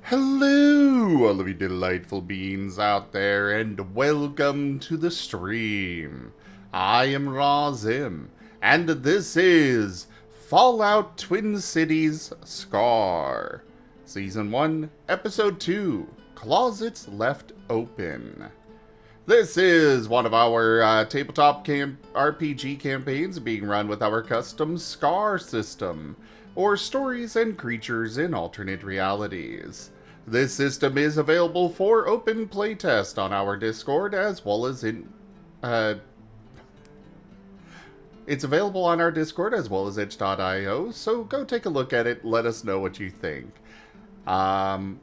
Hello, all of you delightful beings out there, and welcome to the stream. I am Razim, and this is Fallout Twin Cities Scar, Season 1, Episode 2, Closets Left Open. This is one of our tabletop RPG campaigns being run with our custom Scar system, or Stories and Creatures in Alternate Realities. This system is available for open playtest on our Discord as well as it's available on our Discord as well as itch.io, so go take a look at it, let us know what you think. Man,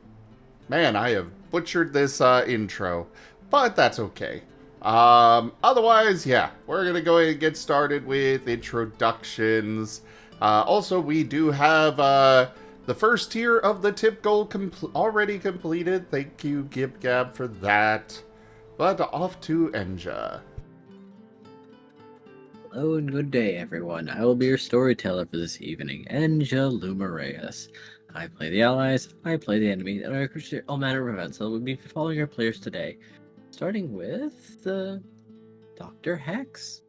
I have butchered this intro, but that's okay. Otherwise, yeah, we're gonna go ahead and get started with introductions. Also, we do have the first tier of the tip goal already completed. Thank you, Gib Gab, for that. But off to Enja. Hello and good day, everyone. I will be your storyteller for this evening, Enja Lumareus. I play the allies, I play the enemy, and I orchestrate all manner of events that will be following our players today. Starting with Dr. Hex.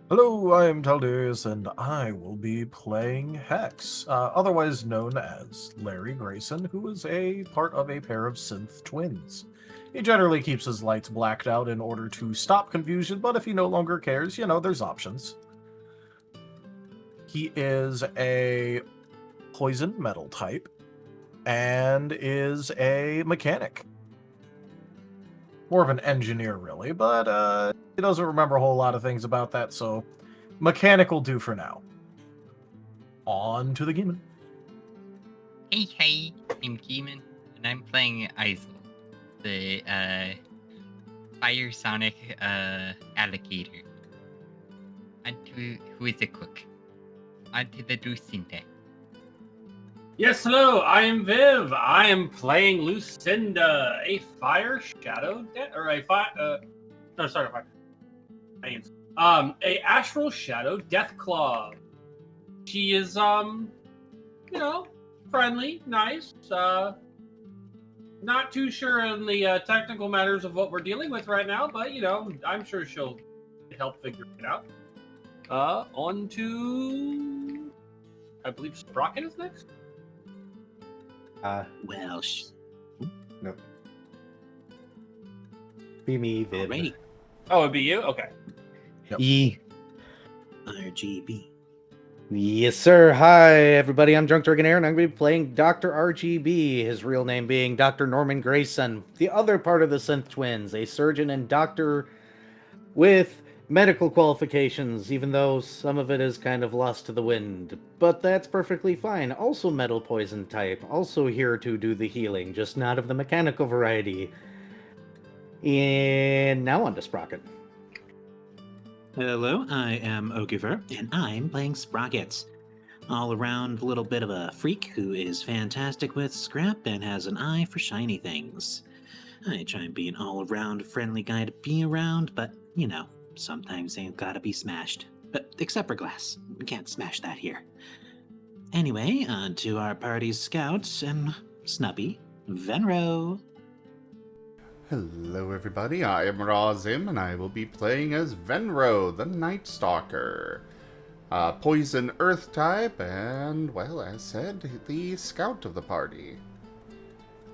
Hello, I am Taldeus, and I will be playing Hex, otherwise known as Larry Grayson, who is a part of a pair of synth twins. He generally keeps his lights blacked out in order to stop confusion, but if he no longer cares, there's options. He is a poison metal type, and is a mechanic. More of an engineer, really, but he doesn't remember a whole lot of things about that, so mechanic will do for now. On to the Gimund. Hey, I'm Gimund, and I'm playing Izul, the fire sonic alligator. And who is a cook. On to the Luecinda. Yes, hello, I am Viv. I am playing Luecinda, a fire shadow, a astral shadow deathclaw. She is, friendly, nice, not too sure in the technical matters of what we're dealing with right now, but, I'm sure she'll help figure it out. On to, I believe Sprocket is next? Nope. Be me, Vid. Alrighty. Oh, it'd be you? Okay. Yep. E. RGB. Yes, sir. Hi, everybody. I'm Drunk Dragonair, and I'm going to be playing Dr. RGB, his real name being Dr. Norman Grayson, the other part of the Synth Twins, a surgeon and doctor with medical qualifications, even though some of it is kind of lost to the wind. But that's perfectly fine. Also metal poison type, also here to do the healing, just not of the mechanical variety. And now on to Sprocket. Hello, I am Ogiver, and I'm playing Sprocket. All around little bit of a freak who is fantastic with scrap and has an eye for shiny things. I try and be an all-around friendly guy to be around, but, sometimes they gotta be smashed. But except for glass. We can't smash that here. Anyway, on to our party's scouts and Snubby, Venro. Hello, everybody. I am Razim, and I will be playing as Venro, the Night Stalker. Poison Earth type, and, well, as said, the scout of the party.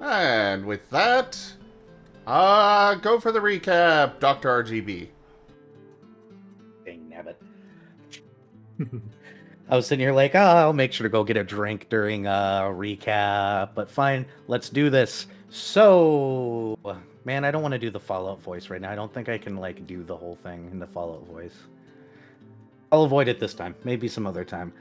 And with that, go for the recap, Dr. RGB. Dang nabbit. I was sitting here like, I'll make sure to go get a drink during recap, but fine, let's do this. So, man, I don't want to do the Fallout voice right now. I don't think I can, do the whole thing in the Fallout voice. I'll avoid it this time. Maybe some other time.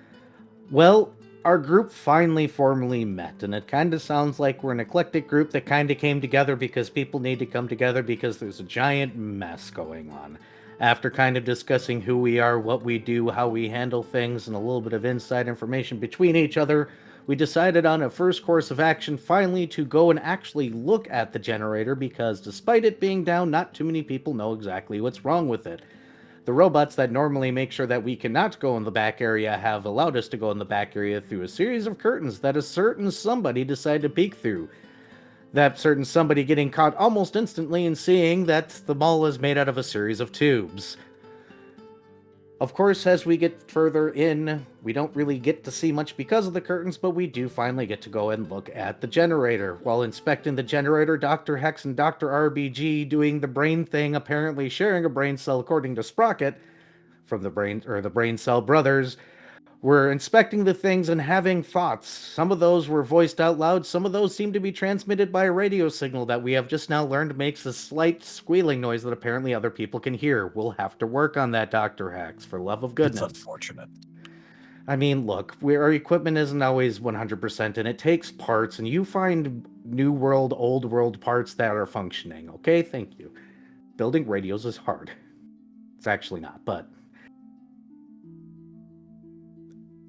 Well, our group finally formally met, and it kind of sounds like we're an eclectic group that kind of came together because people need to come together because there's a giant mess going on. After kind of discussing who we are, what we do, how we handle things, and a little bit of inside information between each other, we decided on a first course of action finally to go and actually look at the generator because despite it being down, not too many people know exactly what's wrong with it. The robots that normally make sure that we cannot go in the back area have allowed us to go in the back area through a series of curtains that a certain somebody decided to peek through. That certain somebody getting caught almost instantly and seeing that the mall is made out of a series of tubes. Of course, as we get further in, we don't really get to see much because of the curtains, but we do finally get to go and look at the generator. While inspecting the generator, Dr. Hex and Dr. RBG doing the brain thing, apparently sharing a brain cell according to Sprocket, from the brain cell brothers, were inspecting the things and having thoughts. Some of those were voiced out loud, some of those seem to be transmitted by a radio signal that we have just now learned makes a slight squealing noise that apparently other people can hear. We'll have to work on that, Dr. Hex, for love of goodness. It's unfortunate. I mean, look, our equipment isn't always 100%, and it takes parts, and you find new world, old world parts that are functioning, okay? Thank you. Building radios is hard. It's actually not, but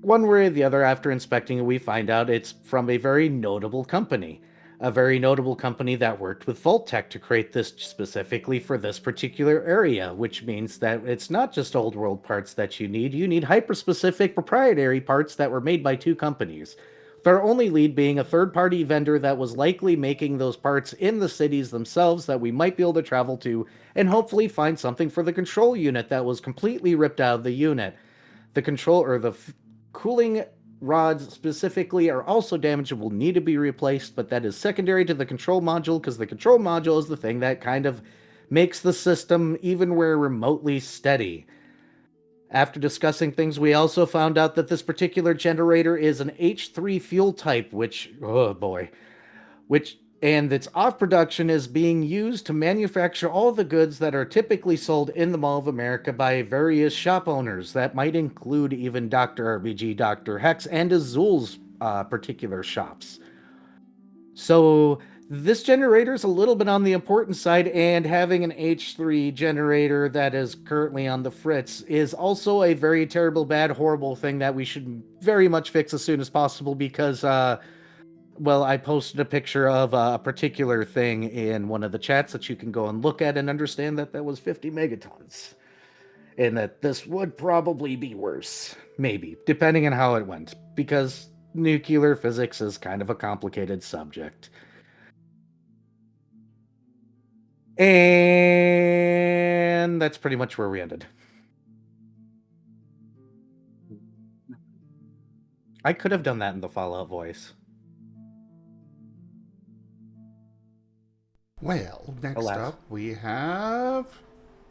one way or the other, after inspecting it, we find out it's from a very notable company. A very notable company that worked with Vault-Tec to create this specifically for this particular area, which means that it's not just old world parts that you need hyper-specific proprietary parts that were made by two companies. Their only lead being a third-party vendor that was likely making those parts in the cities themselves that we might be able to travel to and hopefully find something for the control unit that was completely ripped out of the unit. The control, or the cooling rods specifically, are also damaged and will need to be replaced, but that is secondary to the control module because the control module is the thing that kind of makes the system even where remotely steady. After discussing things, we also found out that this particular generator is an H3 fuel type, and its off production is being used to manufacture all the goods that are typically sold in the Mall of America by various shop owners. That might include even Dr. RBG, Dr. Hex, and Izul's particular shops. So this generator is a little bit on the important side, and having an H3 generator that is currently on the fritz is also a very terrible, bad, horrible thing that we should very much fix as soon as possible because, I posted a picture of a particular thing in one of the chats that you can go and look at and understand that was 50 megatons. And that this would probably be worse. Maybe, depending on how it went. Because nuclear physics is kind of a complicated subject. And that's pretty much where we ended. I could have done that in the Fallout voice. Well, next Alas. up we have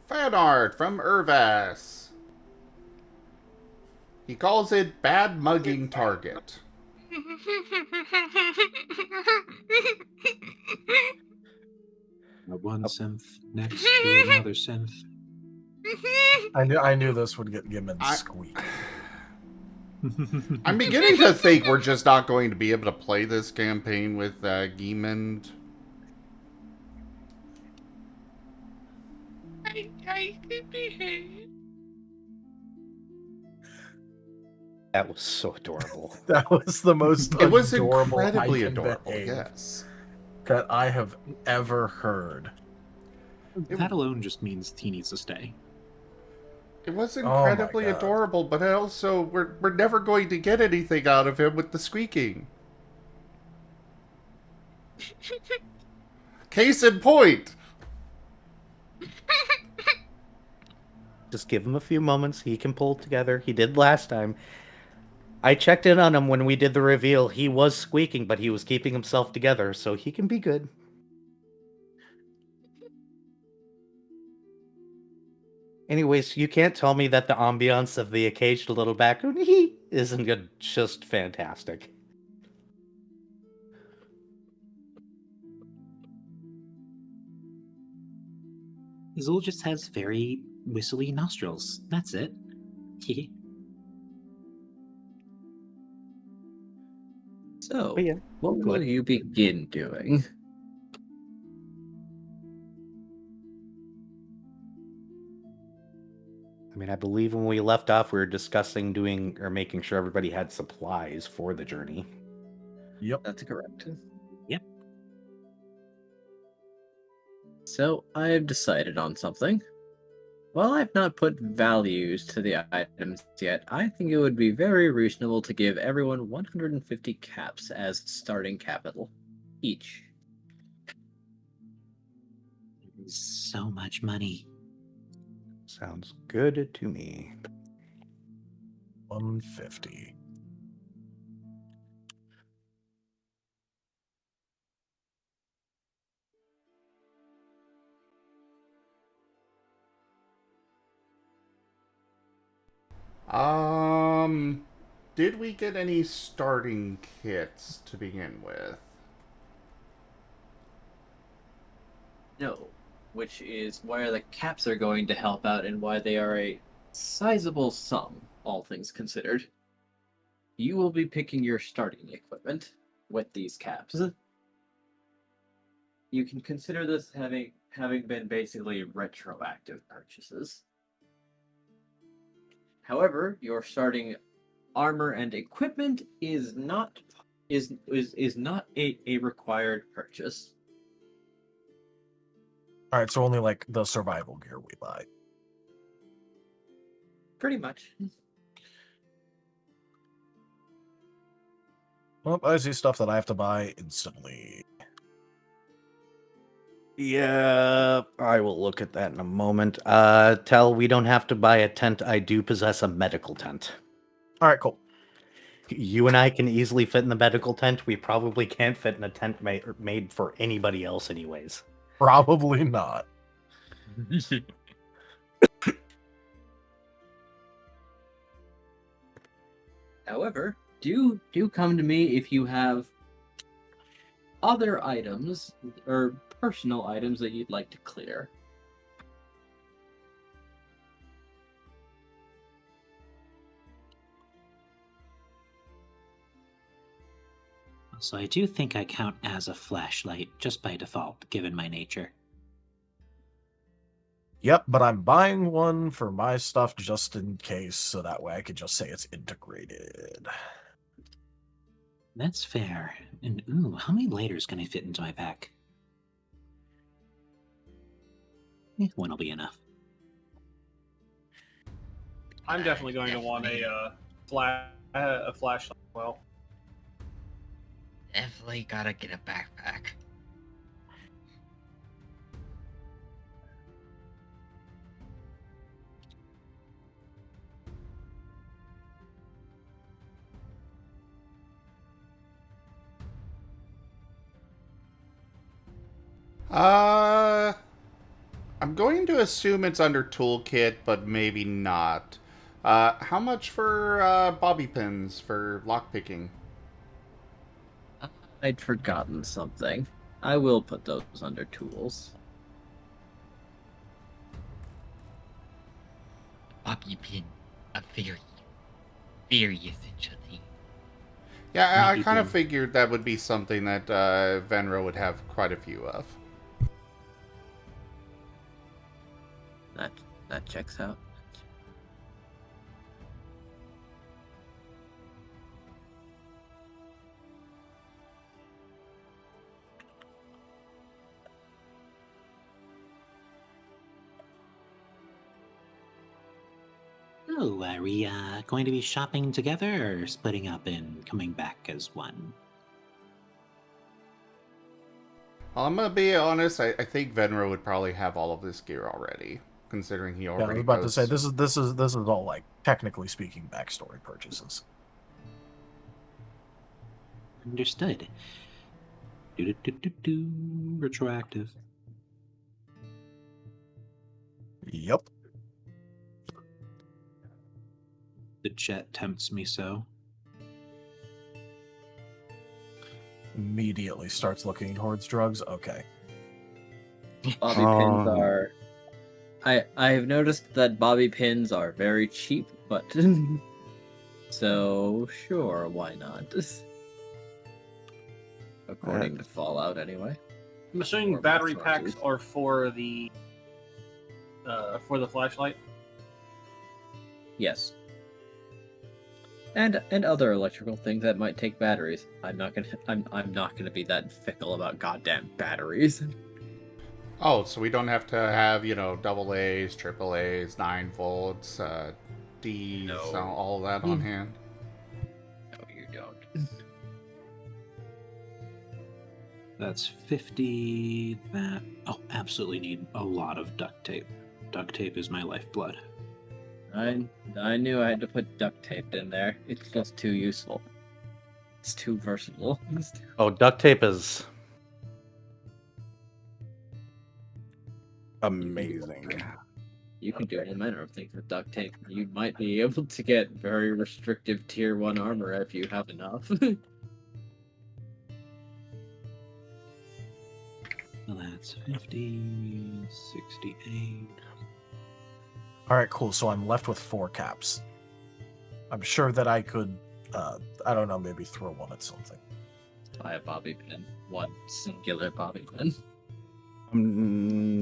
fan art from Irvas. He calls it Bad Mugging Target. One synth next to another synth. I knew this would get Gimund I- squeak. I'm beginning to think we're just not going to be able to play this campaign with Gimund. I could be hurt. That was so adorable. That was the most It was adorable incredibly I can adorable, behave yes. that I have ever heard. That alone just means he needs to stay. It was my incredibly God. adorable, but also we're never going to get anything out of him with the squeaking. Case in point. Just give him a few moments. He can pull it together. He did last time. I checked in on him when we did the reveal. He was squeaking, but he was keeping himself together, so he can be good. Anyways, you can't tell me that the ambiance of the occasional little background isn't good, just fantastic. Izul just has very whistly nostrils. That's it. So, But yeah, what will you begin doing? I mean, I believe when we left off, we were discussing doing or making sure everybody had supplies for the journey. Yep. That's correct. Yep. So, I've decided on something. While I've not put values to the items yet, I think it would be very reasonable to give everyone 150 caps as starting capital each. So much money. Sounds good to me. 150. Did we get any starting kits to begin with? No, which is where the caps are going to help out and why they are a sizable sum, all things considered. You will be picking your starting equipment with these caps. You can consider this having been basically retroactive purchases. However, your starting armor and equipment is not a required purchase. All right, so only like the survival gear we buy. Pretty much. Well, I see stuff that I have to buy instantly. Yeah, I will look at that in a moment. Tell we don't have to buy a tent. I do possess a medical tent. All right, cool. You and I can easily fit in the medical tent. We probably can't fit in a tent made for anybody else, anyways. Probably not. However, do come to me if you have other items or personal items that you'd like to clear. So I do think I count as a flashlight just by default, given my nature. Yep, but I'm buying one for my stuff just in case, so that way I could just say it's integrated. That's fair. And ooh, how many lighters can I fit into my pack? One will be enough. I'm definitely going to want a flashlight as well. Definitely gotta get a backpack. I'm going to assume it's under toolkit, but maybe not. How much for bobby pins for lockpicking? I'd forgotten something. I will put those under tools. Bobby pin, a very, very essential thing. Yeah, I Maybe kind of then. figured that would be something that Venro would have quite a few of. That checks out. Oh, are we going to be shopping together or splitting up and coming back as one? Well, I'm gonna be honest. I think Venro would probably have all of this gear already, considering he Yeah, I already was about knows. to say this is all like technically speaking backstory purchases. Understood. Do retroactive. Yep. The jet tempts me so. Immediately starts looking towards drugs. Okay. Bobby pins Oh. are. I have noticed that bobby pins are very cheap, but so sure, why not? According to Fallout, anyway. I'm assuming Or battery most packs sources. are for the flashlight. Yes. And other electrical things that might take batteries. I'm not gonna be that fickle about goddamn batteries. Oh, so we don't have to have, double A's, triple A's, 9 volts, D's, No. all that on hand. No, you don't. That's 50. That. Oh, absolutely need a lot of duct tape. Duct tape is my lifeblood. I knew I had to put duct tape in there. It's just too useful. It's too versatile. Oh, duct tape is amazing. You can do all manner of things with duct tape. You might be able to get very restrictive tier 1 armor if you have enough. Well, that's 50, 68. All right, cool. So I'm left with 4 caps. I'm sure that I could, I don't know, maybe throw one at something. Buy a bobby pin. One singular bobby pin.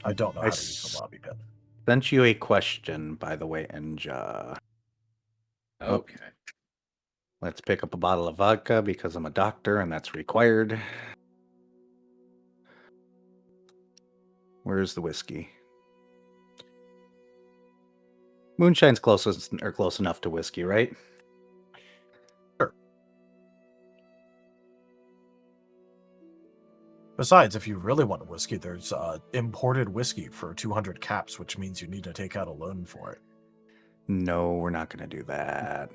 I don't know how to use a bobby pin. Sent you a question, by the way, Enja. Okay. Let's pick up a bottle of vodka because I'm a doctor and that's required. Where's the whiskey? Moonshine's close enough to whiskey, right? Sure. Besides, if you really want a whiskey, there's imported whiskey for 200 caps, which means you need to take out a loan for it. No, we're not going to do that.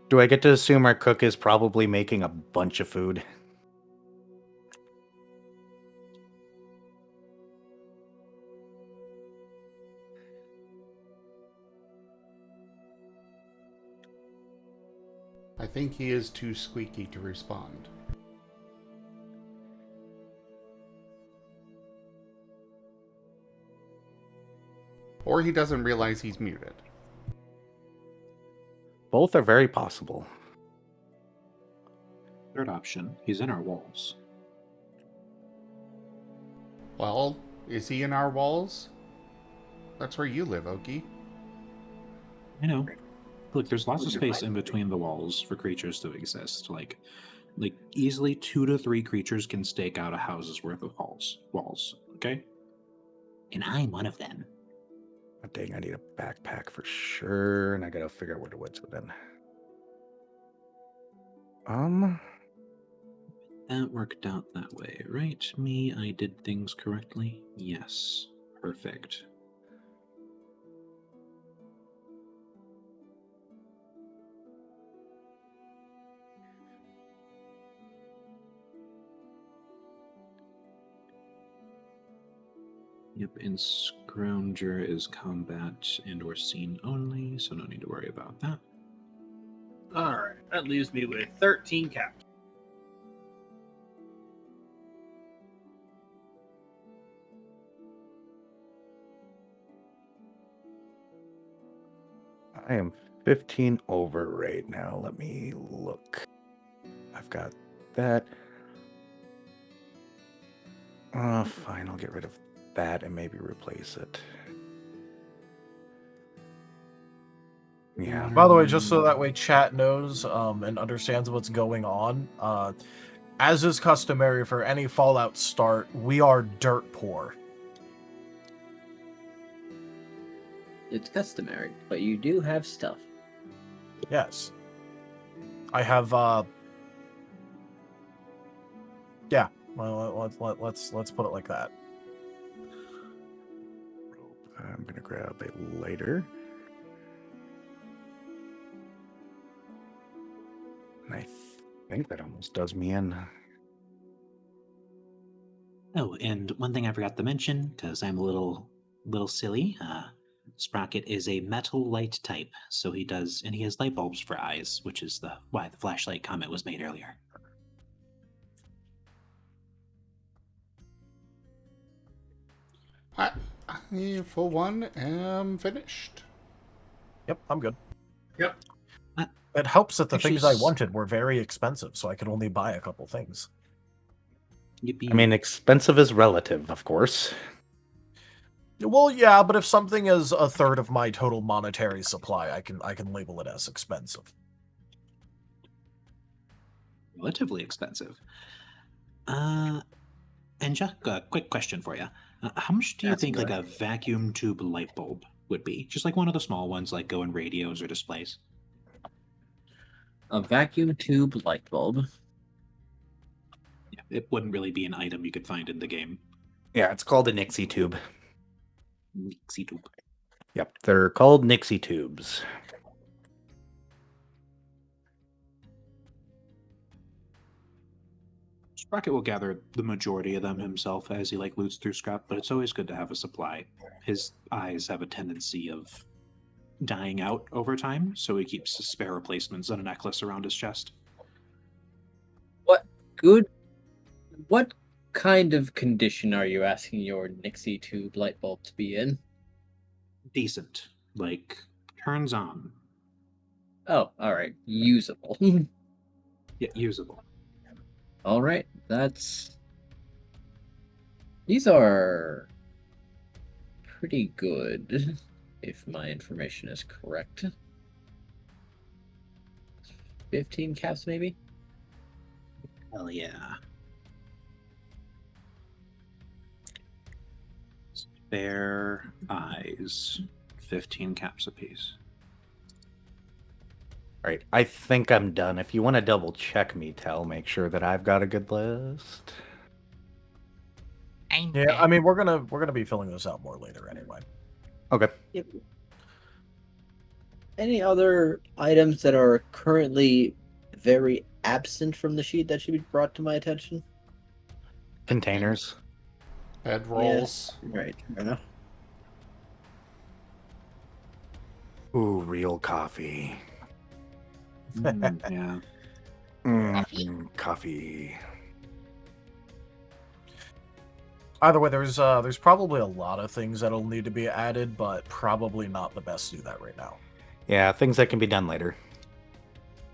Do I get to assume our cook is probably making a bunch of food? I think he is too squeaky to respond. Or he doesn't realize he's muted. Both are very possible. Third option, he's in our walls. Well, is he in our walls? That's where you live, Oki. I know. Look, there's lots of space in between the walls for creatures to exist. Like easily 2 to 3 creatures can stake out a house's worth of walls. Okay? And I'm one of them. Oh, dang, I need a backpack for sure, and I gotta figure out where to woods within. That worked out that way, right? Me, I did things correctly? Yes. Perfect. Yep, and Scrounger is combat and or scene only, so no need to worry about that. Alright, that leaves me with 13 caps. I am 15 over right now. Let me look. I've got that. Fine, I'll get rid of that and maybe replace it. Yeah. By the way, just so that way chat knows and understands what's going on, as is customary for any Fallout start, we are dirt poor. It's customary, but you do have stuff. Yes. I have yeah, well, let's put it like that. I'm gonna grab it later. And I think that almost does me in. Oh, and one thing I forgot to mention, because I'm a little silly, Sprocket is a metal light type, so he has light bulbs for eyes, which is why the flashlight comment was made earlier. I, for one, am finished. Yep, I'm good. Yep. It helps that the Actually, things I wanted were very expensive, so I could only buy a couple things. Yippee. I mean, expensive is relative, of course. Well, yeah, but if something is a third of my total monetary supply, I can label it as expensive. relatively expensive. And Jack, a quick question for you. How much do you Ask think away. like a vacuum tube light bulb would be? Just like one of the small ones, like go in radios or displays. A vacuum tube light bulb. Yeah, it wouldn't really be an item you could find in the game. Yeah, it's called a Nixie tube. Nixie tube. Yep, they're called Nixie tubes. Sprocket will gather the majority of them himself as he like loots through scrap, but it's always good to have a supply. His eyes have a tendency of dying out over time, so he keeps spare replacements and a necklace around his chest. What kind of condition are you asking your Nixie tube light bulb to be in? Decent. Like, turns on. Oh, all right, usable. Yeah, usable. All right, these are pretty good, if my information is correct. 15 caps, maybe? Hell yeah. Spare eyes. 15 caps apiece. All right, I think I'm done. If you want to double check me, make sure that I've got a good list. Yeah, I mean we're gonna be filling this out more later anyway. Okay. Any other items that are currently very absent from the sheet that should be brought to my attention? Containers. Bedrolls. Right, fair enough. Ooh, real coffee. Yeah. Coffee. Either way, there's probably a lot of things that'll need to be added, but probably not the best to do that right now. Yeah, things that can be done later.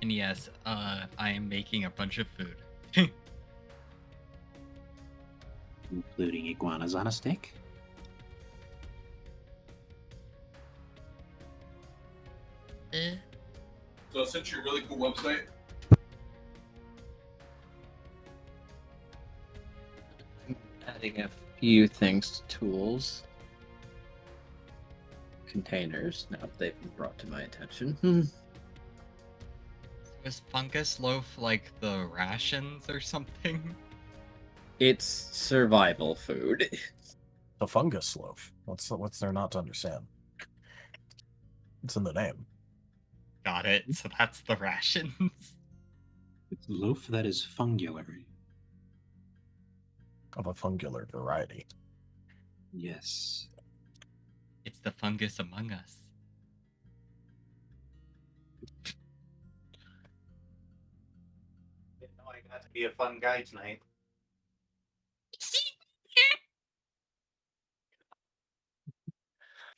And yes, I am making a bunch of food. Including iguanas on a stick. So I sent you a really cool website. Adding a few things to tools. Containers, now that they've been brought to my attention. Was fungus loaf like the rations or something? It's survival food. The fungus loaf. What's there not to understand? It's in the name. Got it. So that's the rations. It's loaf that is fungular. Of a fungular variety. Yes. It's the fungus among us. Didn't know I got to be a fun guy tonight.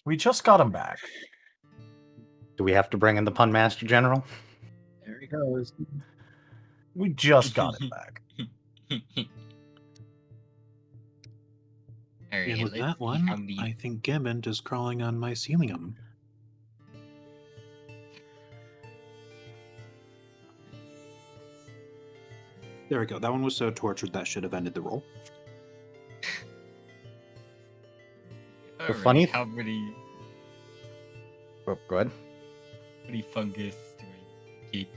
We just got him back. Do we have to bring in the Pun Master General? There he goes. We just got him back. Alright, And with let's that see one, how many- I think Gimund is crawling on my ceiling. There we go. That one was so tortured that should have ended the roll. Alright, funny- How many Oh, go ahead. fungus do I keep?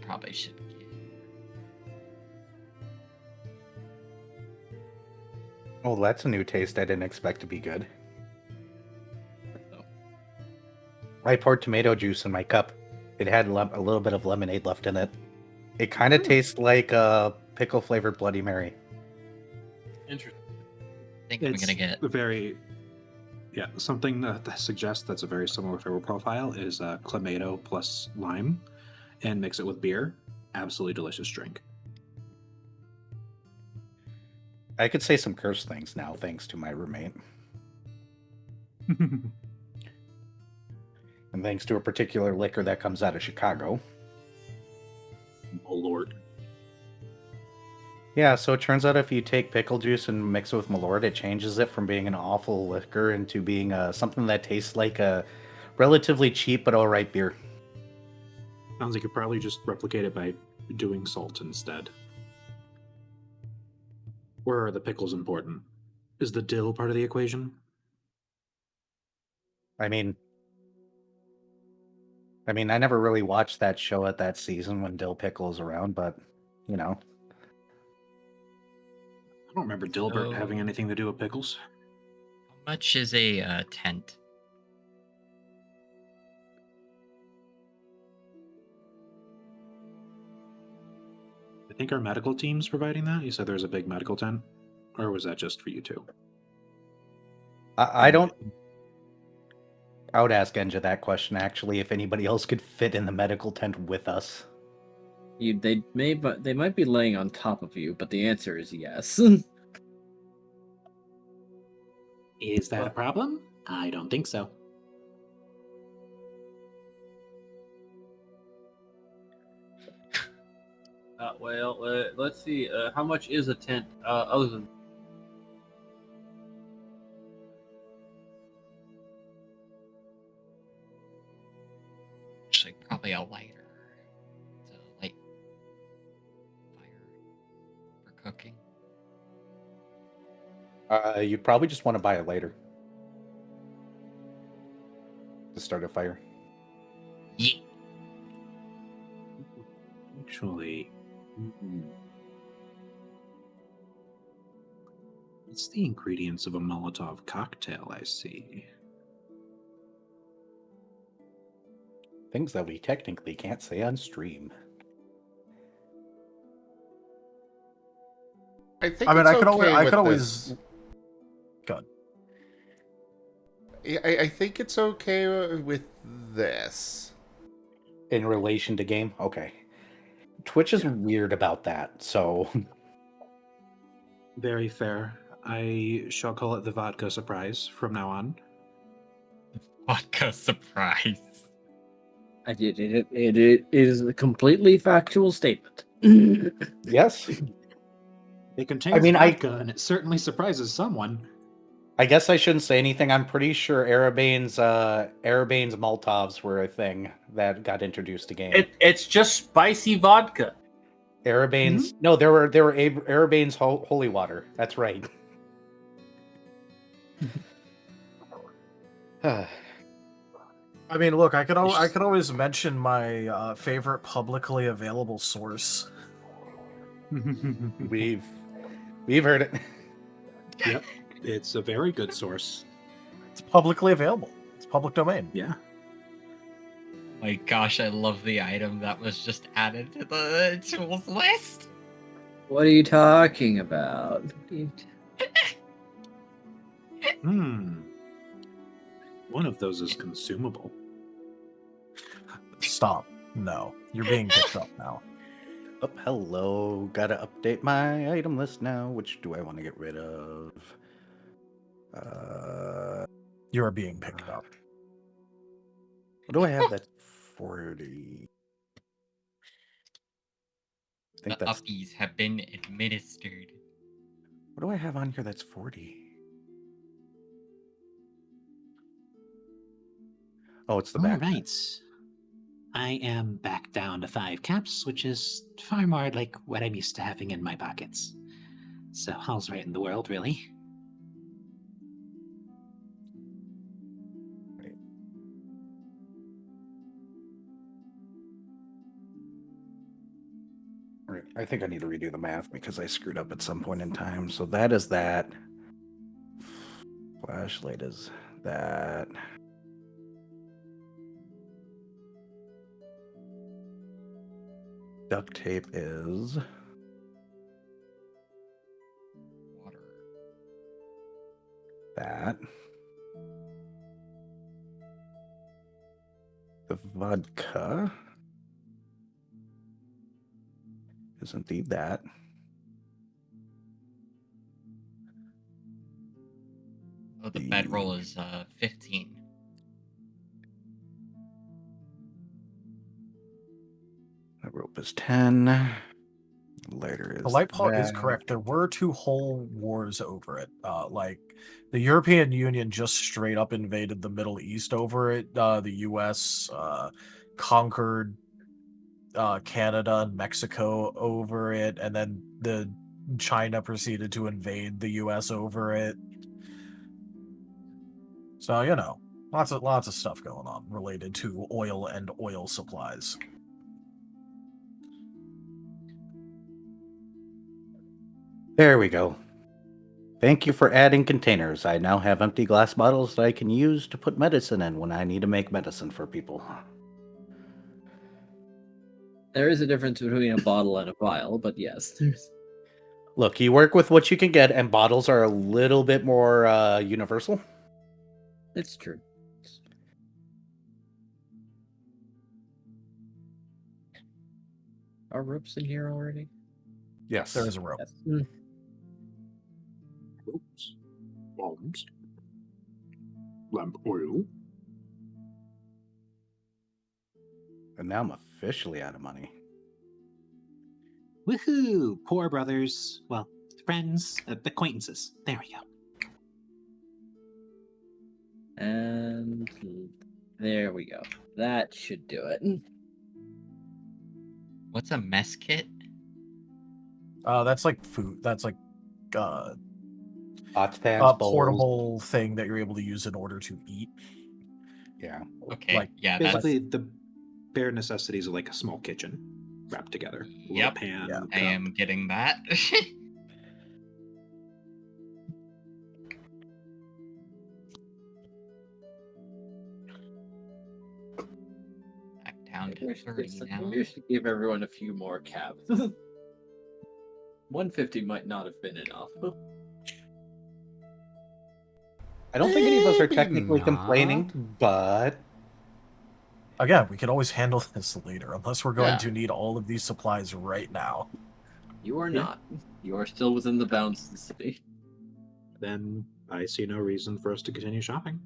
Probably should get. Oh, that's a new taste I didn't expect to be good. I poured tomato juice in my cup. It had a little bit of lemonade left in it. It kind of tastes like a pickle flavored Bloody Mary. Interesting. I think I'm gonna get. Yeah, something that suggests that's a very similar flavor profile is clamato plus lime, and mix it with beer. Absolutely delicious drink. I could say some curse things now, thanks to my roommate. And thanks to a particular liquor that comes out of Chicago. Yeah, so it turns out if you take pickle juice and mix it with Malort, it changes it from being an awful liquor into being something that tastes like a relatively cheap but alright beer. Sounds like you could probably just replicate it by doing salt instead. Or are the pickles important? Is the dill part of the equation? I mean, I never really watched that show at that season when Dill Pickle was around, but, you know. I don't remember Dilbert So- having anything to do with pickles. How much is a tent? I think our medical team's providing that. You said there's a big medical tent? Or was that just for you two? I don't... I would ask Enja that question, actually, if anybody else could fit in the medical tent with us. They might be laying on top of you, but the answer is yes. Is that a problem? I don't think so. Let's see. How much is a tent? Other than Actually, probably a lighter. To light fire for cooking. You'd probably just want to buy it later. To start a fire. Yeah. Actually, what's the ingredients of a Molotov cocktail I see? Things that we technically can't say on stream. I think I mean, it's I could okay always. with God. this. I think it's okay with this. In relation to game? Okay. Twitch is weird about that, so... Very fair. I shall call it the vodka surprise from now on. Vodka surprise. It is a completely factual statement. Yes. It contains vodka, and it certainly surprises someone. I guess I shouldn't say anything. I'm pretty sure Arabane's Molotovs were a thing that got introduced to game. it's just spicy vodka. Arabane's no, there were Arabane's holy water. That's right. I mean, look, I could always mention my favorite publicly available source. We've heard it. Yep, it's a very good source. It's publicly available. It's public domain. Yeah. My gosh, I love the item that was just added to the tools list. What are you talking about? One of those is consumable. Stop. No, you're being picked up now. Oh, hello. Gotta update my item list now. Which do I want to get rid of? You are being picked up. What do I have that's 40? I think The that's... uppies have been administered. What do I have on here that's 40? Oh, it's the All back. right. I am back down to 5 caps, which is far more like what I'm used to having in my pockets. So all's right in the world, really. Right. I think I need to redo the math because I screwed up at some point in time. So that is that. Flashlight is that. Duct tape is Water. that. The vodka is indeed that. Oh, the bedroll is 15. That rope is 10. Later is The light paw is that. correct. There were 2 whole wars over it. Like the European Union just straight up invaded the Middle East over it. The U.S. Conquered Canada and Mexico over it, and then China proceeded to invade the U.S. over it. So lots of stuff going on related to oil and oil supplies. There we go. Thank you for adding containers. I now have empty glass bottles that I can use to put medicine in when I need to make medicine for people. There is a difference between a bottle and a vial, but yes, there's. Look, you work with what you can get, and bottles are a little bit more universal. It's true. Are ropes in here already? Yes. There is a rope. Yes. Oops. Bombs. Lamp oil. And now I'm officially out of money. Woohoo! Poor brothers. Well, friends, acquaintances. There we go. And there we go. That should do it. What's a mess kit? That's like food. That's like Pots, pans, bowls. portable thing that you're able to use in order to eat. Yeah. Okay, Like, yeah, that's Basically, the bare necessities of like a small kitchen wrapped together. A little Yep. pan. Yeah. I am getting that. Back down to 30 now. We should give everyone a few more caps. 150 might not have been enough. I don't think any of us are Maybe technically not. complaining, but Again, we can always handle this later, unless we're going Yeah. to need all of these supplies right now. You are Yeah. not. You are still within the bounds of the city. Then I see no reason for us to continue shopping.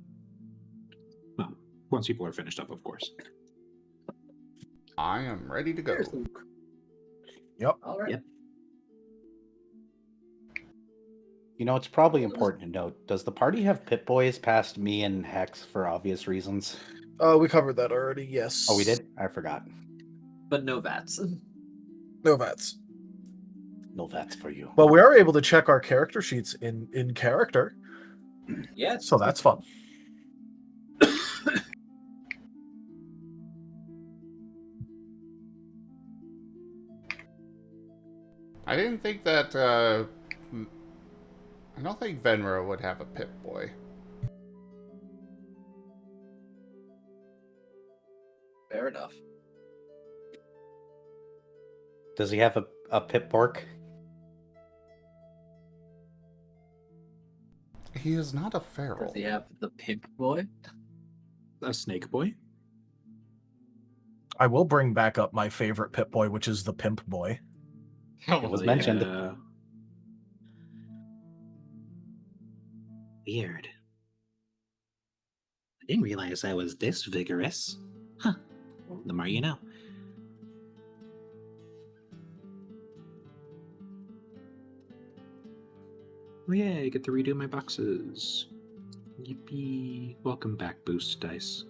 Well, once people are finished up, of course. I am ready to go. Yep. All right. Yep. it's probably important to note, does the party have Pip Boys past me and Hex for obvious reasons? We covered that already, yes. Oh, we did? I forgot. But no vats. No vats. No, that's for you. But we are able to check our character sheets in character, Yes. so that's fun. I didn't think that, I don't think Venra would have a Pip-Boy. Fair enough. Does he have a Pip Pork? He is not a feral. Does he have the pimp boy? A snake boy? I will bring back up my favorite Pip Boy, which is the Pimp Boy. It was mentioned. Weird. I didn't realize I was this vigorous. Huh. The more you know. Oh yeah, I get to redo my boxes. Yippee. Welcome back, Boost Dice.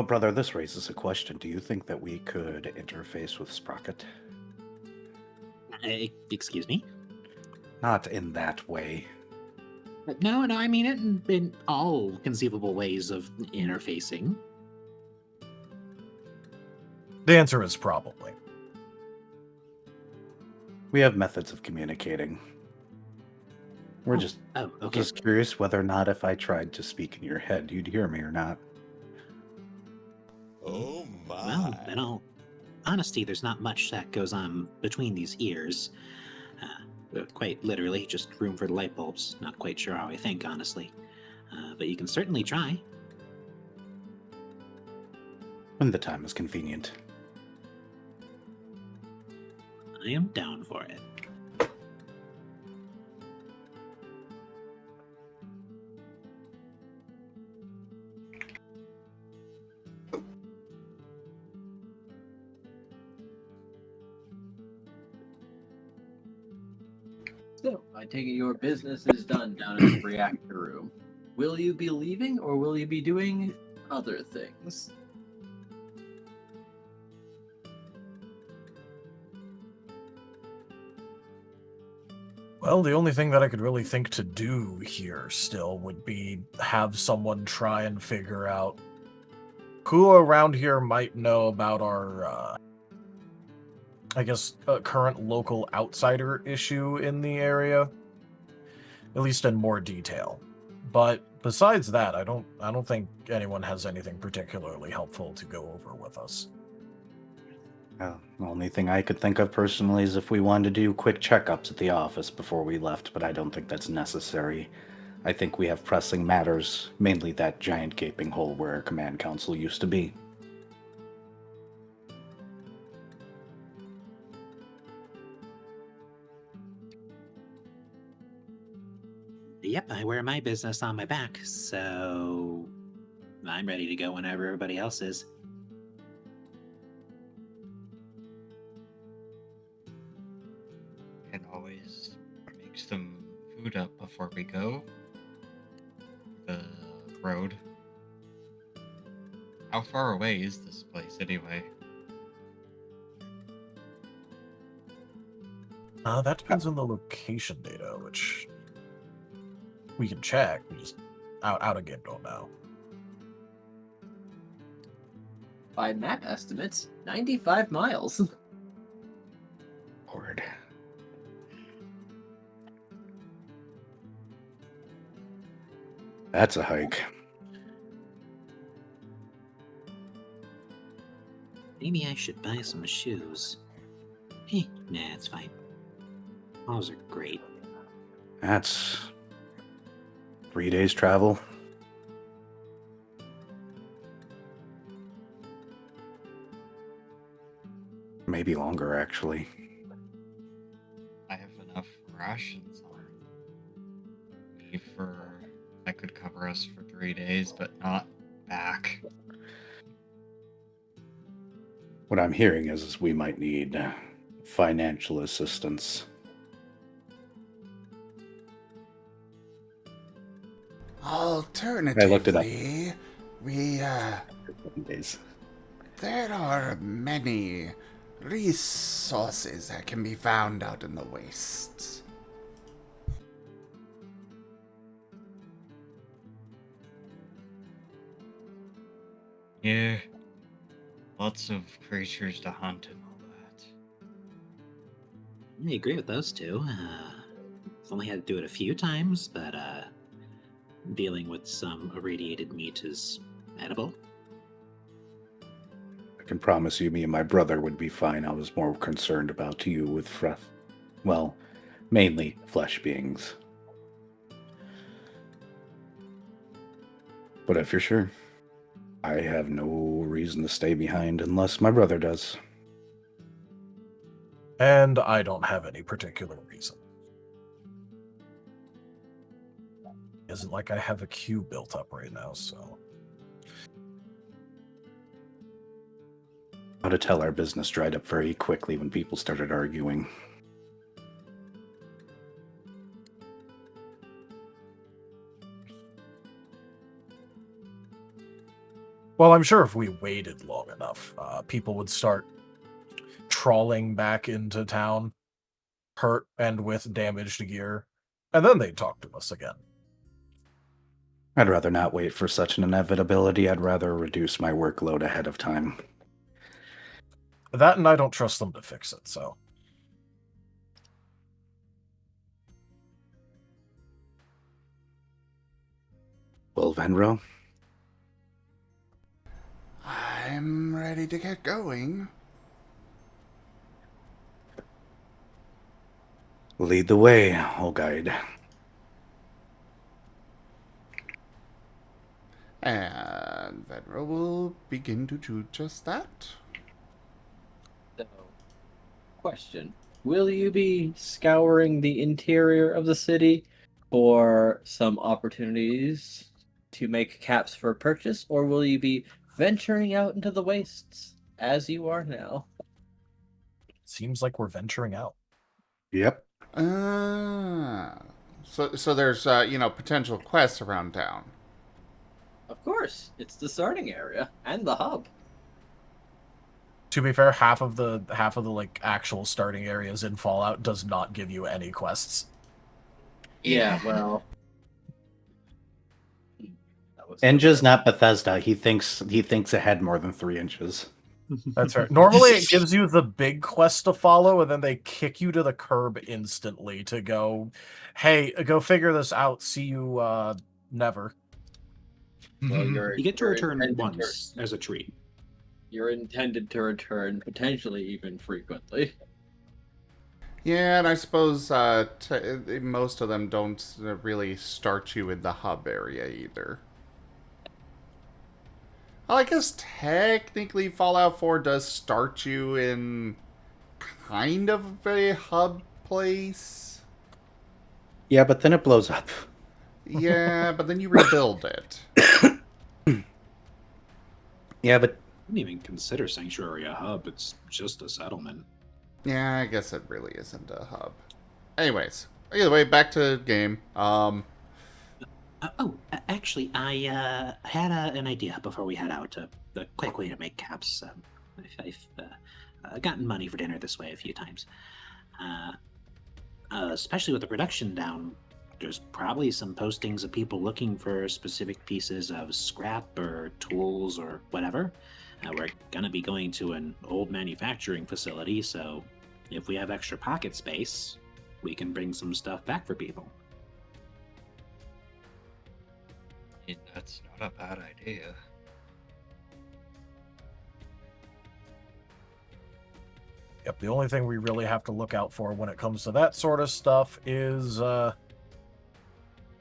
Brother, this raises a question. Do you think that we could interface with Sprocket? Excuse me? Not in that way. No, I mean it in all conceivable ways of interfacing. The answer is probably. We have methods of communicating. We're just Oh, okay. just curious whether or not if I tried to speak in your head, you'd hear me or not. Oh my. Well, in all honesty, there's not much that goes on between these ears. Quite literally, just room for the light bulbs. Not quite sure how I think, honestly. But you can certainly try. When the time is convenient. I am down for it. I take it your business is done down in the reactor room. Will you be leaving, or will you be doing other things? Well, the only thing that I could really think to do here still would be have someone try and figure out who around here might know about our, I guess, current local outsider issue in the area, at least in more detail. But besides that, I don't think anyone has anything particularly helpful to go over with us. The only thing I could think of personally is if we wanted to do quick checkups at the office before we left, but I don't think that's necessary. I think we have pressing matters, mainly that giant gaping hole where our command council used to be. Yep, I wear my business on my back, so I'm ready to go whenever everybody else is. Can always make some food up before we go. The road. How far away is this place anyway? That depends on the location data, which we can check. We just out of game don't know. By map estimates, 95 miles. Lord. That's a hike. Maybe I should buy some shoes. Nah, it's fine. Those are great. That's 3 days travel. Maybe longer, actually. I have enough rations on me for that could cover us for 3 days, but not back. What I'm hearing is we might need financial assistance. Alternatively, we, 7 days. there are many resources that can be found out in the wastes. Yeah. Lots of creatures to hunt and all that. I agree with those two. I've only had to do it a few times, but dealing with some irradiated meat is edible. I can promise you me and my brother would be fine. I was more concerned about you with well, mainly flesh beings. But if you're sure, I have no reason to stay behind unless my brother does. And I don't have any particular reason. Isn't like I have a queue built up right now, so. How to tell our business dried up very quickly when people started arguing. Well, I'm sure if we waited long enough, people would start trawling back into town, hurt and with damaged gear, and then they'd talk to us again. I'd rather not wait for such an inevitability. I'd rather reduce my workload ahead of time. That and I don't trust them to fix it, so. Well, Venro, I'm ready to get going. lead the way, O guide. And Venro will begin to do just that. So, question. Will you be scouring the interior of the city for some opportunities to make caps for purchase, or will you be venturing out into the wastes as you are now? Seems like we're venturing out. Yep. Ah. So there's, potential quests around town. Of course, it's the starting area and the hub. To be fair, half of the like actual starting areas in Fallout does not give you any quests. Yeah, well. Ninja's not Bethesda. He thinks ahead more than 3 inches. That's right. Normally, it gives you the big quest to follow, and then they kick you to the curb instantly to go, "Hey, go figure this out. See you never." Well, You get to return once as a treat. You're intended to return, potentially even frequently. Yeah, and I suppose most of them don't really start you in the hub area either. Well, I guess technically Fallout 4 does start you in kind of a hub place. Yeah, but then it blows up. Yeah, but then you rebuild it. Yeah, but I didn't even consider Sanctuary a hub. It's just a settlement. Yeah, I guess it really isn't a hub. Anyways, either way, back to game. Actually, I had an idea before we head out. A quick way to make caps. I've gotten money for dinner this way a few times. Especially with the production down, there's probably some postings of people looking for specific pieces of scrap or tools or whatever. We're gonna be going to an old manufacturing facility, so if we have extra pocket space, we can bring some stuff back for people. That's not a bad idea. Yep, the only thing we really have to look out for when it comes to that sort of stuff is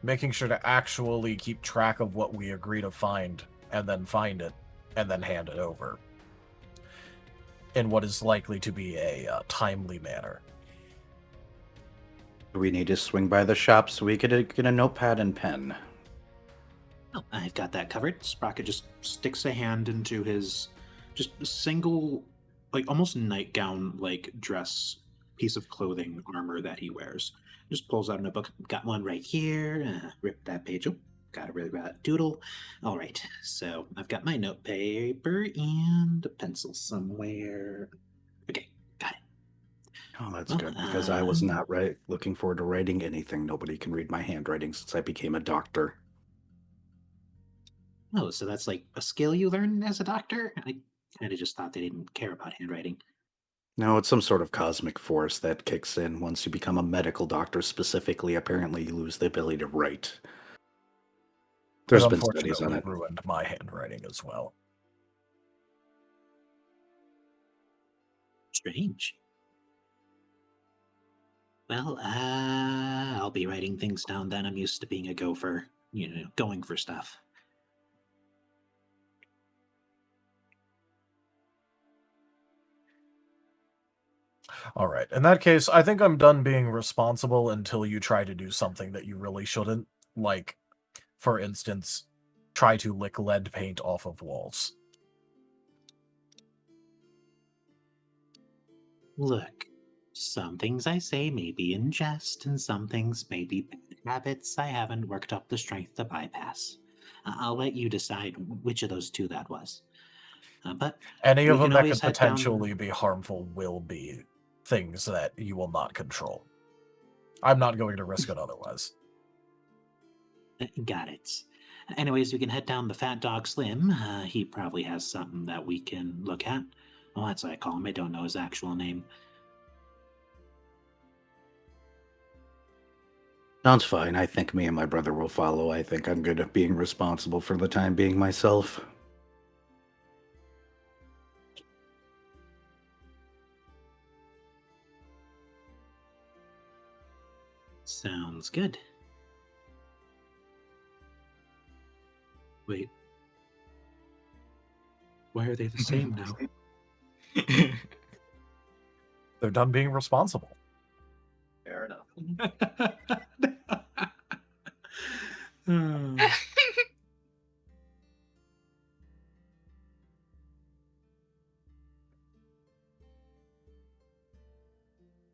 making sure to actually keep track of what we agree to find, and then find it, and then hand it over in what is likely to be a timely manner. we need to swing by the shop so we could get a notepad and pen. Oh, I've got that covered. Sprocket just sticks a hand into his just single, like almost nightgown like dress piece of clothing armor that he wears. Just pulls out a notebook. Got one right here. Rip that page. Oh, got a really bad doodle. All right, so I've got my note paper and a pencil somewhere. Okay, got it. Oh, that's Well, good, because I was not looking forward to writing anything. Nobody can read my handwriting since I became a doctor. Oh, so that's like a skill you learn as a doctor? I kind of just thought they didn't care about handwriting. No, it's some sort of cosmic force that kicks in once you become a medical doctor specifically. Apparently, you lose the ability to write. There's It been studies on unfortunately it. ruined my handwriting as well. Strange. Well, I'll be writing things down then. I'm used to being a gopher, going for stuff. All right. In that case, I think I'm done being responsible until you try to do something that you really shouldn't. Like, for instance, try to lick lead paint off of walls. Look, some things I say may be in jest, and some things may be bad habits I haven't worked up the strength to bypass. I'll let you decide which of those two that was. But Any we of them can that always could head down- potentially be harmful will be things that you will not control. I'm not going to risk it otherwise. Got it. Anyways, we can head down the Fat Dog Slim. He probably has something that we can look at. Well, that's what I call him. I don't know his actual name. Sounds fine. I think me and my brother will follow. I think I'm good at being responsible for the time being myself. Sounds good. Wait. Why are they the same now? They're done being responsible. Fair enough.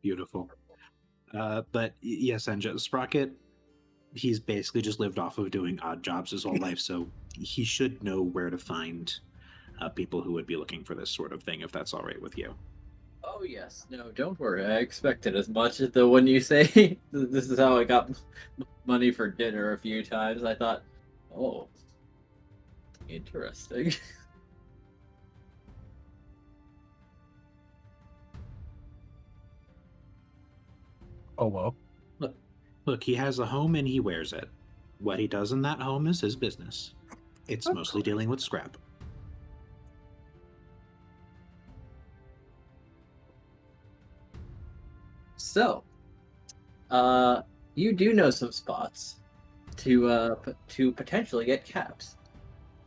Beautiful. Yes, Enja, Sprocket, he's basically just lived off of doing odd jobs his whole life, so he should know where to find people who would be looking for this sort of thing, if that's all right with you. Oh yes, no, don't worry. I expected as much. Though when you say this is how I got money for dinner a few times, I thought, oh, interesting. Oh well. Look, he has a home and he wears it. What he does in that home is his business. It's Of mostly dealing with scrap. So, you do know some spots to potentially get caps.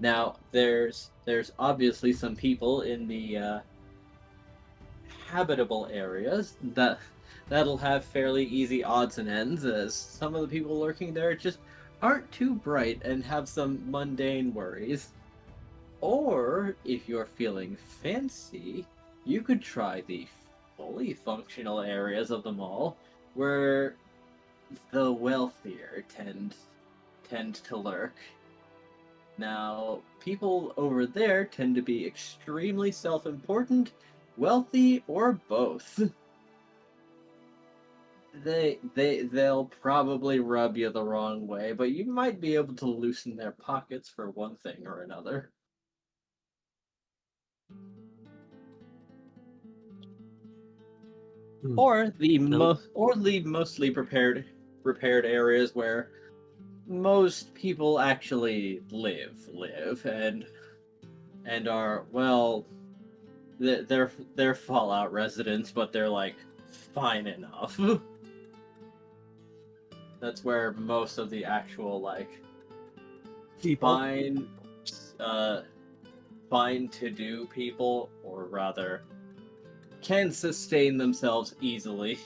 Now, there's obviously some people in the habitable areas that'll have fairly easy odds and ends, as some of the people lurking there just aren't too bright and have some mundane worries. Or, if you're feeling fancy, you could try the fully functional areas of the mall, where the wealthier tend to lurk. Now, people over there tend to be extremely self-important, wealthy, or both. They'll probably rub you the wrong way, but you might be able to loosen their pockets for one thing or another. Or the mostly prepared areas where most people actually live and are, well, they're Fallout residents, but they're like fine enough. That's where most of the actual like People. fine to do people, or rather can sustain themselves easily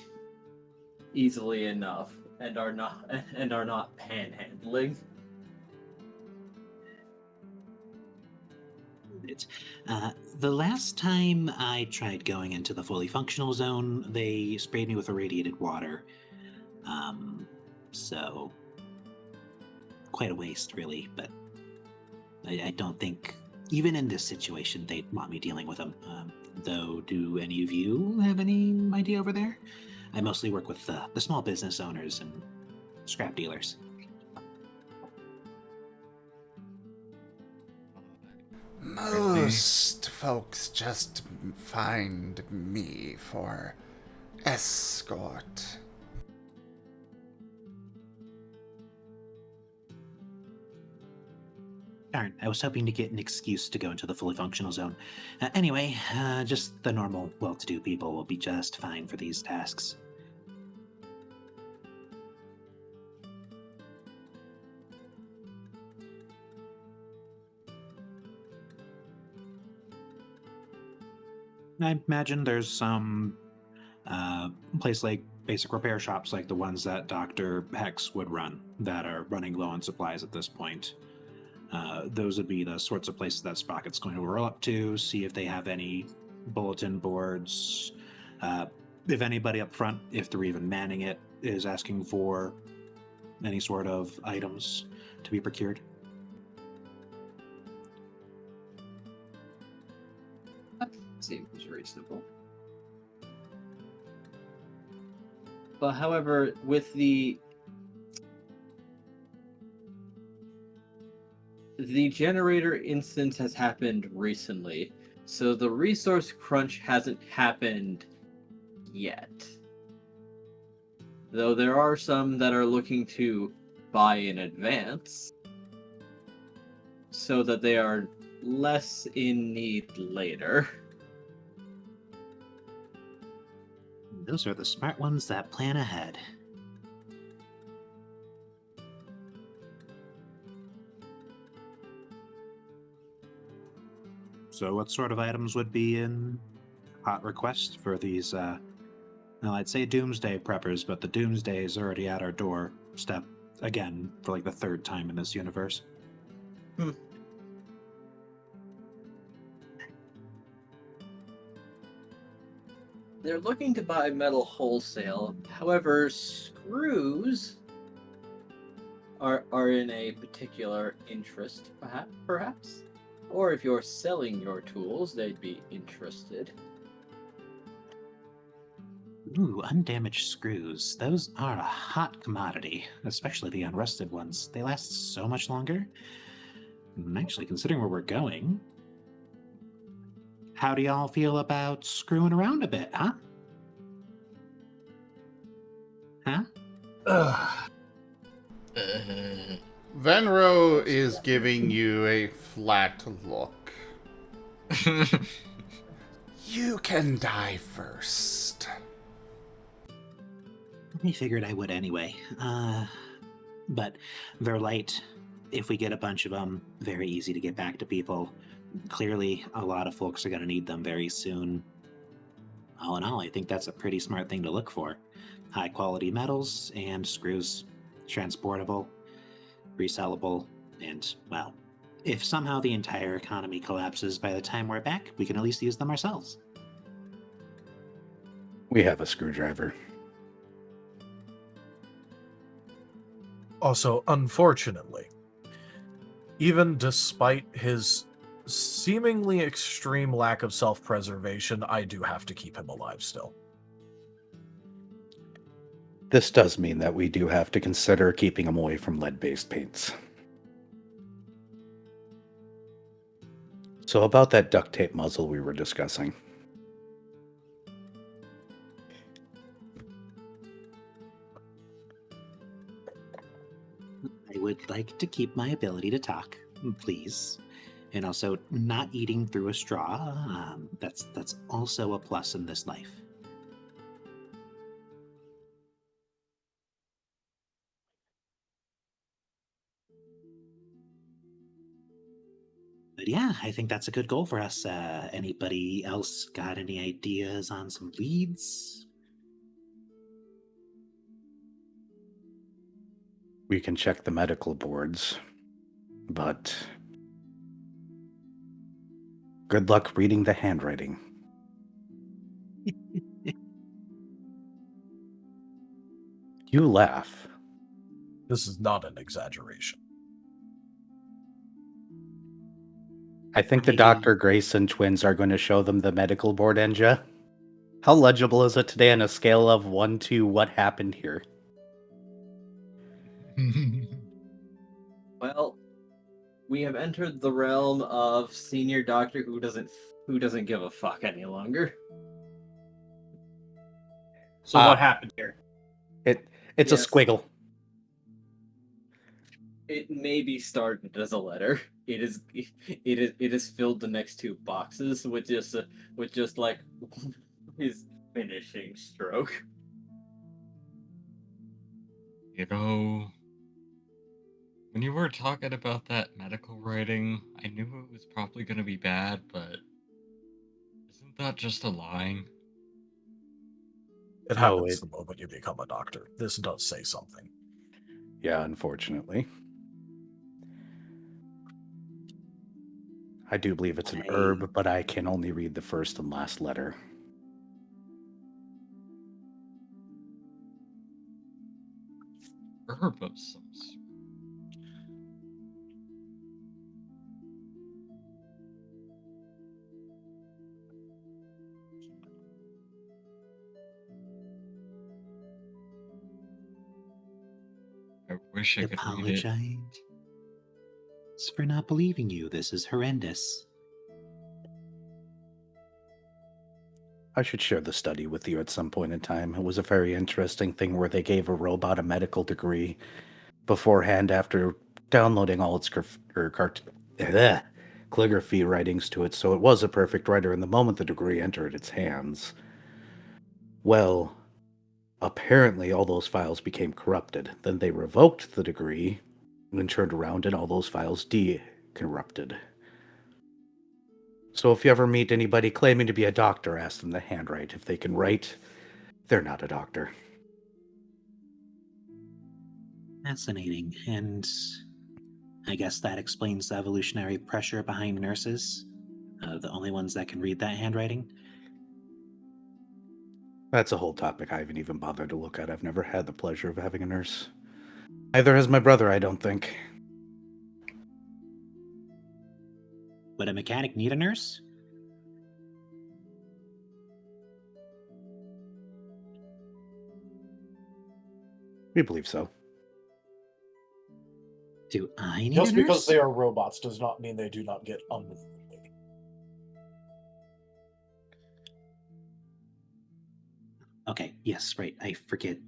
enough and are not panhandling. The last time I tried going into the fully functional zone, they sprayed me with irradiated water. So quite a waste, really. But I don't think, even in this situation, they'd want me dealing with them. Though, do any of you have any idea over there? I mostly work with the small business owners and scrap dealers. Most folks just find me for escort. Darn, I was hoping to get an excuse to go into the fully functional zone. Anyway, just the normal well-to-do people will be just fine for these tasks. I imagine there's some place like basic repair shops like the ones that Dr. Hex would run that are running low on supplies at this point. Those would be the sorts of places that Sprocket's going to roll up to, see if they have any bulletin boards. If anybody up front, if they're even manning it, is asking for any sort of items to be procured. Seems reasonable. But however, with the generator instance has happened recently, so the resource crunch hasn't happened yet. Though there are some that are looking to buy in advance, so that they are less in need later. Those are the smart ones that plan ahead. So what sort of items would be in hot request for these, well, I'd say doomsday preppers, but the doomsday is already at our doorstep again for like the third time in this universe. They're looking to buy metal wholesale. However, screws are in a particular interest, perhaps. Or if you're selling your tools, they'd be interested. Ooh, undamaged screws. Those are a hot commodity, especially the unrusted ones. They last so much longer. Actually, considering where we're going, how do y'all feel about screwing around a bit, huh? Huh? Ugh. Venro is giving you a flat look. You can die first. I figured I would anyway. But they're light. If we get a bunch of them, very easy to get back to people. Clearly, a lot of folks are going to need them very soon. All in all, I think that's a pretty smart thing to look for. High quality metals and screws, transportable, resellable, and, well, if somehow the entire economy collapses by the time we're back, we can at least use them ourselves. We have a screwdriver. Also, unfortunately, even despite his seemingly extreme lack of self-preservation, I do have to keep him alive still. This does mean that we do have to consider keeping him away from lead-based paints. So about that duct tape muzzle we were discussing. I would like to keep my ability to talk, please. And also, not eating through a straw. That's also a plus in this life. But yeah, I think that's a good goal for us. Anybody else got any ideas on some leads? We can check the medical boards, but good luck reading the handwriting. You laugh. This is not an exaggeration. I think the Dr. Grayson twins are going to show them the medical board, Enja. How legible is it today on a scale of 1 to what happened here? Well, we have entered the realm of senior doctor who doesn't give a fuck any longer. So Ah. what happened here? It's Yes. a squiggle. It may be started as a letter. It is filled the next two boxes with just like his finishing stroke. You know, when you were talking about that medical writing, I knew it was probably going to be bad, but isn't that just a line? It No, happens the moment you become a doctor. This does say something. Yeah, unfortunately. I do believe it's an herb, but I can only read the first and last letter. Herb of some sort. I wish I could read it. Apologize for not believing you. This is horrendous. I should share the study with you at some point in time. It was a very interesting thing where they gave a robot a medical degree beforehand after downloading all its calligraphy writings to it, so it was a perfect writer, and the moment the degree entered its hands, well, apparently all those files became corrupted. Then they revoked the degree, and then turned around and all those files de-corrupted. So if you ever meet anybody claiming to be a doctor, ask them to handwrite. If they can write, they're not a doctor. Fascinating. And I guess that explains the evolutionary pressure behind nurses. The only ones that can read that handwriting. That's a whole topic I haven't even bothered to look at. I've never had the pleasure of having a nurse. Neither has my brother, I don't think. Would a mechanic need a nurse? We believe so. Do I need Just a nurse? because they are robots does not mean they do not get unruly. Okay, yes, right. I forget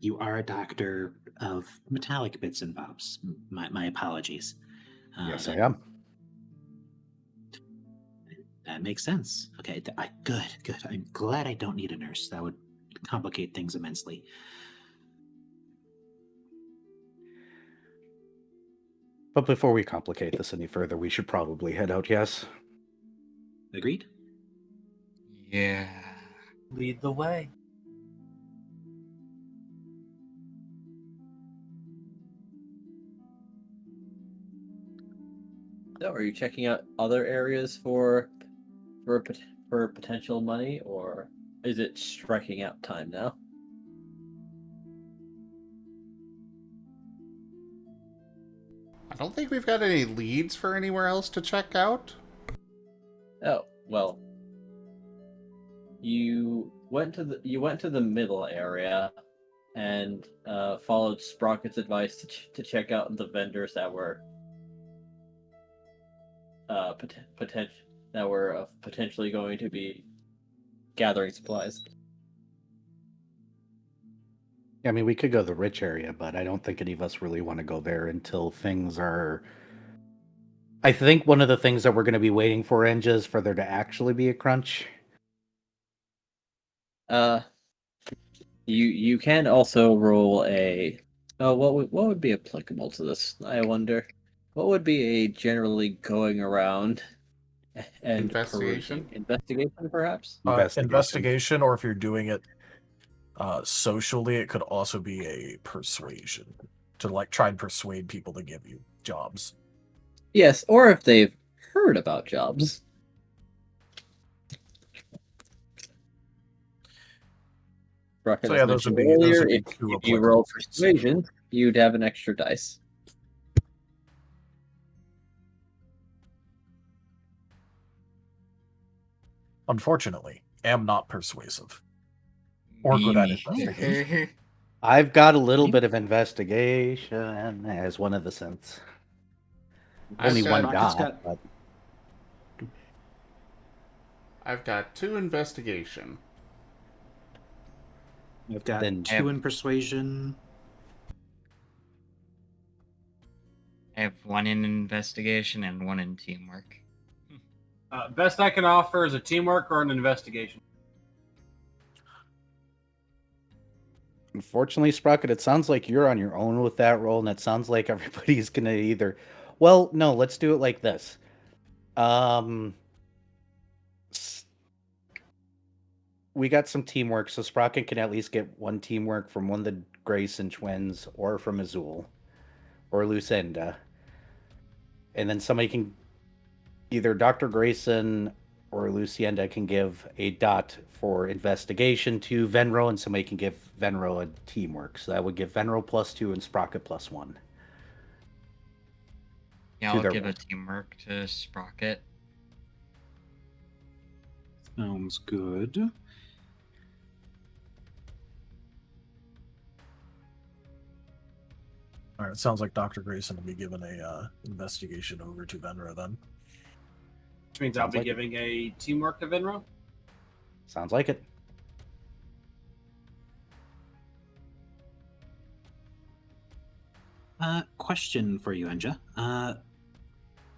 you are a doctor of metallic bits and bobs. My apologies. Yes, I am. That makes sense. Okay, good. I'm glad I don't need a nurse. That would complicate things immensely. But before we complicate this any further, we should probably head out, yes? Agreed? Yeah. Lead the way. So, are you checking out other areas for potential money, or is it striking out time now? I don't think we've got any leads for anywhere else to check out. Oh, well. You went to the middle area and followed Sprocket's advice to check out the vendors that were potentially going to be gathering supplies. I mean, we could go to the rich area, but I don't think any of us really want to go there until things are... I think one of the things that we're going to be waiting for, Enja, is for there to actually be a crunch. You can also roll a... Oh, what would be applicable to this? I wonder. What would be a generally going around and Investigation? perusing? Investigation, perhaps? Investigation, or if you're doing it socially, it could also be a persuasion to like try and persuade people to give you jobs. Yes, or if they've heard about jobs. Sprocket, So as yeah, those would mentioned be earlier, two if you applicable roll ones. persuasion, you'd have an extra dice. Unfortunately, am not persuasive or good at investigation. I've got a little bit of investigation as one of the synths. Only one Sprocket's dot, but I've got 2 investigation. I've got Then- 2 in persuasion. I have 1 in investigation and 1 in teamwork. Best I can offer is a teamwork or an investigation. unfortunately, Sprocket, it sounds like you're on your own with that role, and it sounds like everybody's gonna either... Well, no, let's do it like this. We got some teamwork, so Sprocket can at least get 1 teamwork from one of the Grayson twins, or from Izul, or Luecinda. And then somebody can... Either Dr. Grayson or Luecinda can give a dot for investigation to Venro, and somebody can give Venro a teamwork. So that would give Venro +2 and Sprocket +1. Yeah, To I'll their give a roll. teamwork to Sprocket. Sounds good. All right, it sounds like Dr. Grayson will be given a investigation over to Venro then. Which means I'll Sounds be like it. giving a teamwork to Venro. Sounds like it. Question for you, Enja.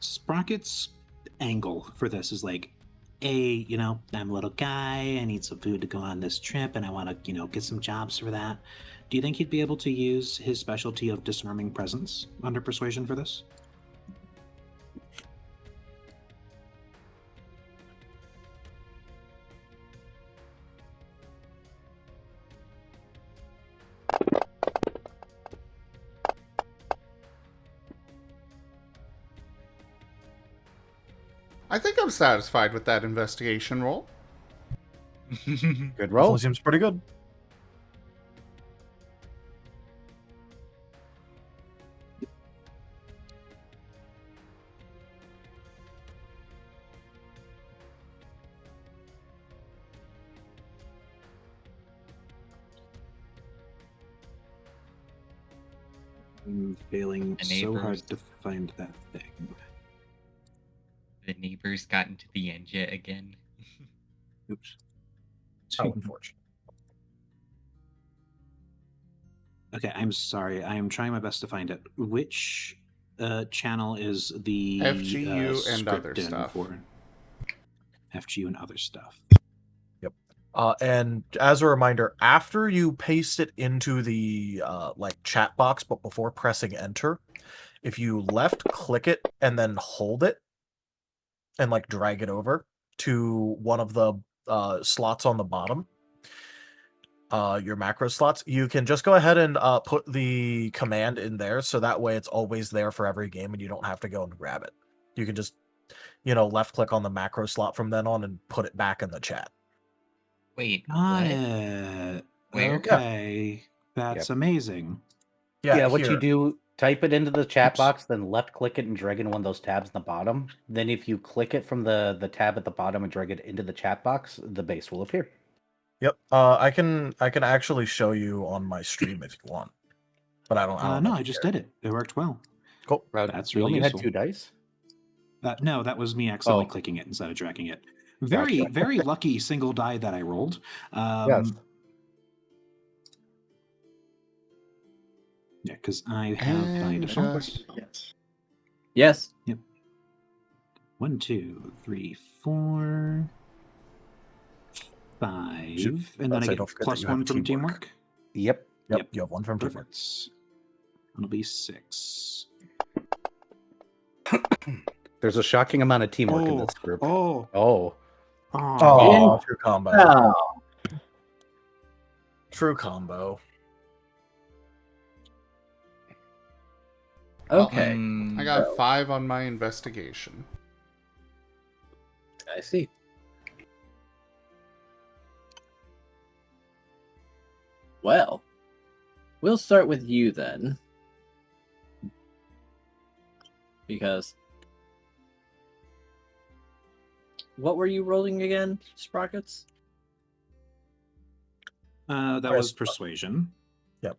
Sprocket's angle for this is like, I'm a little guy, I need some food to go on this trip, and I want to, get some jobs for that. Do you think he'd be able to use his specialty of disarming presence under persuasion for this? I think I'm satisfied with that investigation roll. Good roll. Definitely seems pretty good. I'm failing The so hard neighbors. to find that thing. The neighbors got into the engine again. Oops. How unfortunate. Okay, I'm sorry. I am trying my best to find it. Which channel is the FGU and other script in stuff. for? FGU and other stuff. And as a reminder, after you paste it into the like chat box, but before pressing enter, if you left click it and then hold it and like drag it over to one of the slots on the bottom, your macro slots, you can just go ahead and put the command in there, so that way it's always there for every game and you don't have to go and grab it. You can just, left click on the macro slot from then on and put it back in the chat. Wait, Got what? it. Where? Okay. That's Yep. amazing. Yeah, what you here. do, type it into the chat Oops. box, then left click it and drag in one of those tabs in the bottom. Then if you click it from the tab at the bottom and drag it into the chat box, the base will appear. Yep. I can actually show you on my stream if you want. But I don't No, know I just did it. It worked well. Cool. That's You really only useful. had 2 dice? No, that was me accidentally Oh. clicking it instead of dragging it. Very, Gotcha. very lucky single die that I rolled. Yes. Yeah, because I have my And default. Yes. Yep. 1, 2, 3, 4, 5, and then I say, get don't forget that plus you have 1 from teamwork. teamwork. Yep. Yep. You have 1 from teamwork. Perfect. That'll be 6. There's a shocking amount of teamwork in this group. Oh, Oh. Oh, true combo. Oh. True combo. Okay. I got 5 on my investigation. I see. Well, we'll start with you then. Because what were you rolling again, Sprockets? That was persuasion. Yep.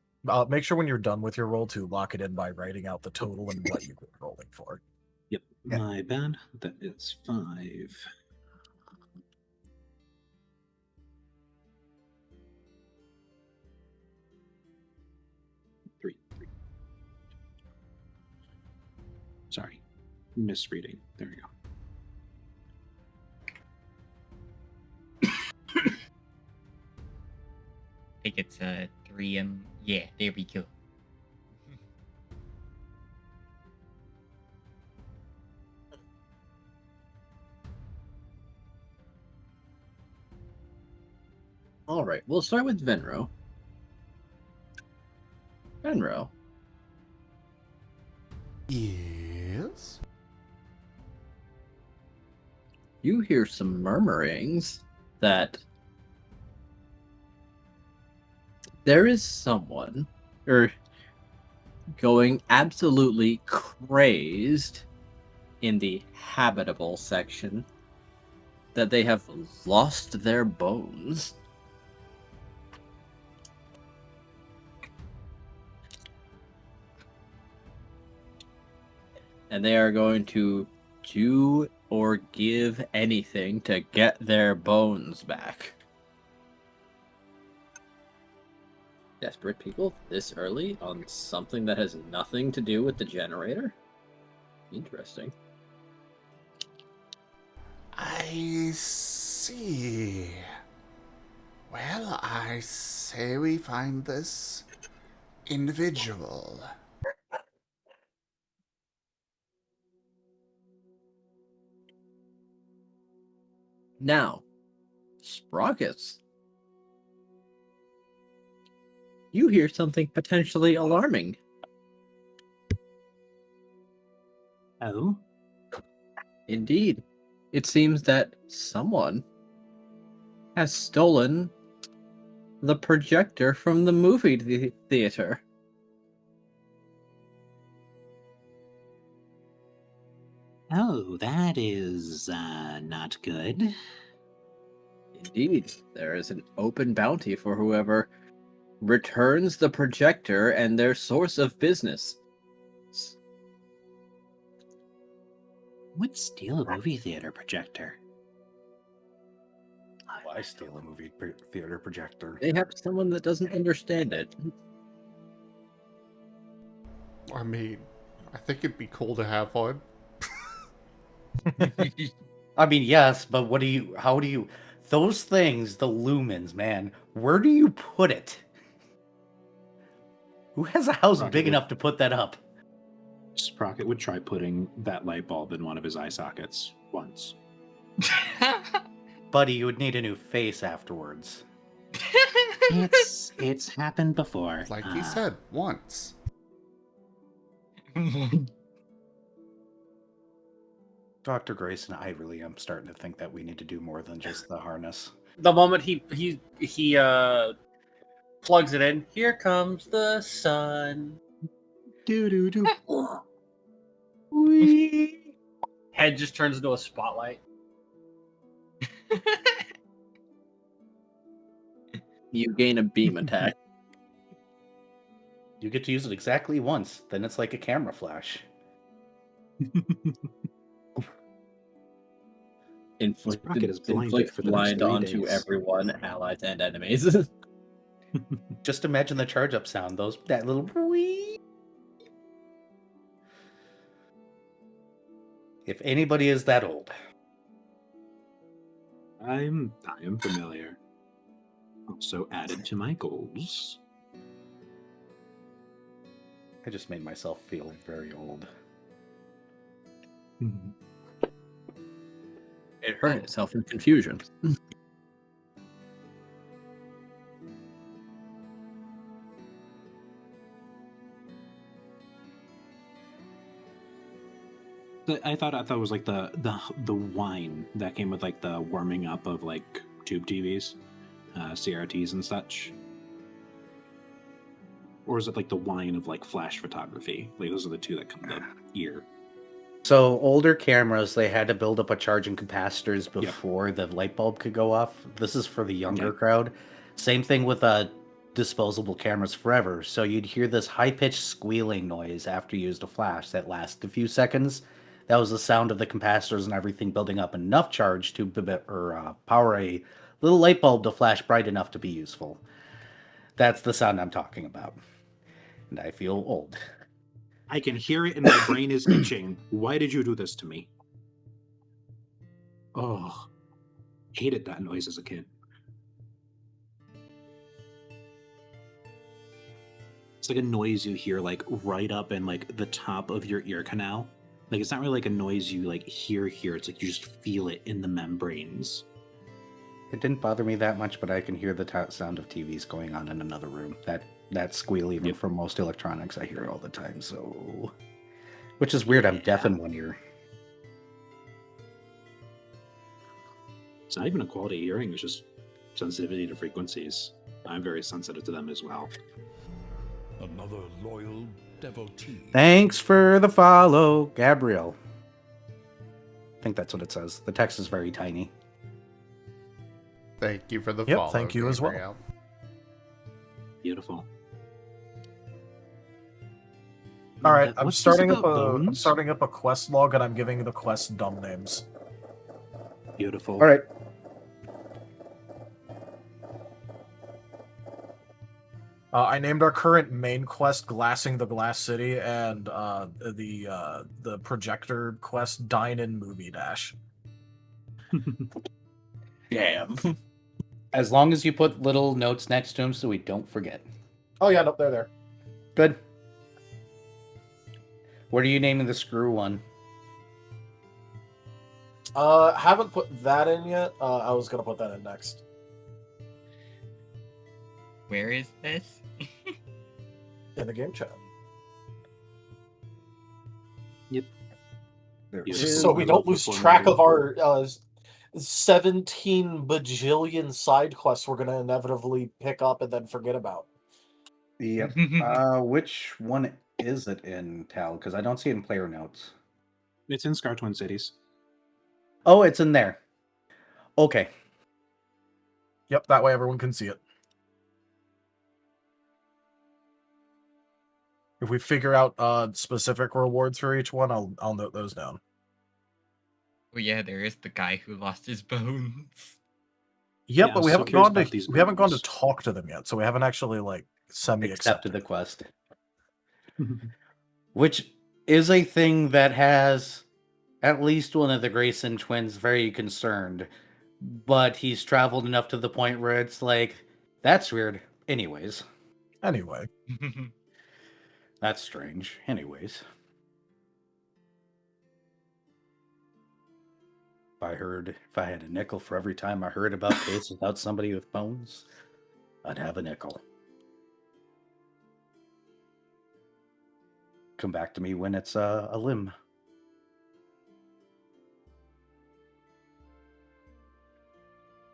Make sure when you're done with your roll to lock it in by writing out the total and what you've been rolling for. Yep, my bad. That is 5. Three. Sorry, misreading. There we go. I think it's 3. Yeah, there we go. All right, we'll start with Venro. Venro, Yes? you hear some murmurings that there is someone going absolutely crazed in the habitable section, that they have lost their bones. And they are going to do or give anything to get their bones back. Desperate people this early on something that has nothing to do with the generator? Interesting. I see. Well, I say we find this individual. Now, Sprockets, you hear something potentially alarming. Oh? Indeed, it seems that someone has stolen the projector from the movie theater. Oh, that is not good. Indeed, there is an open bounty for whoever returns the projector and their source of business. Would steal a movie theater projector? Why steal a movie theater projector? They have someone that doesn't understand it. I mean, I think it'd be cool to have one. I mean, yes, but how do you, those things, the lumens, man, where do you put it? Who has a house Rocket big would- enough to put that up? Sprocket would try putting that light bulb in one of his eye sockets once. Buddy, you would need a new face afterwards. It's happened before. Like he said, once. Dr. Grayson, I really am starting to think that we need to do more than just the harness. The moment he plugs it in, here comes the sun. Do do do. Head just turns into a spotlight. You gain a beam attack. You get to use it exactly once, then it's like a camera flash. Sprocket is blinded Inflict for the next blind 3 onto days. everyone, allies and enemies. Just imagine the charge up sound, that little wee. If anybody is that old. I am familiar. Also added to my goals. I just made myself feel very old. It hurt itself in confusion. I thought it was like the wine that came with like the warming up of like tube TVs, CRTs and such. Or is it like the wine of like flash photography? Like those are the two that come to ear. So older cameras, they had to build up a charging capacitors before the light bulb could go off. This is for the younger crowd. Same thing with disposable cameras forever. So you'd hear this high-pitched squealing noise after you used a flash that lasts a few seconds. That was the sound of the capacitors and everything building up enough charge to power a little light bulb to flash bright enough to be useful. That's the sound I'm talking about. And I feel old. I can hear it and my brain is itching. Why did you do this to me? Oh, hated that noise as a kid. It's like a noise you hear like right up in like the top of your ear canal. Like it's not really like a noise you like hear. It's like you just feel it in the membranes. It didn't bother me that much, but I can hear the sound of TVs going on in another room. That squeal, even from most electronics, I hear it all the time. So, which is weird. I'm deaf in one ear. It's not even a quality of hearing. It's just sensitivity to frequencies. I'm very sensitive to them as well. Another loyal devotee. Thanks for the follow, Gabriel. I think that's what it says. The text is very tiny. Thank you for the Yep, follow. thank you as well. Gabriel. Beautiful. All right, I'm What's this starting about bones? up a quest log, and I'm giving the quest dumb names. Beautiful. All right. I named our current main quest "Glassing the Glass City" and the projector quest "Dine in Movie Dash." Damn. As long as you put little notes next to them so we don't forget. Oh yeah, no, they're there. Good. What are you naming the screw one? Haven't put that in yet. I was gonna put that in next. Where is this? In the game chat. Yep. There Yeah. Just so we don't lose track of our 17 bajillion side quests we're gonna inevitably pick up and then forget about. Yep. Which one is it in, Tal? Because I don't see it in player notes. It's in Scar Twin Cities. Oh, it's in there. Okay. Yep, that way everyone can see it. If we figure out specific rewards for each one, I'll note those down. Oh yeah, there is the guy who lost his bones. Yep, Yeah, but I we was so haven't curious gone to about these we haven't gone to bones. talk to them yet, so we haven't actually like Accepted semi-accepted. the quest. Which is a thing that has at least one of the Grayson twins very concerned. But he's traveled enough to the point where it's like, that's weird. Anyways. Anyway, That's strange. Anyways. If I had a nickel for every time I heard about cases without somebody with bones, I'd have a nickel. Come back to me when it's a limb.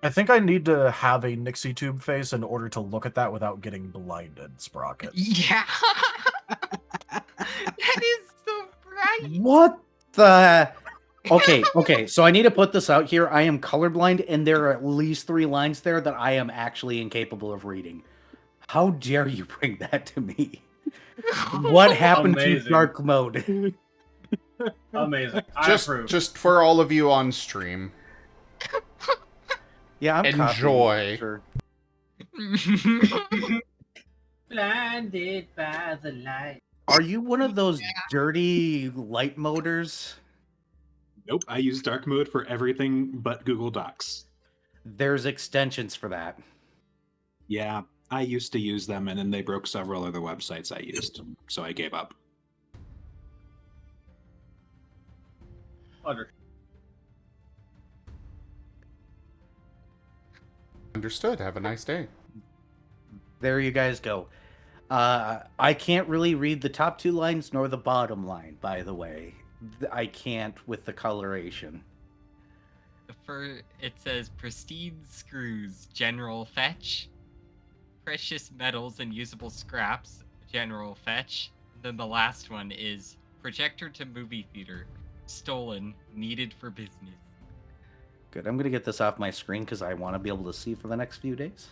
I think I need to have a Nixie tube face in order to look at that without getting blinded, Sprocket. Yeah. That is so bright. What the? Okay, so I need to put this out here. I am colorblind, and there are at least 3 lines there that I am actually incapable of reading. How dare you bring that to me? What happened to Amazing. dark mode? Amazing. I approve. Just for all of you on stream. Yeah, I'm Enjoy. Sure. Blinded by the light. Are you one of those dirty light moders? Nope, I use dark mode for everything but Google Docs. There's extensions for that. Yeah, I used to use them, and then they broke several other websites I used, so I gave up. Understood. Have a nice day. There you guys go. I can't really read the top 2 lines nor the bottom line, by the way. I can't with the coloration. It says pristine screws, general fetch, precious metals and usable scraps, general fetch. And then the last one is projector to movie theater, stolen, needed for business. Good. I'm going to get this off my screen because I want to be able to see for the next few days.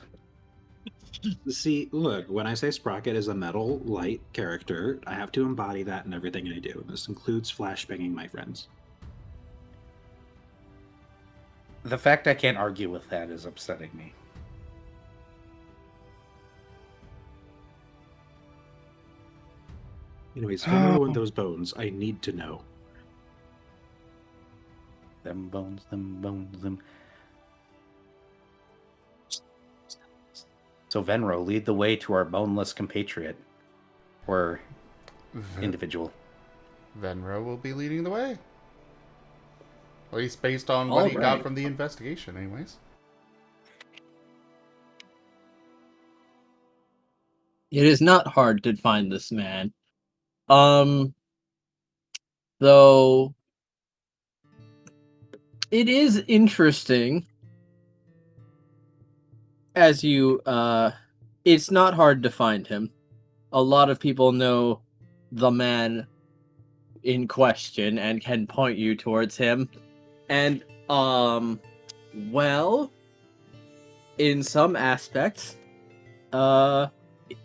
See, look, when I say Sprocket is a metal light character, I have to embody that in everything I do. This includes flashbanging my friends. The fact I can't argue with that is upsetting me. Anyways, who owned those bones? I need to know. Them bones, them bones, them. So Venro, lead the way to our boneless compatriot. Or individual. Venro will be leading the way. At least based on what he got from the investigation, anyways. It is not hard to find this man. Though it is interesting as you it's not hard to find him. A lot of people know the man in question and can point you towards him. And well, in some aspects,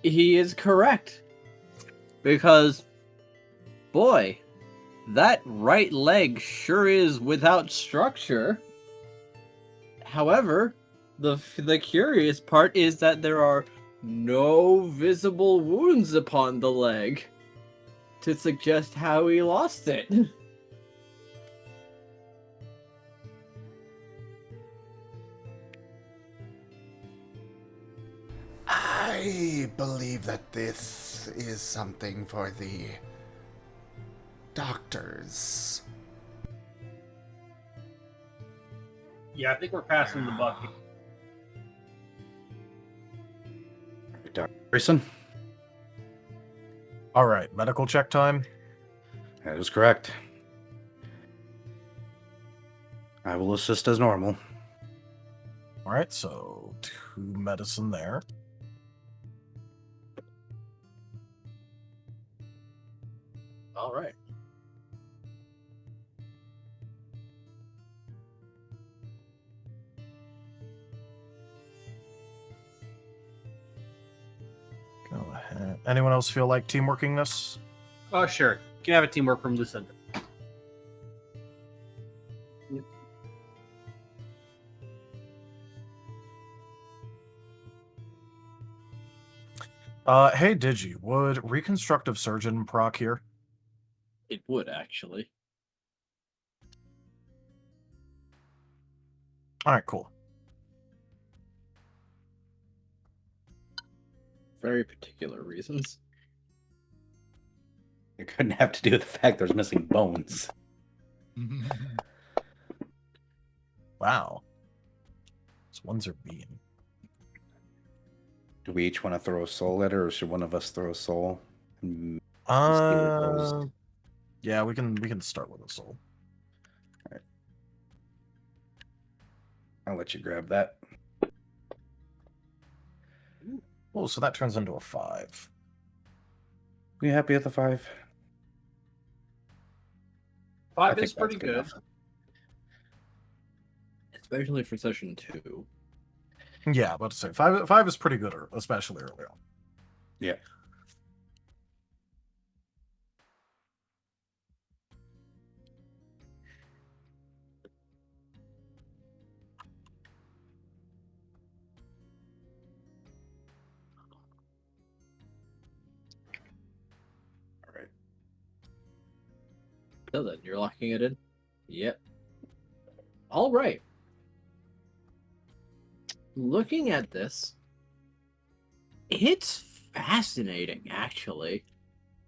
he is correct. Because boy, that right leg sure is without structure. However, the curious part is that there are no visible wounds upon the leg to suggest how he lost it. I believe that this is something for the doctors. Yeah, I think we're passing the buck. Dr. Grayson? All right, medical check time. That is correct. I will assist as normal. All right, so 2 medicine there. All right. Go ahead. Anyone else feel like teamworking this? Oh, sure. You can have a teamwork from Luecinda. Hey, Digi, would Reconstructive Surgeon proc here? It would, actually. All right, cool. Very particular reasons. It couldn't have to do with the fact there's missing bones. Wow. These ones are mean. Do we each want to throw a soul at her, or should one of us throw a soul? And see what goes? Yeah, we can start with a soul. I'll let you grab that. Oh, so that turns into a 5. You happy with the 5? 5 I is think pretty that's good. enough. Especially for session 2. Yeah, but to say 5 is pretty good, especially early on. Yeah. All right. So then, you're locking it in? Yep. All right. Looking at this, it's fascinating, actually,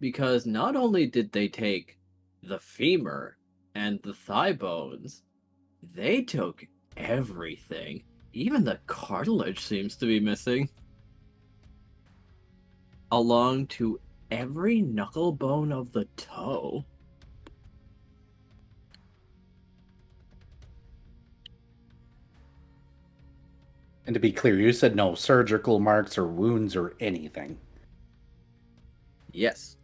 because not only did they take the femur and the thigh bones, they took everything. Even the cartilage seems to be missing. Along to every knuckle bone of the toe. And to be clear, you said no surgical marks or wounds or anything. Yes.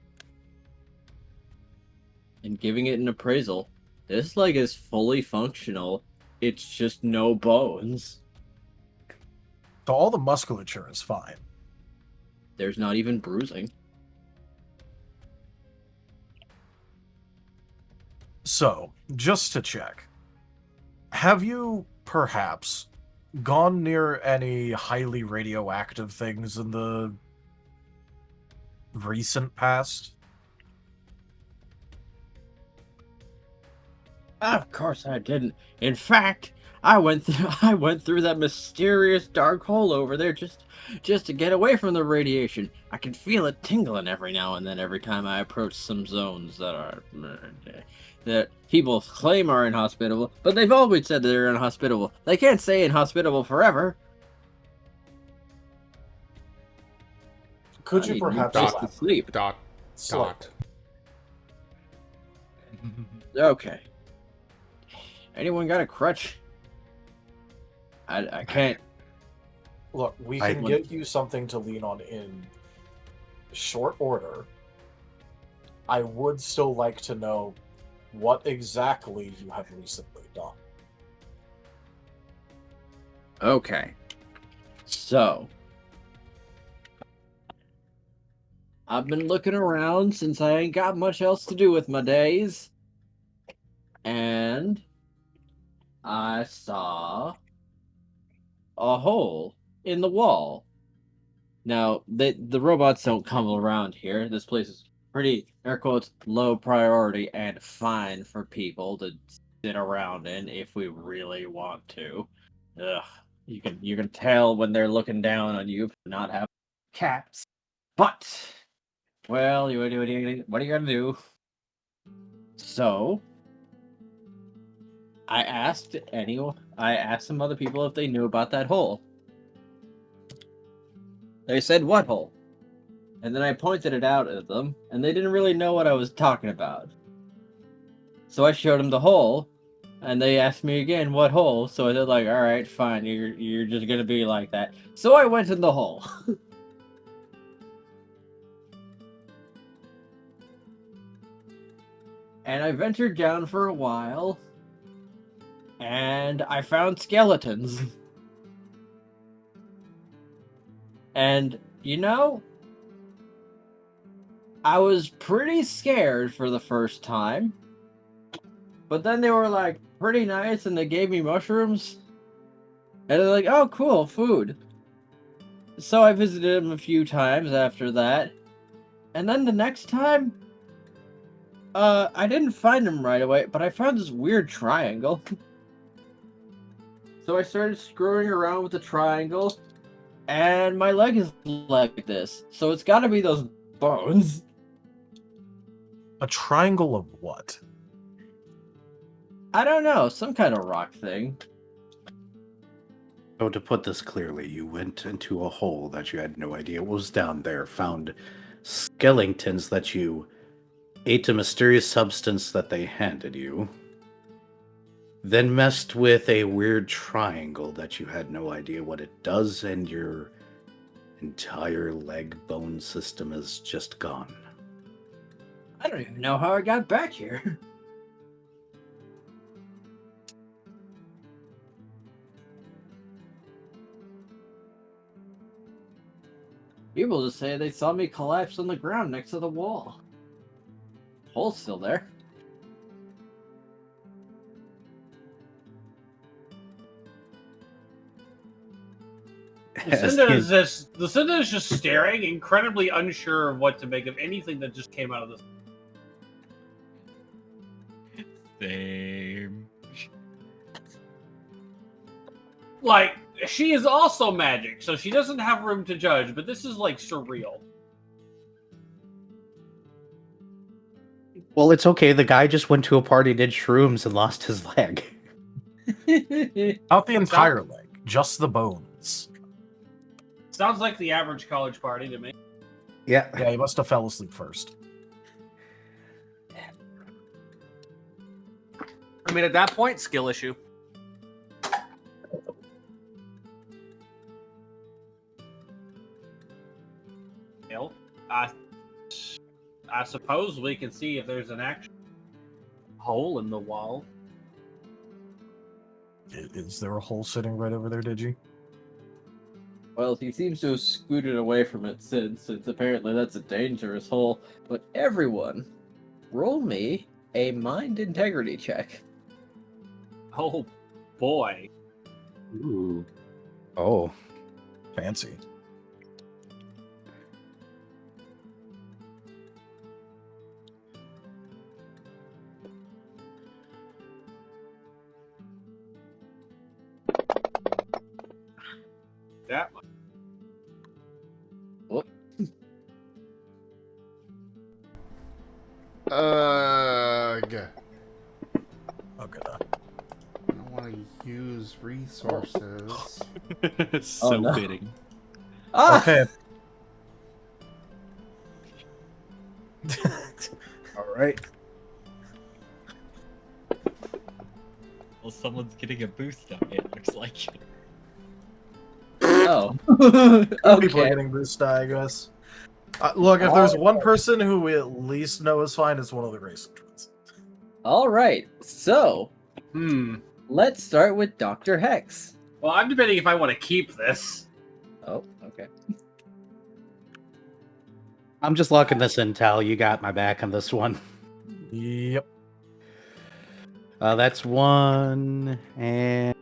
And giving it an appraisal, this leg is fully functional. It's just no bones. So all the musculature is fine. There's not even bruising. So, just to check, have you perhaps gone near any highly radioactive things in the recent past? Of course I didn't. In fact, I went through that mysterious dark hole over there just to get away from the radiation. I can feel it tingling every now and then every time I approach some zones that people claim are inhospitable, but they've always said they're inhospitable. They can't stay inhospitable forever. Could I you need perhaps more place to Dot, sleep? dot, Slight. dot. Okay. Anyone got a crutch? I can't. Look, we I- can get you something to lean on in short order. I would still like to know what exactly you have recently done. Okay. So, I've been looking around since I ain't got much else to do with my days. And I saw a hole in the wall. Now, the robots don't come around here. This place is pretty, air quotes, low priority and fine for people to sit around in if we really want to. Ugh. You can tell when they're looking down on you for not having cats. But, well, what are you gonna do? So, I asked some other people if they knew about that hole. They said, what hole? And then I pointed it out at them, and they didn't really know what I was talking about. So I showed them the hole, And they asked me again what hole, so I said like, all right, fine, you're just gonna be like that. So I went in the hole. And I ventured down for a while, and I found skeletons. And, you know, I was pretty scared for the first time. But then they were like pretty nice and they gave me mushrooms. And they're like, oh, cool, food. So I visited them a few times after that. And then the next time, I didn't find them right away, but I found this weird triangle. So I started screwing around with the triangle, and my leg is like this. So it's gotta be those bones. A triangle of what? I don't know, some kind of rock thing. So to put this clearly, you went into a hole that you had no idea was down there, found skeletons that you ate a mysterious substance that they handed you, then messed with a weird triangle that you had no idea what it does, and your entire leg bone system is just gone. I don't even know how I got back here. People just say they saw me collapse on the ground next to the wall. Hole's still there. Lucinda is just staring, incredibly unsure of what to make of anything that just came out of this. Same. Like, she is also magic, so she doesn't have room to judge, but this is, like, surreal. Well, it's okay. The guy just went to a party, did shrooms, and lost his leg. Not the entire leg, just the bones. Sounds like the average college party to me. Yeah. Yeah, he must have fell asleep first. I mean, at that point, skill issue. Well, I suppose we can see if there's an actual hole in the wall. Is there a hole sitting right over there, Digi? Well, he seems to have scooted away from it since apparently that's a dangerous hole. But everyone, roll me a mind integrity check. Oh, boy. Ooh. Oh. Fancy. That much. Whoop. Ugh. Okay. I don't want to use resources. So no. fitting. Ah! Okay. All right. Well, someone's getting a boost on it, looks like. Oh. People are Okay. getting boost die, I guess. Look, if there's one person who we at least know is fine, it's one of the Grayson twins. All right. So, Hmm. let's start with Dr. Hex. Well, I'm debating if I want to keep this. Oh, okay. I'm just locking this in, Tal. You got my back on this one. Yep. That's one, and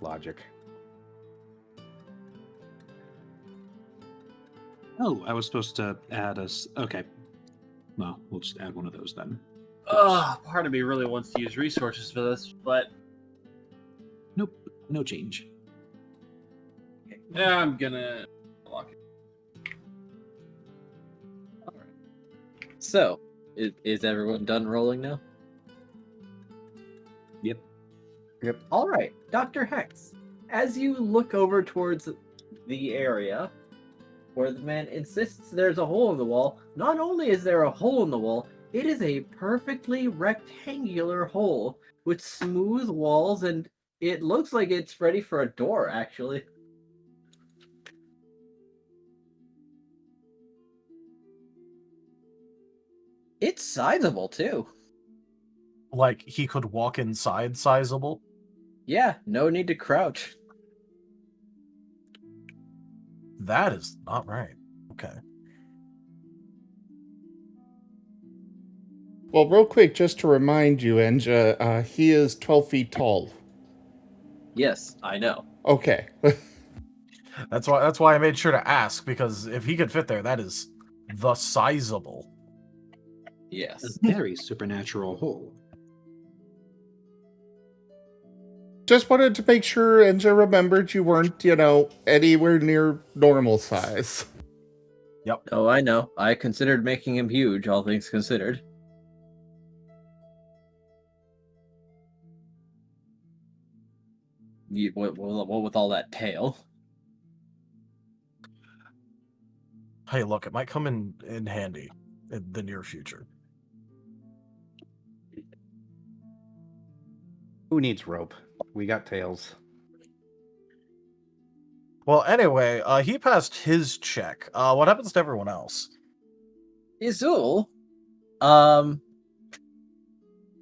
logic. Oh, I was supposed to add okay. Well, we'll just add one of those then. Part of me really wants to use resources for this, but Nope, no change. yeah, I'm gonna lock it. All right. So, is everyone done rolling now? Yep. All right, Dr. Hex. As you look over towards the area where the man insists there's a hole in the wall, not only is there a hole in the wall, It is a perfectly rectangular hole with smooth walls, and it looks like it's ready for a door, actually. It's sizable, too. Like, he could walk inside sizable? Yeah, no need to crouch. That is not right. Okay. Well, real quick, just to remind you, Enja, he is 12 feet tall. Yes, I know. Okay. That's why I made sure to ask, because if he could fit there, that is the sizable. Yes. A very supernatural hole. Just wanted to make sure Enja remembered you weren't, anywhere near normal size. Yep. Oh, I know. I considered making him huge, all things considered. What with all that tail? Hey, look, it might come in handy in the near future. Who needs rope? We got tails. Well, anyway, he passed his check. What happens to everyone else? Izul,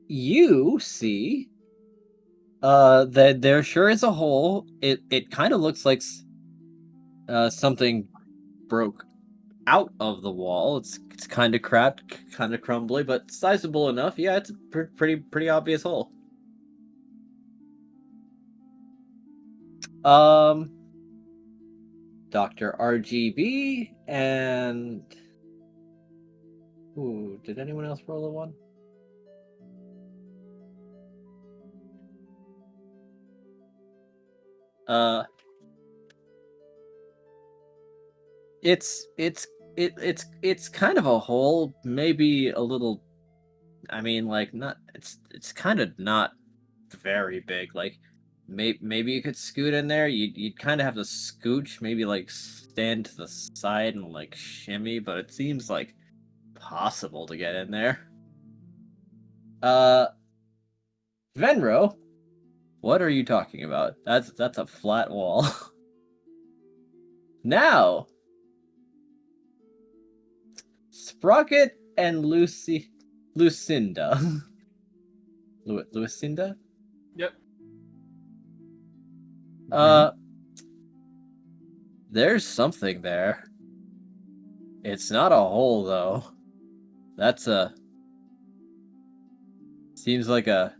you see, that there sure is a hole. It kind of looks like something broke out of the wall. It's kind of cracked, kind of crumbly, but sizable enough. Yeah, it's a pretty obvious hole. Dr. RGB and ooh, did anyone else roll a 1? It's kind of a hole, maybe a little. I mean, like not. It's kind of not very big. Like maybe you could scoot in there. You'd kind of have to scooch, maybe like stand to the side and like shimmy, but it seems like possible to get in there. Venro, what are you talking about? That's a flat wall. Now, Sprocket and Luecinda. Luecinda? Yep. There's something there. It's not a hole, though. That's seems like a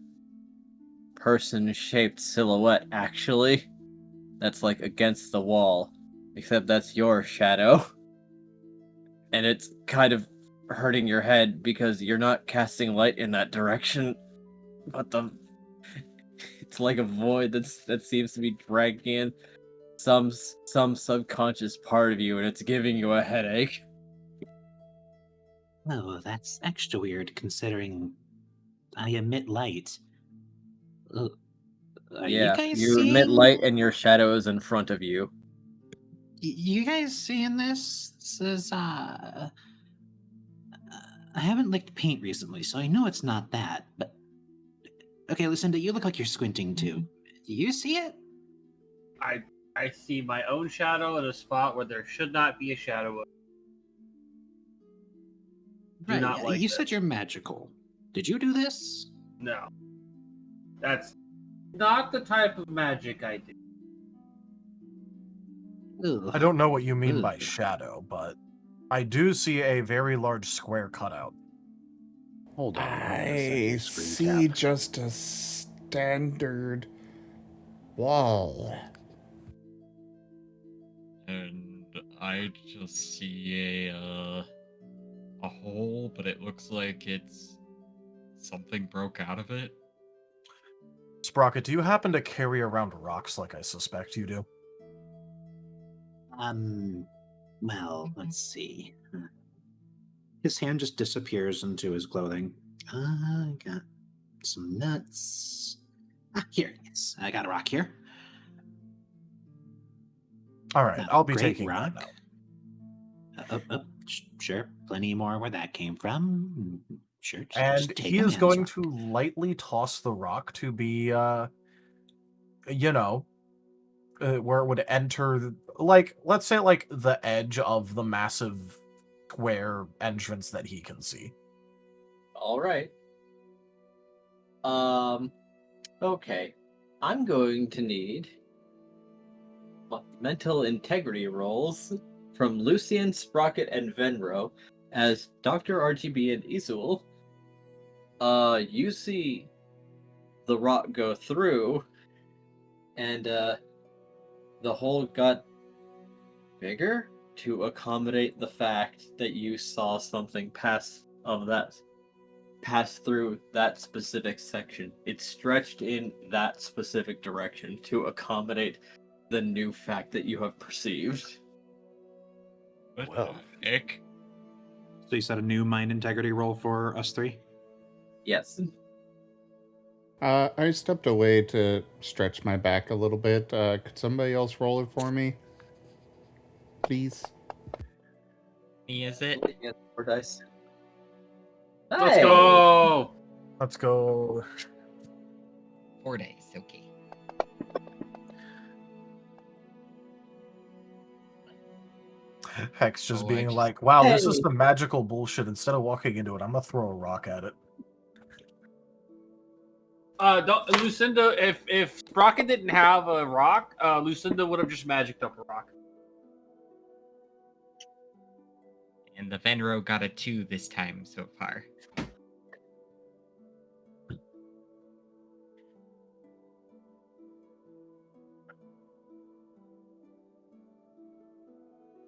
person-shaped silhouette, actually. That's like against the wall. Except that's your shadow. And it's kind of hurting your head because you're not casting light in that direction. But it's like a void that seems to be dragging in some subconscious part of you, and it's giving you a headache. Oh, that's extra weird considering I emit light. Ugh. Are you guys you seeing... emit light and your shadow is in front of you. You guys seeing this? This is, I haven't licked paint recently, so I know it's not that, but... Okay, Lucinda, you look like you're squinting too. Do you see it? I see my own shadow in a spot where there should not be a shadow. Right, not like you this. said you're magical. Did you do this? No. That's not the type of magic I do. Ugh. I don't know what you mean by Ugh. shadow, but I do see a very large square cutout. Hold on. I'm gonna set I the screen see cap. just a standard wall. And I just see a hole, but it looks like it's something broke out of it. Sprocket, do you happen to carry around rocks like I suspect you do? Well, let's see. His hand just disappears into his clothing. I got some nuts. Here, yes, I got a rock here. All right, I'll be Great taking rock. that now. Sure, plenty more where that came from. Sure. And take he him, is man, going Sprocket. to lightly toss the rock to be, you know, where it would enter, like, let's say, like, the edge of the massive square entrance that he can see. All right. Okay. I'm going to need mental integrity rolls from Lucian, Sprocket, and Venro as Dr. RGB and Izul. You see the rock go through, and the hole got bigger to accommodate the fact that you saw something pass through that specific section. It stretched in that specific direction to accommodate the new fact that you have perceived. What Well. the heck? So you set a new mind integrity roll for us three? Yes. I stepped away to stretch my back a little bit. Could somebody else roll it for me? Please? Me, is it? Yeah, 4 dice. Let's Hey! go. Let's go. 4 days, okay. Hex just Oh, being I just- like, wow, this is Hey! the magical bullshit. Instead of walking into it, I'm gonna throw a rock at it. Lucinda, if Sprocket didn't have a rock, Lucinda would have just magicked up a rock. And the Venro got a 2 this time so far.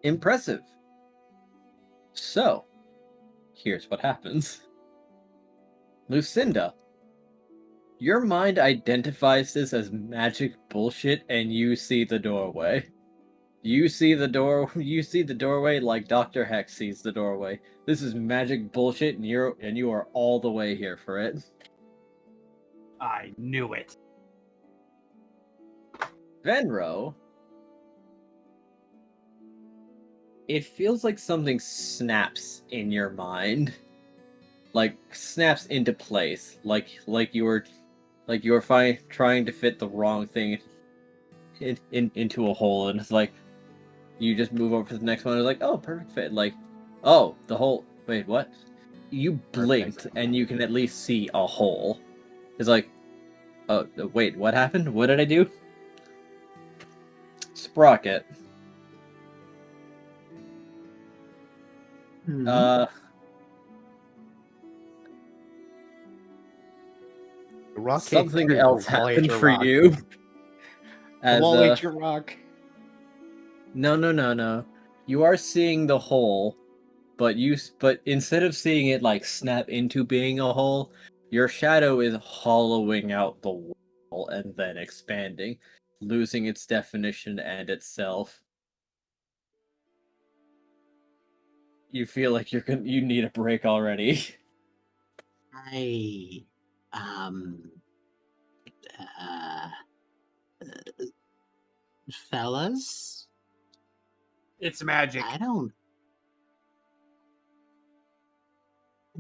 Impressive. So, here's what happens. Lucinda, your mind identifies this as magic bullshit, and you see the doorway. You see the doorway like Dr. Hex sees the doorway. This is magic bullshit, and you are all the way here for it. I knew it. Venro, it feels like something snaps in your mind. Like snaps into place. Like you were trying to fit the wrong thing into a hole, and it's like you just move over to the next one and it's like, oh, perfect fit. Like, oh, the hole. Wait, what? You blinked and you can at least see a hole. It's like, oh, wait, what happened? What did I do? Sprocket. The rock Something ate through else the wall, ate happened your for rock. you. The wall ate your rock. No. You are seeing the hole, but instead of seeing it like snap into being a hole, your shadow is hollowing out the wall and then expanding, losing its definition and itself. You feel like you need a break already. I, fellas, It's magic. I'm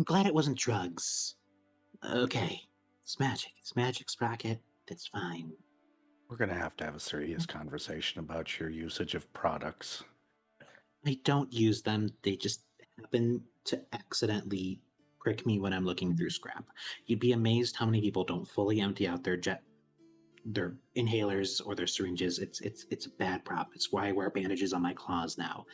glad it wasn't drugs. Okay, it's magic. It's magic, Sprocket. It's fine. We're going to have a serious conversation about your usage of products. I don't use them. They just happen to accidentally prick me when I'm looking through scrap. You'd be amazed how many people don't fully empty out their inhalers or their syringes. It's a bad problem. It's why I wear bandages on my claws now.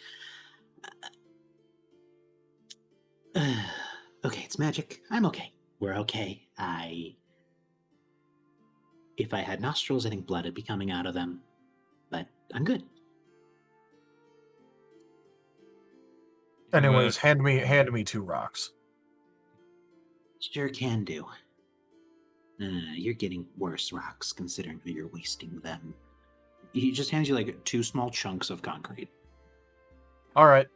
Okay, it's magic. I'm okay. We're okay. If I had nostrils, I think blood would be coming out of them. But I'm good. Anyways, hand me 2 rocks. Sure can do. You're getting worse rocks considering that you're wasting them. He just hands you like 2 small chunks of concrete. All right.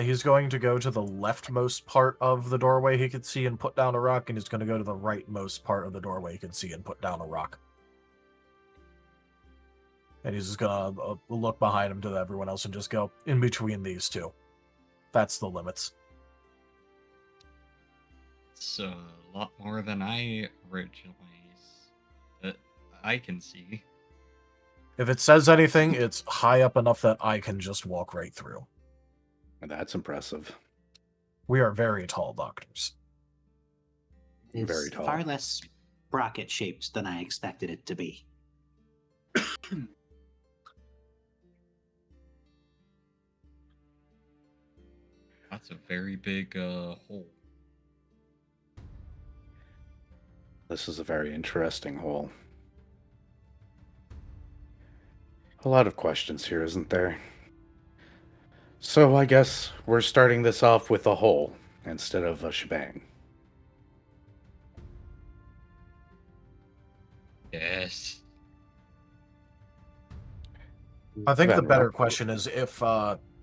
He's going to go to the leftmost part of the doorway he could see and put down a rock, and he's going to go to the rightmost part of the doorway he can see and put down a rock. And he's just going to look behind him to everyone else and just go in between these 2. That's the limits. It's a lot more than I originally I can see. If it says anything, it's high up enough that I can just walk right through. That's impressive. We are very tall doctors. It's Very tall. far less Sprocket shaped than I expected it to be. That's a very big hole. This is a very interesting hole. A lot of questions here, isn't there? So I guess we're starting this off with a hole instead of a shebang. Yes. I think the Then, better well, question is if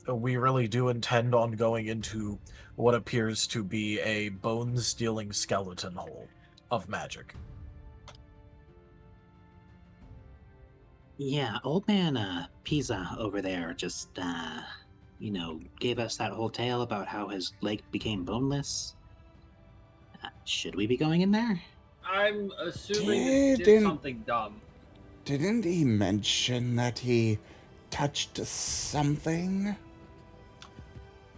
we really do intend on going into what appears to be a bone-stealing skeleton hole of magic. Yeah, old man Pisa over there just, gave us that whole tale about how his leg became boneless. Should we be going in there? I'm assuming it did something dumb. Didn't he mention that he touched something?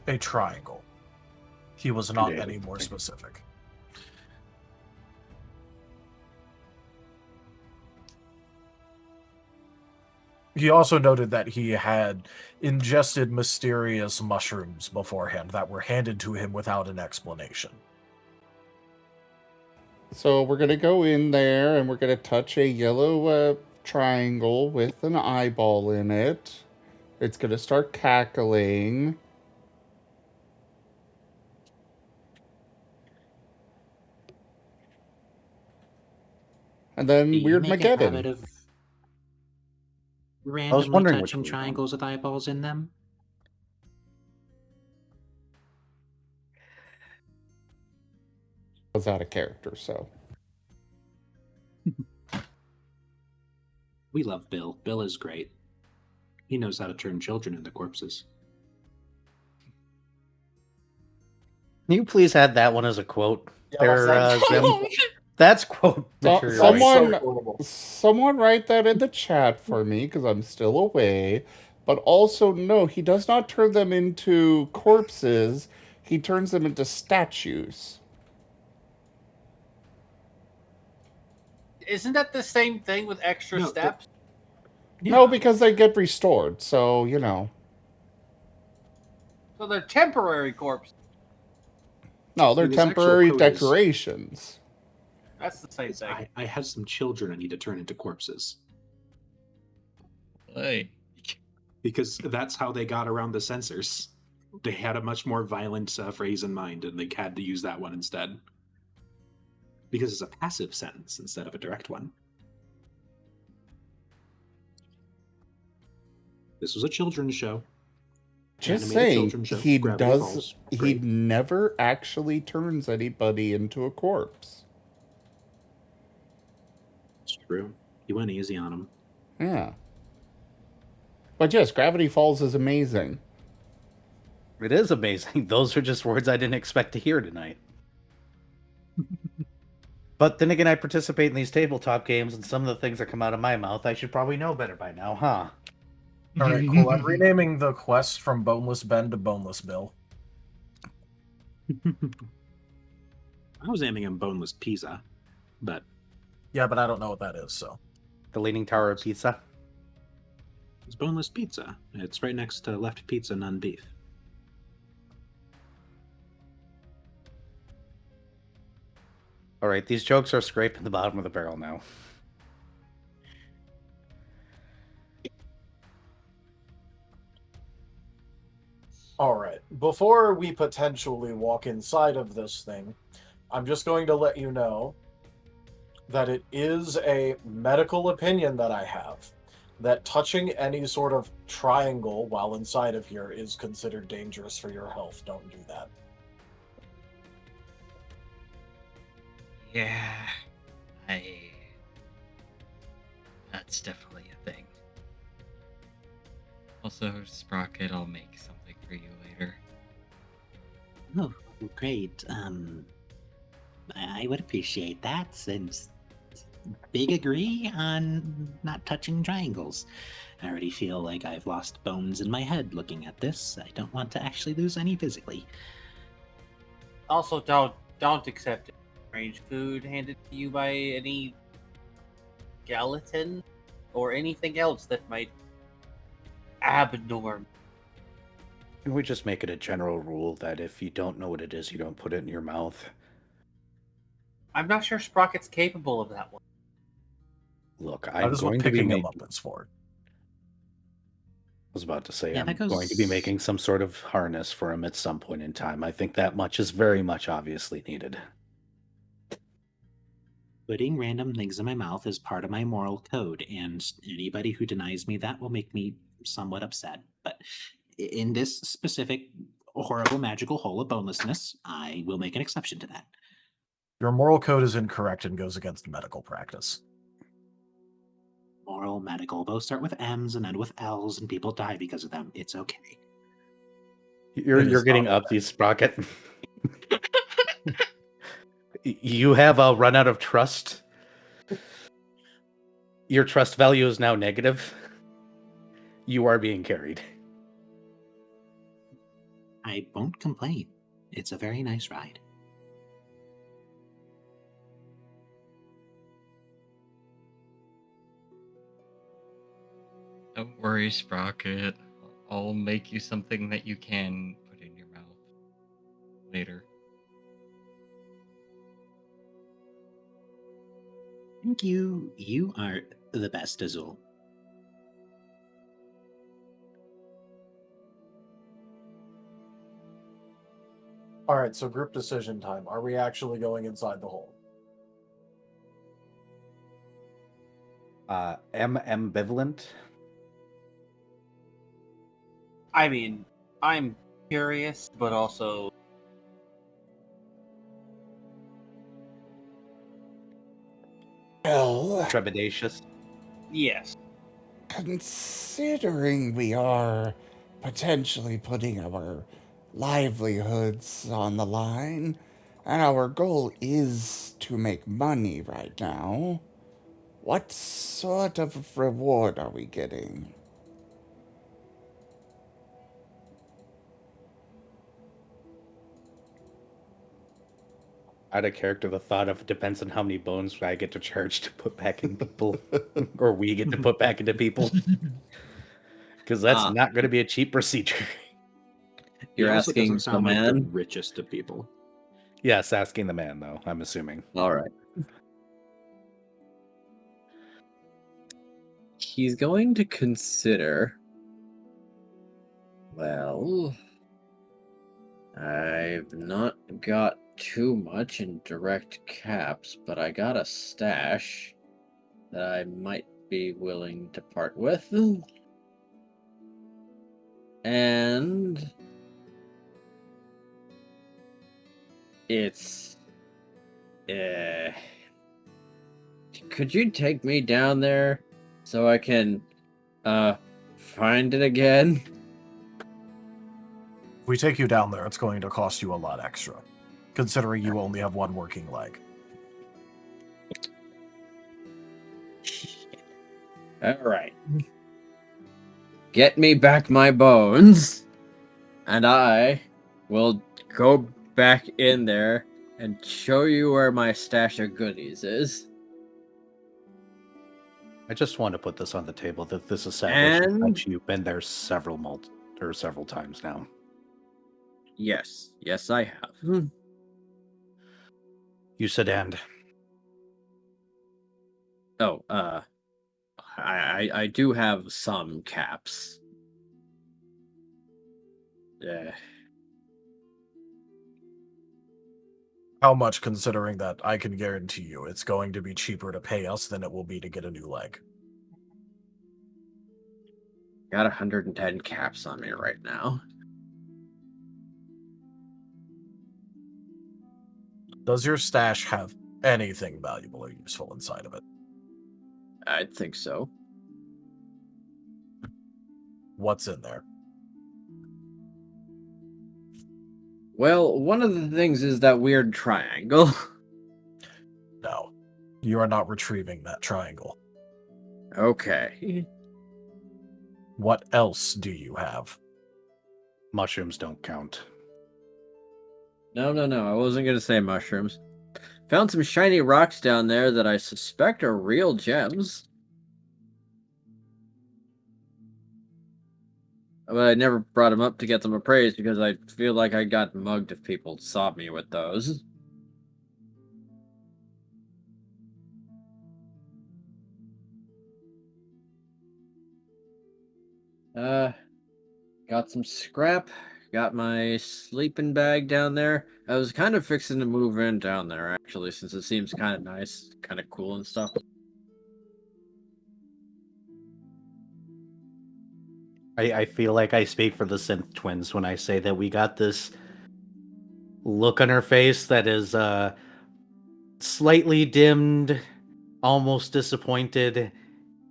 A triangle. He was not Yeah. any more specific. He also noted that he had ingested mysterious mushrooms beforehand that were handed to him without an explanation. So we're gonna go in there and we're gonna touch a yellow triangle with an eyeball in it. It's gonna start cackling. And then Do you Weird make a habit Mageddon. of randomly wondering which touching one we want. triangles with eyeballs in them? Was out of character, so. We love Bill. Bill is great. He knows how to turn children into corpses. Can you please add that one as a quote? Yeah, There, that's- Zim. That's quote material. Someone write that in the chat for me, because I'm still away. But also, no, he does not turn them into corpses. He turns them into statues. Isn't that the same thing with extra No, steps? No, because they get restored, so, you know. So they're temporary corpses. No, they're His actual temporary code is- decorations. That's the same thing. I have some children I need to turn into corpses. Hey. Because that's how they got around the censors. They had a much more violent phrase in mind, and they had to use that one instead. Because it's a passive sentence instead of a direct one. This was a children's show. Just Animated saying, children's show. he Gravity does. Falls. He Great. never actually turns anybody into a corpse. It's true. You went easy on him. Yeah. But yes, Gravity Falls is amazing. It is amazing. Those are just words I didn't expect to hear tonight. But then again, I participate in these tabletop games, and some of the things that come out of my mouth, I should probably know better by now, huh? All right, cool. I'm renaming the quest from Boneless Ben to Boneless Bill. I was aiming him boneless pizza, but Yeah, but I don't know what that is, so. The Leaning Tower of Pizza. it's boneless pizza. It's right next to left pizza, none beef. All right, these jokes are scraping the bottom of the barrel now. All right. Before we potentially walk inside of this thing, I'm just going to let you know that it is a medical opinion that I have that touching any sort of triangle while inside of here is considered dangerous for your health. Don't do that. Yeah. That's definitely a thing. Also, Sprocket, I'll make something for you later. Oh, great. I would appreciate that, since big agree on not touching triangles. I already feel like I've lost bones in my head looking at this. I don't want to actually lose any physically. Also, don't accept strange food handed to you by any skeleton or anything else that might abnorm. Can we just make it a general rule that if you don't know what it is, you don't put it in your mouth? I'm not sure Sprocket's capable of that one. Look, That I'm is what going to be picking him making. up is for. I was about to say Yeah, I'm that going to be goes- making some sort of harness for him at some point in time. I think that much is very much obviously needed. Putting random things in my mouth is part of my moral code, and anybody who denies me that will make me somewhat upset. But in this specific horrible magical hole of bonelessness, I will make an exception to that. Your moral code is incorrect and goes against medical practice. Moral, medical, both start with M's and end with L's, and people die because of them. It's okay. You're is getting not up these Sprocket. You have a run out of trust. Your trust value is now negative. You are being carried. I won't complain. It's a very nice ride. Don't worry, Sprocket. I'll make you something that you can put in your mouth later. Thank you. You are the best, Izul. All right, so group decision time. Are we actually going inside the hole? Ambivalent. I mean, I'm curious, but also Well, Trepidatious. yes. considering we are potentially putting our livelihoods on the line, and our goal is to make money right now, what sort of reward are we getting? Out of character, the thought of depends on how many bones I get to charge to put back in people, or we get to put back into people, because that's not going to be a cheap procedure. You're He also asking doesn't the sound like the man? richest of people. Yes, asking the man though. I'm assuming. All right. He's going to consider. Well, I've not got too much in direct caps, but I got a stash that I might be willing to part with. And it's could you take me down there so I can find it again? If we take you down there, it's going to cost you a lot extra, considering you only have one working leg. All right. Get me back my bones, and I will go back in there and show you where my stash of goodies is. I just want to put this on the table that this establishes And- that you've been there several times now. Yes, I have. You said and. Oh, I do have some caps. Yeah. How much, considering that I can guarantee you it's going to be cheaper to pay us than it will be to get a new leg? Got 110 caps on me right now. Does your stash have anything valuable or useful inside of it? I'd think so. What's in there? Well, one of the things is that weird triangle. No. You are not retrieving that triangle. Okay. What else do you have? Mushrooms don't count. No. I wasn't gonna say mushrooms. Found some shiny rocks down there that I suspect are real gems. But I never brought them up to get them appraised because I feel like I got mugged if people saw me with those. Got some scrap. Got my sleeping bag down there. I was kind of fixing to move in down there, actually, since it seems kind of nice, kind of cool and stuff. I feel like I speak for the Synth Twins when I say that we got this look on her face that is slightly dimmed, almost disappointed,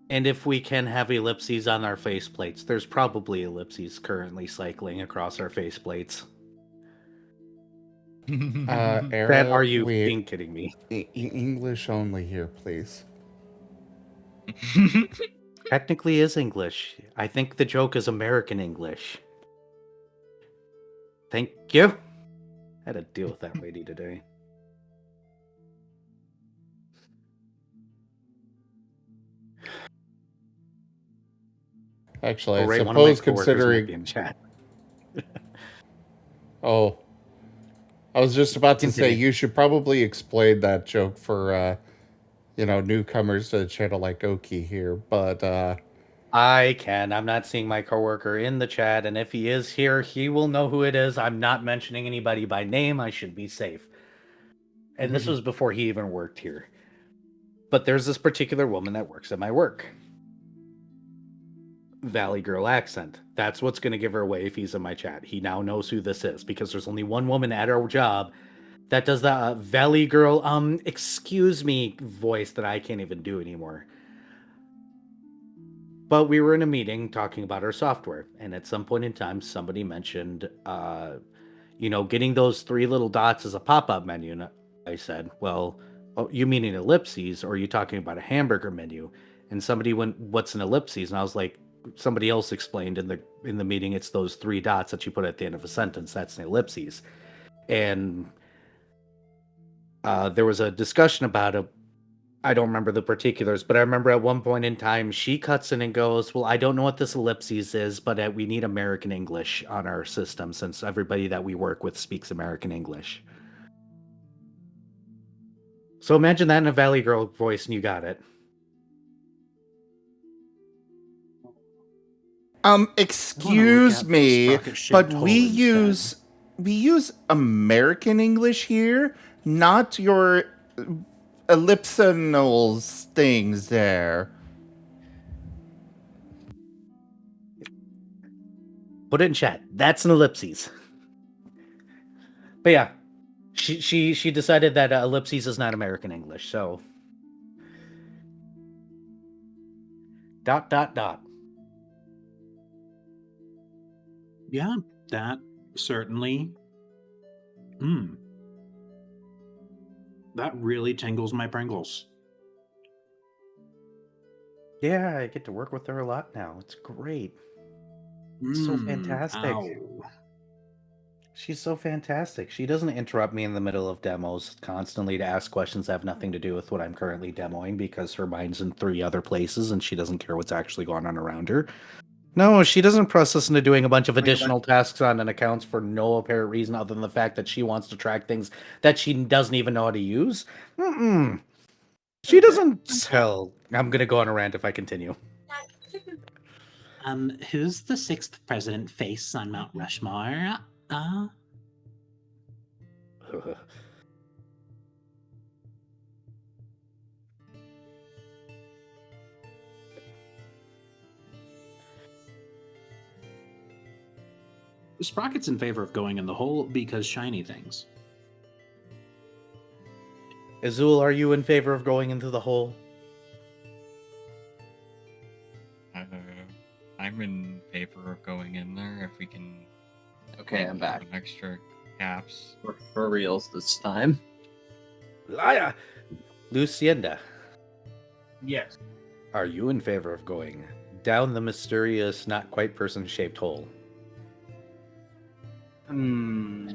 and if we can have ellipses on our faceplates, there's probably ellipses currently cycling across our faceplates. Era, Are you we being kidding me? English only here, please. Technically is English. I think the joke is American English. Thank you. I had to deal with that lady today. Actually, Oh, I right, one of my suppose coworkers might be considering. in chat. Oh, I was just about to say Continue. you should probably explain that joke for newcomers to the channel like Oki here, but I can. I'm not seeing my coworker in the chat, and if he is here, he will know who it is. I'm not mentioning anybody by name. I should be safe. And this was before he even worked here. But there's this particular woman that works at my work. Valley Girl accent. That's what's going to give her away if he's in my chat. He now knows who this is because there's only one woman at our job that does the Valley Girl, excuse me voice that I can't even do anymore. But we were in a meeting talking about our software, and at some point in time, somebody mentioned, getting those 3 little dots as a pop-up menu. And I said, well, you mean an ellipses, or are you talking about a hamburger menu? And somebody went, what's an ellipses? And I was like, somebody else explained in the meeting, it's those 3 dots that you put at the end of a sentence. That's an ellipses. And there was a discussion about it. I don't remember the particulars, but I remember at one point in time, she cuts in and goes, well, I don't know what this ellipses is, but we need American English on our system since everybody that we work with speaks American English. So imagine that in a Valley Girl voice and you got it. Excuse me, but we instead. use American English here, not your ellipsinals things there. Put it in chat. That's an ellipses. But yeah, she decided that ellipses is not American English, so... ... Yeah, that certainly. That really tingles my Pringles. Yeah, I get to work with her a lot now. It's great. It's so fantastic. Ow. She's so fantastic. She doesn't interrupt me in the middle of demos constantly to ask questions that have nothing to do with what I'm currently demoing because her mind's in 3 other places and she doesn't care what's actually going on around her. No, she doesn't press us into doing a bunch of additional tasks on an account for no apparent reason other than the fact that she wants to track things that she doesn't even know how to use. She doesn't tell. I'm going to go on a rant if I continue. Who's the 6th president face on Mount Rushmore? Sprocket's in favor of going in the hole because shiny things. Izul, are you in favor of going into the hole? I'm in favor of going in there if we can. Okay, I'm back. Some extra caps. For reals this time. Liar! Luecinda, Yes. are you in favor of going down the mysterious, not quite person-shaped hole? Hmm.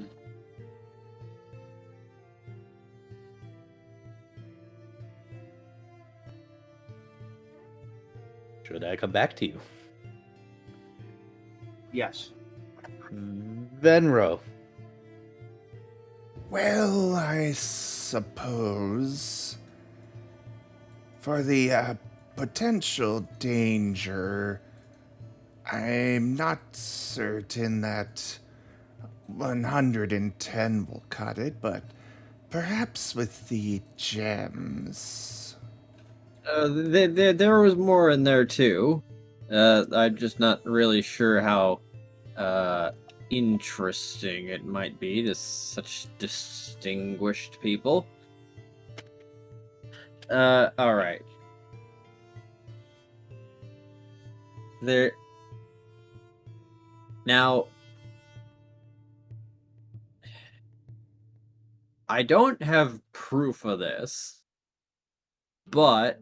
Should I come back to you? Yes. Venro. Well, I suppose for the potential danger, I'm not certain that 110 will cut it, but perhaps with the gems. There was more in there too. I'm just not really sure how interesting it might be to such distinguished people. All right. There. Now, I don't have proof of this, but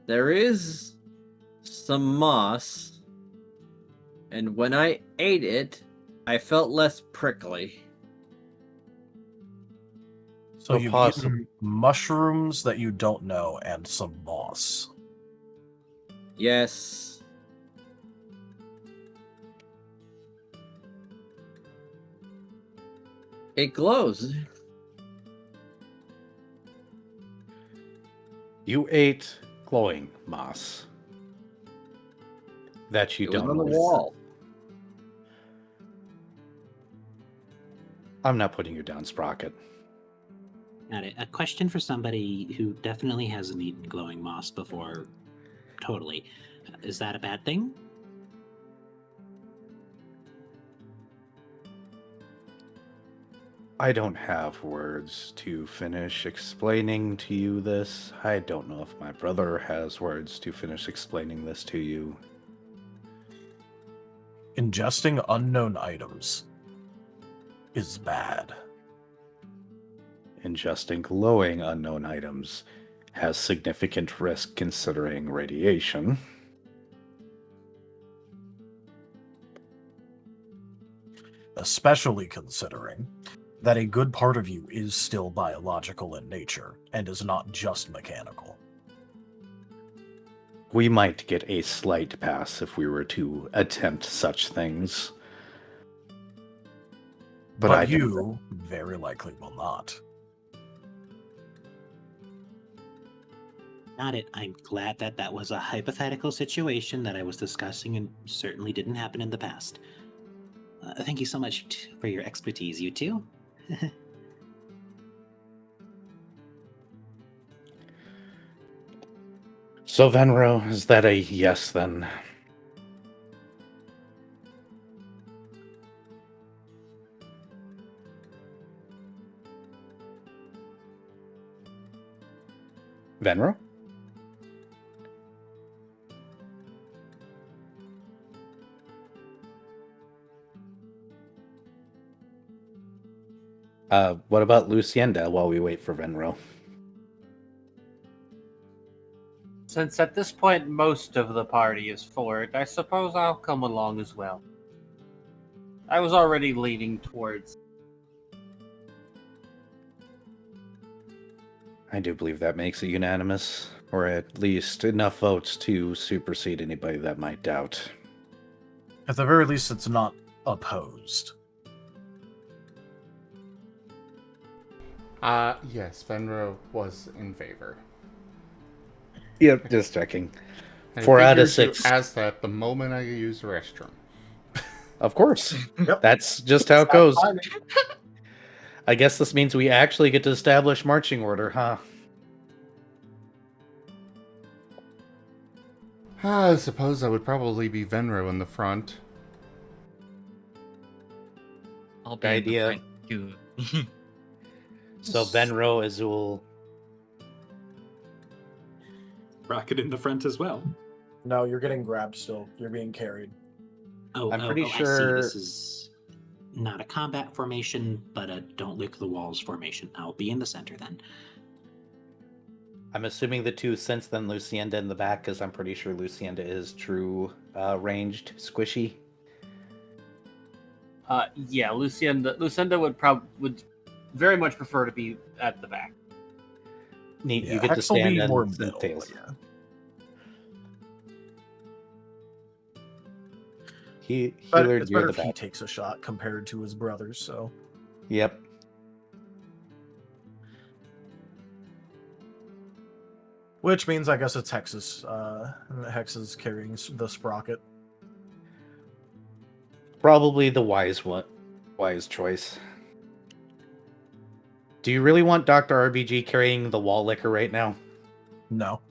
there is some moss, and when I ate it, I felt less prickly. So Oh, you've possible. eaten mushrooms that you don't know and some moss. Yes. It glows. You ate glowing moss that you It was don't on the know. wall. I'm not putting you down, Sprocket. Got it. A question for somebody who definitely hasn't eaten glowing moss before. Totally. Is that a bad thing? I don't have words to finish explaining to you this. I don't know if my brother has words to finish explaining this to you. Ingesting unknown items is bad. Ingesting glowing unknown items has significant risk considering radiation. Especially considering that a good part of you is still biological in nature and is not just mechanical. We might get a slight pass if we were to attempt such things. But I you very likely will not. Got it. I'm glad that that was a hypothetical situation that I was discussing and certainly didn't happen in the past. Thank you so much for your expertise, you two. So, Venro, is that a yes then? Venro? What about Luecinda while we wait for Venro? Since at this point most of the party is for it, I suppose I'll come along as well. I was already leaning towards. I do believe that makes it unanimous, or at least enough votes to supersede anybody that might doubt. At the very least, it's not opposed. Yes, Fenro was in favor. Yep, just checking. I 4 out of figured 6. You asked that the moment I use the restroom. Of course. Yep. That's just how it goes. Fine. I guess this means we actually get to establish marching order, huh? I suppose I would probably be Venro in the front. I'll be Idea. in the front too. So Venro, Izul. Rocket in the front as well. No, you're getting grabbed still. You're being carried. I'm pretty I see. sure- This is not a combat formation, but a don't lick the walls formation. I'll be in the center then. I'm assuming the two synths, then Luecinda in the back, because I'm pretty sure Luecinda is true ranged squishy. Yeah, Lucinda would very much prefer to be at the back. Neat. Yeah, You get to Hex will stand be on more synth middle. tails. Yeah. Healer It's near better the if he back. takes a shot compared to his brothers. So Yep. which means I guess it's Hex's. Hex is carrying the Sprocket. Probably the wise choice. Do you really want Dr. RBG carrying the wall liquor right now? No,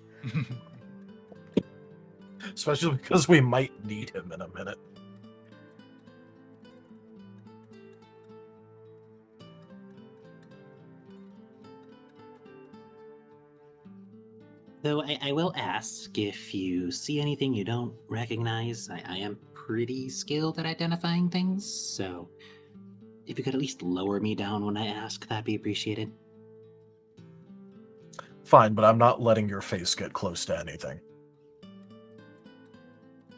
especially because we might need him in a minute. Though I will ask if you see anything you don't recognize. I am pretty skilled at identifying things, so if you could at least lower me down when I ask, that'd be appreciated. Fine, but I'm not letting your face get close to anything.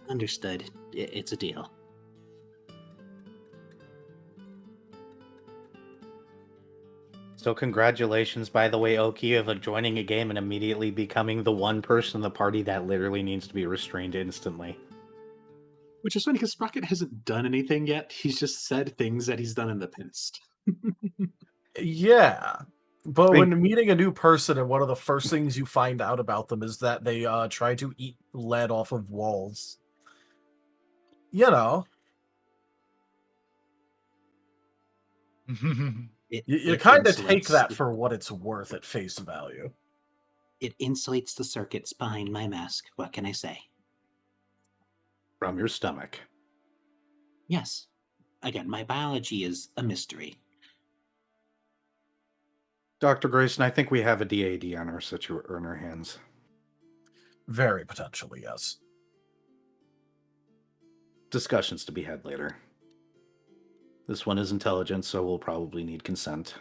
Understood. It's a deal. So congratulations, by the way, Oki, of joining a game and immediately becoming the one person in the party that literally needs to be restrained instantly. Which is funny because Sprocket hasn't done anything yet. He's just said things that he's done in the past. Yeah, but I mean- when meeting a new person and one of the first things you find out about them is that they try to eat lead off of walls, you know, you It kind of take insulates that the- for what it's worth at face value. It insulates the circuits behind my mask. What can I say? From your stomach. Yes. Again, my biology is a mystery. Dr. Grayson, I think we have a DAD on our hands. Very potentially, yes. Discussions to be had later. This one is intelligent, so we'll probably need consent.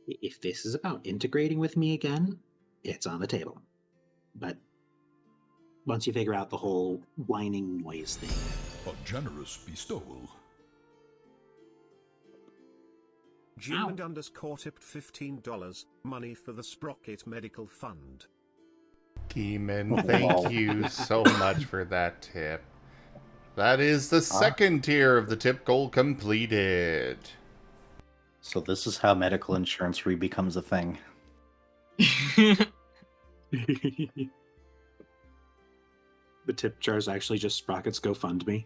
If this is about integrating with me again, it's on the table. But once you figure out the whole whining noise thing. A generous bestowal. Gimund underscore tipped $15. Money for the Sprocket Medical Fund. Demon, thank you so much for that tip. That is the second tier of the tip goal completed. So this is how medical insurance becomes a thing. The tip jar is actually just Sprocket's GoFundMe.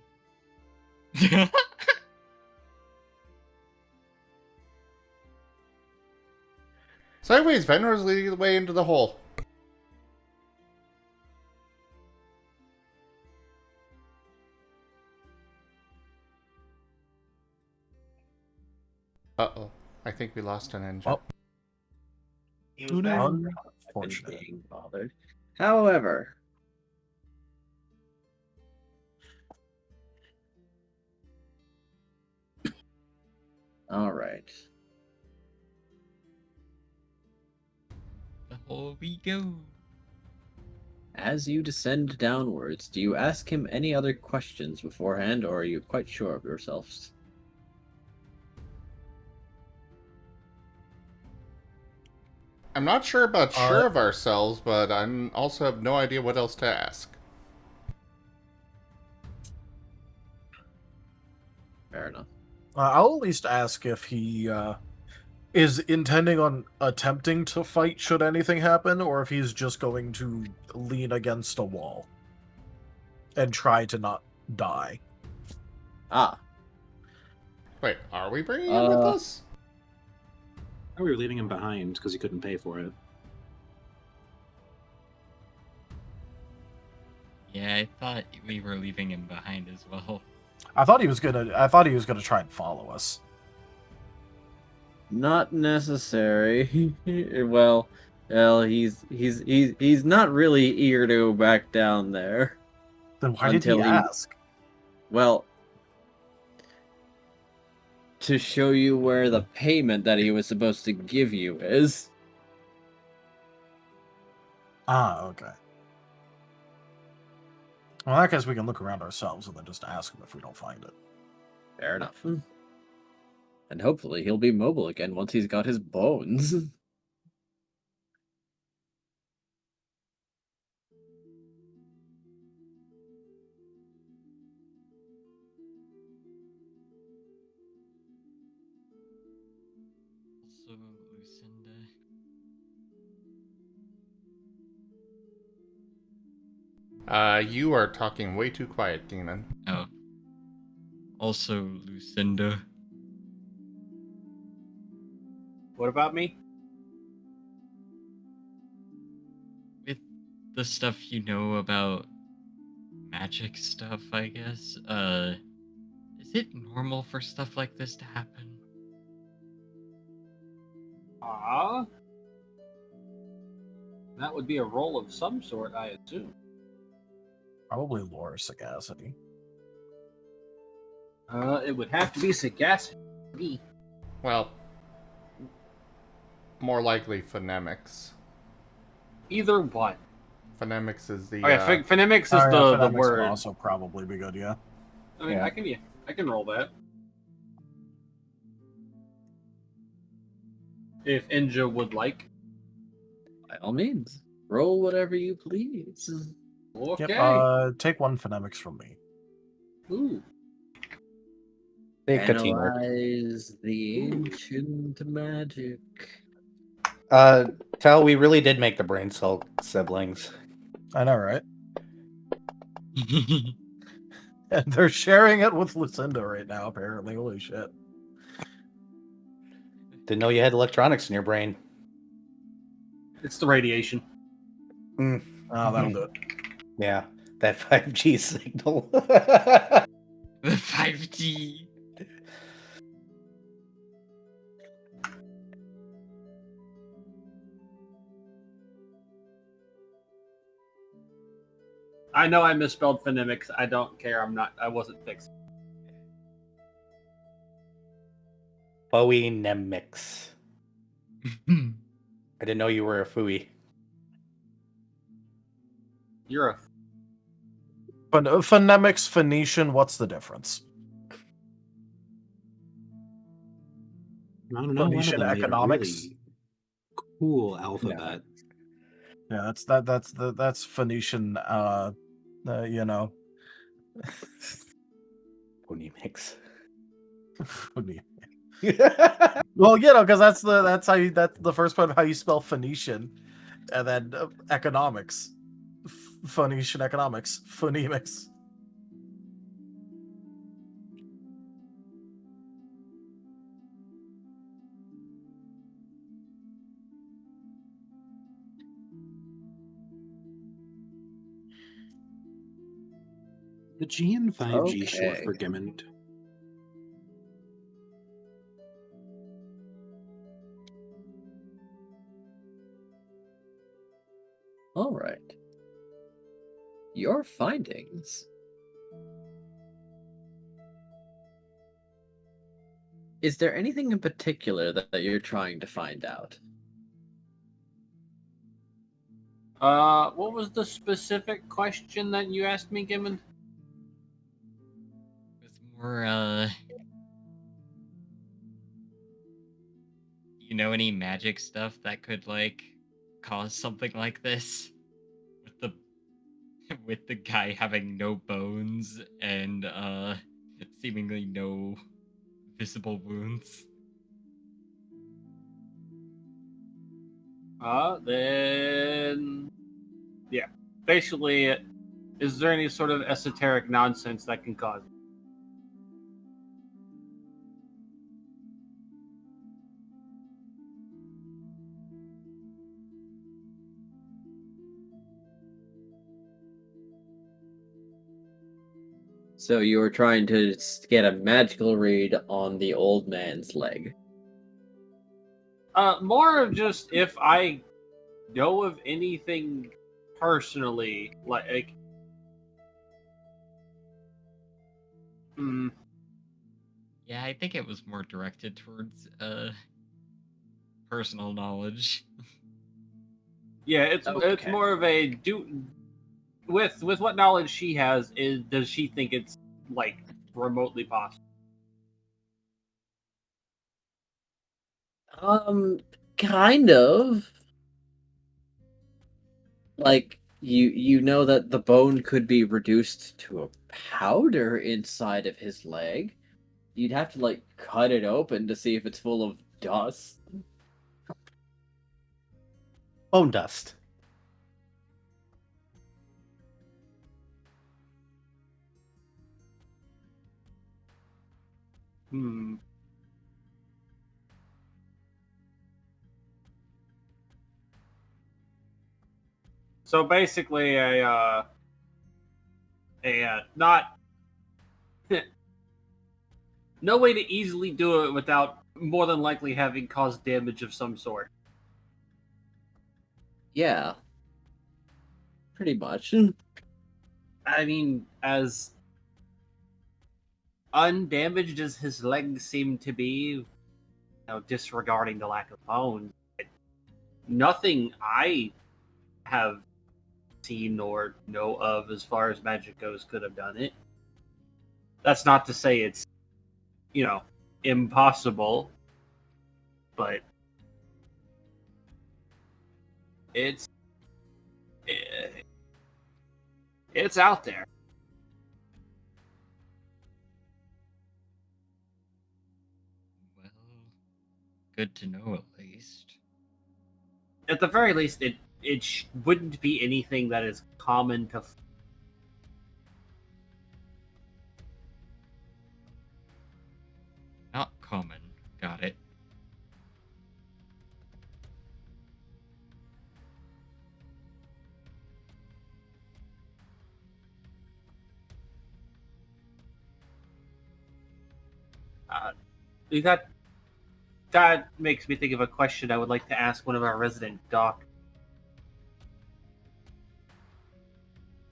Sideways, Venro's leading the way into the hole. Uh-oh. I think we lost an engine. Oh. He was back. Unfortunate. Being bothered. However, all right. The hole we go. As you descend downwards, do you ask him any other questions beforehand, or are you quite sure of yourselves? I'm not sure about sure of ourselves, but I also have no idea what else to ask. Fair enough. I'll at least ask if he is intending on attempting to fight should anything happen, or if he's just going to lean against a wall and try to not die. Ah, Wait, are we bringing him with us? Oh, we were leaving him behind because he couldn't pay for it. Yeah, I thought we were leaving him behind as well. I thought he was gonna try and follow us. not necessary. well, he's not really eager to go back down there. Then why did he Until he- ask? Well, to show you where the payment that he was supposed to give you is. Ah, okay. Well, in that case, we can look around ourselves and then just ask him if we don't find it. Fair enough. And hopefully he'll be mobile again once he's got his bones. Also, Luecinda. You are talking way too quiet, Demon. Oh. Also, Luecinda. What about me? With the stuff you know about magic stuff, I guess, is it normal for stuff like this to happen? That would be a roll of some sort, I assume. Probably lore sagacity. It would have to be sagacity. Well, more likely phonemics. Either one. Phonemics is the. Okay, phonemics is Oh, yeah, the phonemics would word. also probably be good, yeah. I mean, Yeah. I can roll that. If Inja would like. By all means, roll whatever you please. Okay. Yep, take one phonemics from me. Ooh. Take a teamwork. Analyze the ancient magic. Tell, we really did make the brain cell siblings. I know, right? And they're sharing it with Luecinda right now, apparently. Holy shit. Didn't know you had electronics in your brain. It's the radiation. Oh, that'll do it. Yeah, that 5G signal. The 5G. I know I misspelled phonemics. I don't care. I wasn't fixed. Phonemics. I didn't know you were a Fooey. You're a. But phonemics, Phoenician, what's the difference? I don't know. One of Phoenician them made a economics. really cool alphabet. Yeah, that's Phoenician. You know. Phonemics. Well, you know, because that's the first part of how you spell Phoenician, and then economics, Phoenician economics, phonemics. The G and 5G short Okay. for Gimund. All right. Your findings. Is there anything in particular that you're trying to find out? What was the specific question that you asked me, Gimund? It was more, you know any magic stuff that could, like, cause something like this? With the guy having no bones and, seemingly no visible wounds. Then... Yeah. Basically, is there any sort of esoteric nonsense that can cause it? So you were trying to get a magical read on the old man's leg. More of just if I know of anything personally, Yeah, I think it was more directed towards personal knowledge. Yeah, it's Okay. more of a do with what knowledge she has. Does she think it's like remotely possible? Kind of. Like you know that the bone could be reduced to a powder inside of his leg. You'd have to like cut it open to see if it's full of dust. Bone dust. Hmm. So basically, not no way to easily do it without more than likely having caused damage of some sort. Yeah, pretty much. I mean, as undamaged as his legs seem to be, disregarding the lack of bones, nothing I have seen or know of as far as magic goes could have done it. That's not to say it's, impossible, but it's eh, it's out there. Well, good to know at least. At the very least, it wouldn't be anything that is common to. Not common. Got it. Uh, that that makes me think of a question I would like to ask one of our resident doctors.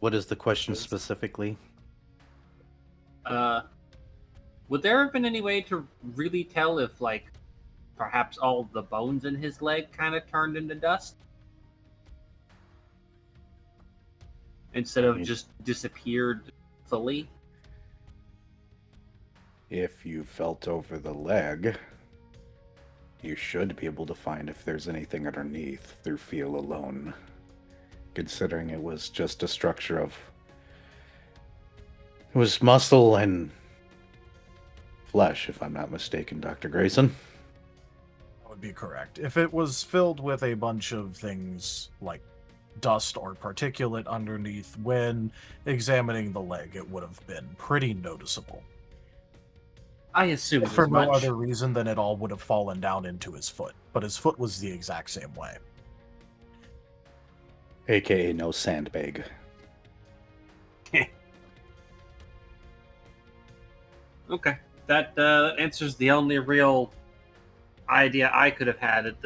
What is the question specifically? Uh, would there have been any way to really tell if, like, perhaps all the bones in his leg kind of turned into dust instead of just disappeared fully? If you felt over the leg, you should be able to find if there's anything underneath through feel alone. Considering it was just a structure of... It was muscle and flesh, if I'm not mistaken, Dr. Grayson. That would be correct. If it was filled with a bunch of things like dust or particulate underneath, when examining the leg, it would have been pretty noticeable. I assumed For as no much. other reason than it all would have fallen down into his foot, but his foot was the exact same way. AKA no sandbag. Okay, that answers the only real idea I could have had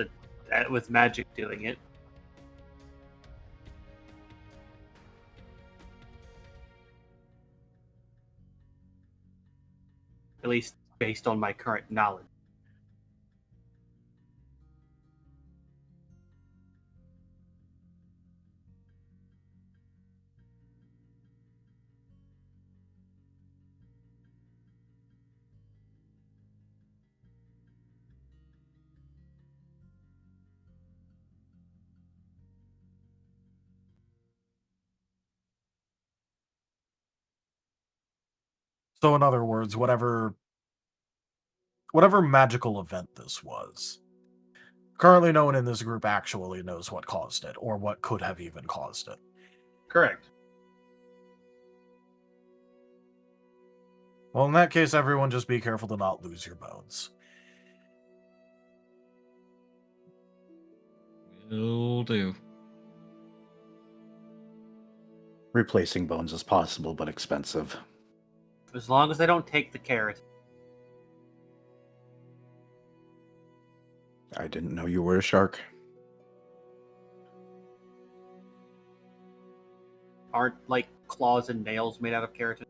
with magic doing it. At least based on my current knowledge. So in other words, whatever magical event this was, currently no one in this group actually knows what caused it, or what could have even caused it. Correct. Well, in that case, everyone just be careful to not lose your bones. Will do. Replacing bones is possible, but expensive. As long as they don't take the carrot. I didn't know you were a shark. Aren't, like, claws and nails made out of keratin?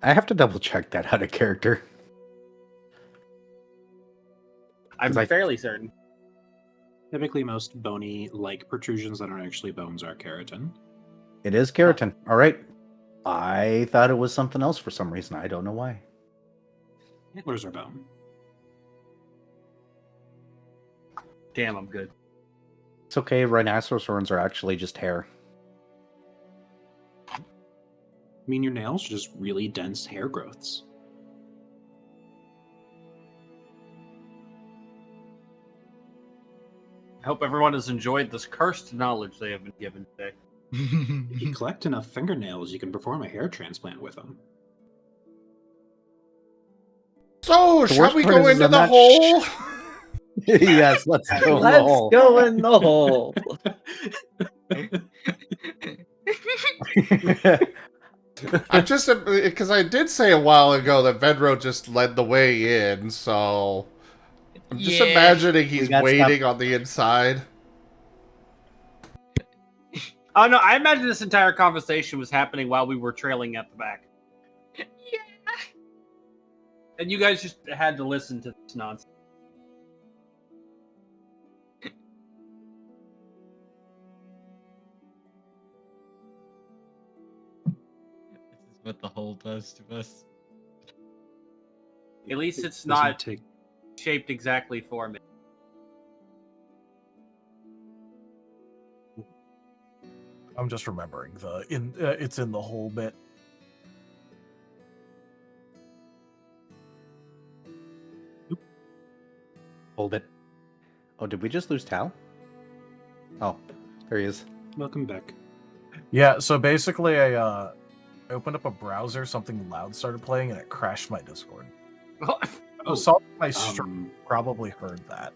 I have to double check that out of character. I'm 'Cause I- fairly certain. Typically, most bony-like protrusions that aren't actually bones are keratin. It is keratin. All right. I thought it was something else for some reason. I don't know why. Antlers are bone. Damn, I'm good. It's okay. Rhinoceros horns are actually just hair. I mean, your nails are just really dense hair growths. I hope everyone has enjoyed this cursed knowledge they have been given today. If you collect enough fingernails, you can perform a hair transplant with them. So, The shall worst we part go is into I'm the not hole? Yes, let's go in the Let's hole. go in the hole. I'm just because I did say a while ago that Vedro just led the way in, so I'm just Yeah. imagining he's got waiting on the inside. Oh no, I imagine this entire conversation was happening while we were trailing at the back. Yeah. And you guys just had to listen to this nonsense. This is what the hole does to us. At least it's Doesn't not take. shaped exactly for me. I'm just remembering it's in the whole bit. Hold it. Oh, did we just lose Tal? Oh, there he is. Welcome back. Yeah, so basically I opened up a browser, something loud started playing, and it crashed my Discord. Oh, So my stream probably heard that.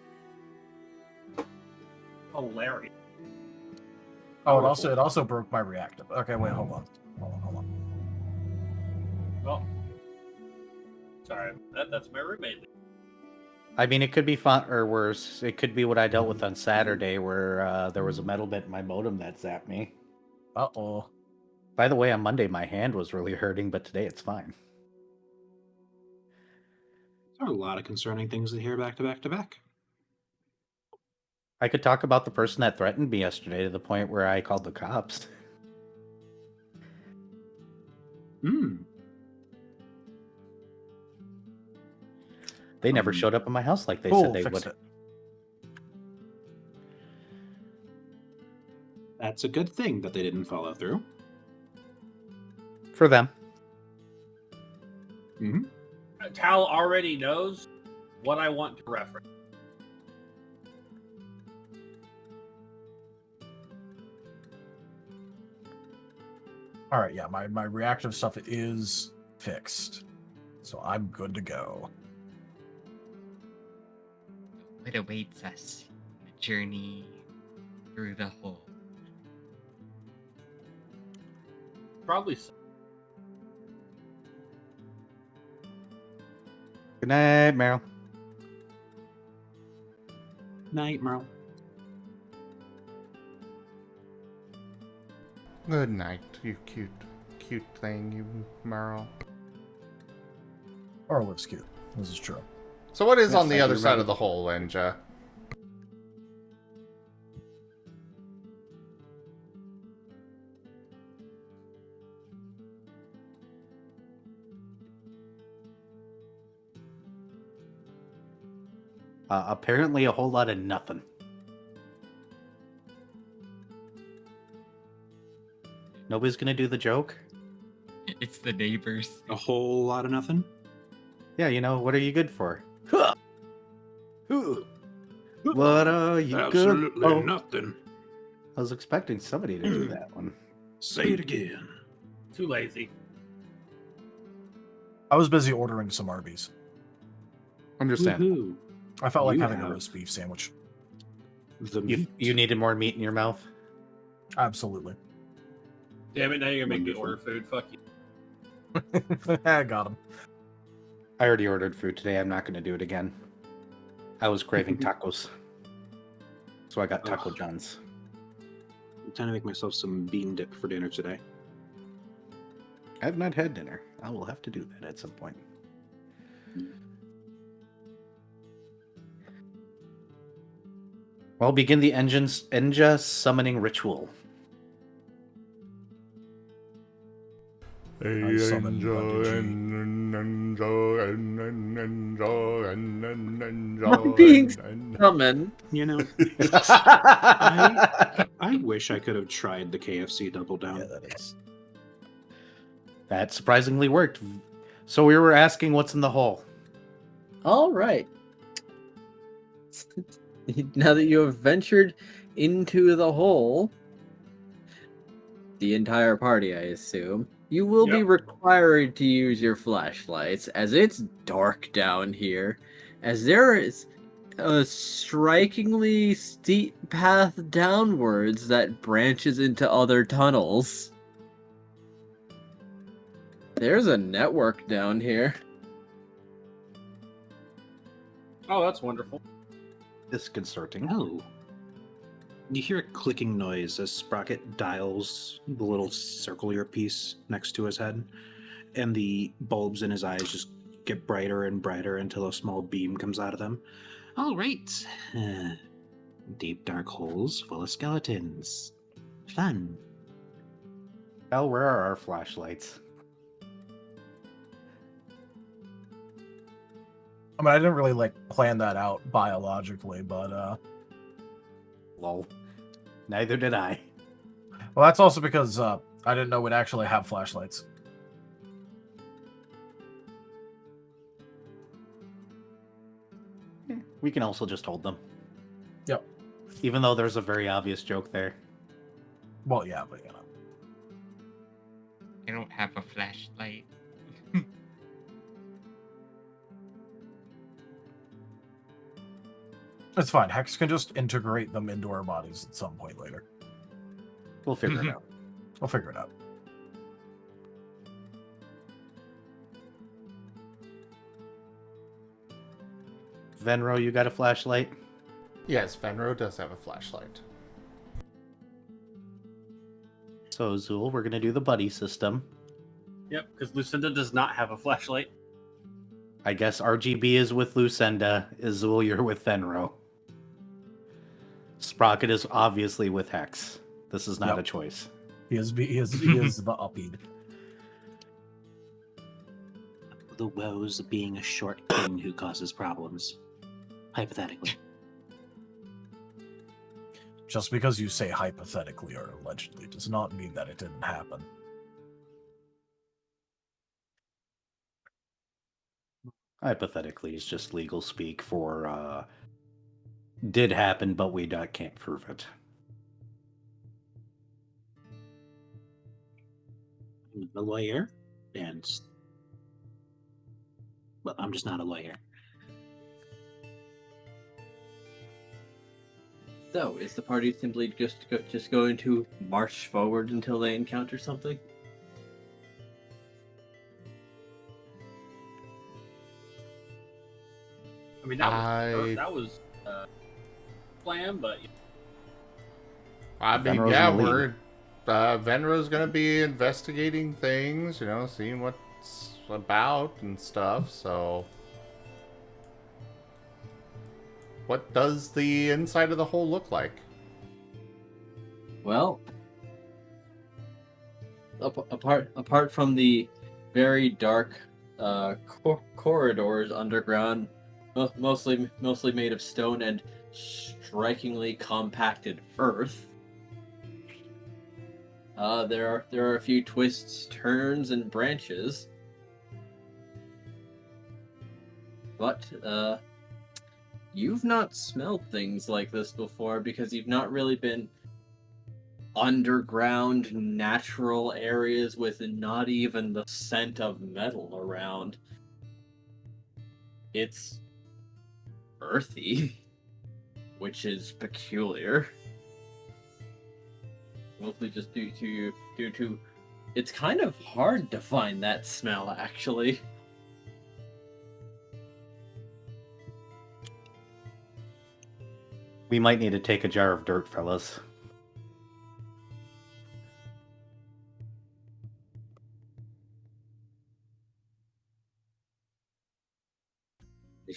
hilarious. Oh, it also broke my reactive. Okay, wait, hold on. Oh, sorry, that's my roommate. I mean, it could be fun or worse. It could be what I dealt with on Saturday, where there was a metal bit in my modem that zapped me. Uh-oh. By the way, on Monday my hand was really hurting, but today it's fine. There are a lot of concerning things to hear back to back to back. I could talk about the person that threatened me yesterday to the point where I called the cops. They never showed up at my house like they said they would. It. That's a good thing that they didn't follow through. For them. Mm-hmm. Tal already knows what I want to reference. All right, yeah, my reactive stuff is fixed, so I'm good to go. What awaits us? A journey through the hole. Probably so. Good night, Meryl. Night, Merle. Good night, you cute thing, you Merle. Orliv's cute. This is true. So what is Yes, on the I other do side remember of the hole, Enja? Apparently a whole lot of nothing. Nobody's gonna do the joke? It's the neighbors. A whole lot of nothing. Yeah, you know, what are you good for? Huh. What are you Absolutely good for? nothing. I was expecting somebody to do that one. Say it again. Too lazy. I was busy ordering some Arby's. Understand. Woohoo. I felt like You having a have- roast beef sandwich. The You, meat. you needed more meat in your mouth? Absolutely. Damn it, now you're gonna make me Wonderful. order food. Fuck you. I got him. I already ordered food today. I'm not going to do it again. I was craving tacos. So I got Taco Ugh. John's. I'm trying to make myself some bean dip for dinner today. I've not had dinner. I will have to do that at some point. Well, begin the Enja summoning ritual. I summon I'm being summoned. You know, I wish I could have tried the KFC double down. Yeah, that is. That surprisingly worked. So we were asking what's in the hole. All right. Now that you have ventured into the hole, the entire party, I assume, you will be Yep. required to use your flashlights, as it's dark down here, as there is a strikingly steep path downwards that branches into other tunnels. There's a network down here. Oh, that's wonderful. Disconcerting. Oh. You hear a clicking noise as Sprocket dials the little circular piece next to his head, and the bulbs in his eyes just get brighter and brighter until a small beam comes out of them. All right. Deep dark holes full of skeletons. Fun. Well, where are our flashlights? I mean, I didn't really like plan that out biologically, but Lol. Neither did I. well, that's also because I didn't know we'd actually have flashlights. We can also just hold them. Yep. Even though there's a very obvious joke there. Well, yeah, but you know. I don't have a flashlight. It's fine. Hex can just integrate them into our bodies at some point later. We'll figure it out. We'll figure it out. Venro, you got a flashlight? Yes, Venro does have a flashlight. So, Izul, we're going to do the buddy system. Yep, because Lucinda does not have a flashlight. I guess RGB is with Luecinda. Izul, you're with Venro. Sprocket is obviously with Hex. This is not Yep. a choice. He is the upbeat. The woes of being a short king who causes problems. Hypothetically. Just because you say hypothetically or allegedly does not mean that it didn't happen. Hypothetically, it's just legal speak for did happen, but we can't prove it. I'm a lawyer, and well, I'm just not a lawyer. So, is the party simply just going to march forward until they encounter something? I mean, that was plan, but I mean, Venro's yeah, in the lead. we're Venro's gonna be investigating things, you know, seeing what's about and stuff. So, what does the inside of the hole look like? Well, apart from the very dark corridors underground, mostly made of stone and strikingly compacted earth, there are a few twists, turns, and branches, but you've not smelled things like this before because you've not really been underground natural areas with not even the scent of metal around. It's earthy, which is peculiar. Mostly just due to it's kind of hard to find that smell, actually. We might need to take a jar of dirt, fellas.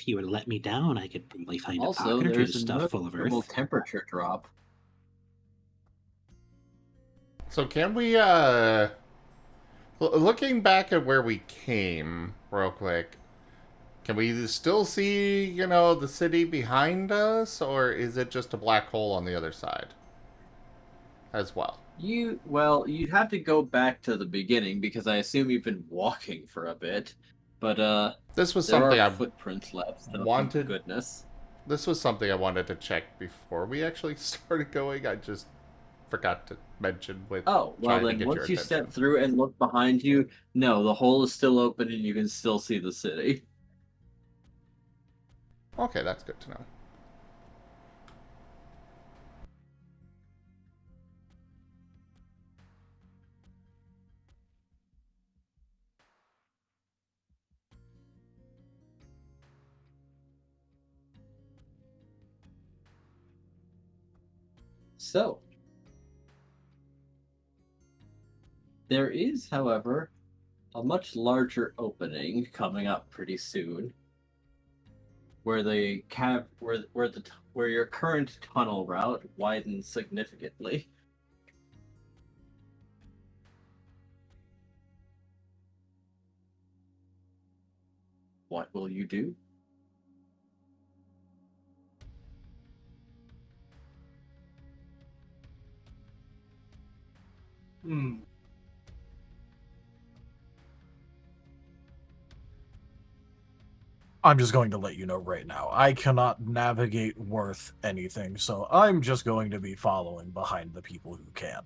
If you were to let me down, I could probably find a Also, pocket or two there's a stuffed full of notable earth. temperature drop. So can we, looking back at where we came, real quick, can we still see, you know, the city behind us, or is it just a black hole on the other side as well? You'd have to go back to the beginning because I assume you've been walking for a bit. But This was there something are I footprints left, so thank wanted. goodness. This was something I wanted to check before we actually started going. I just forgot to mention with Oh, well trying to then, get your once you attention. step through and look behind you, no, the hole is still open and you can still see the city. Okay, that's good to know. So, there is, however, a much larger opening coming up pretty soon, where where your current tunnel route widens significantly. What will you do? Hmm. I'm just going to let you know right now. I cannot navigate worth anything, so I'm just going to be following behind the people who can.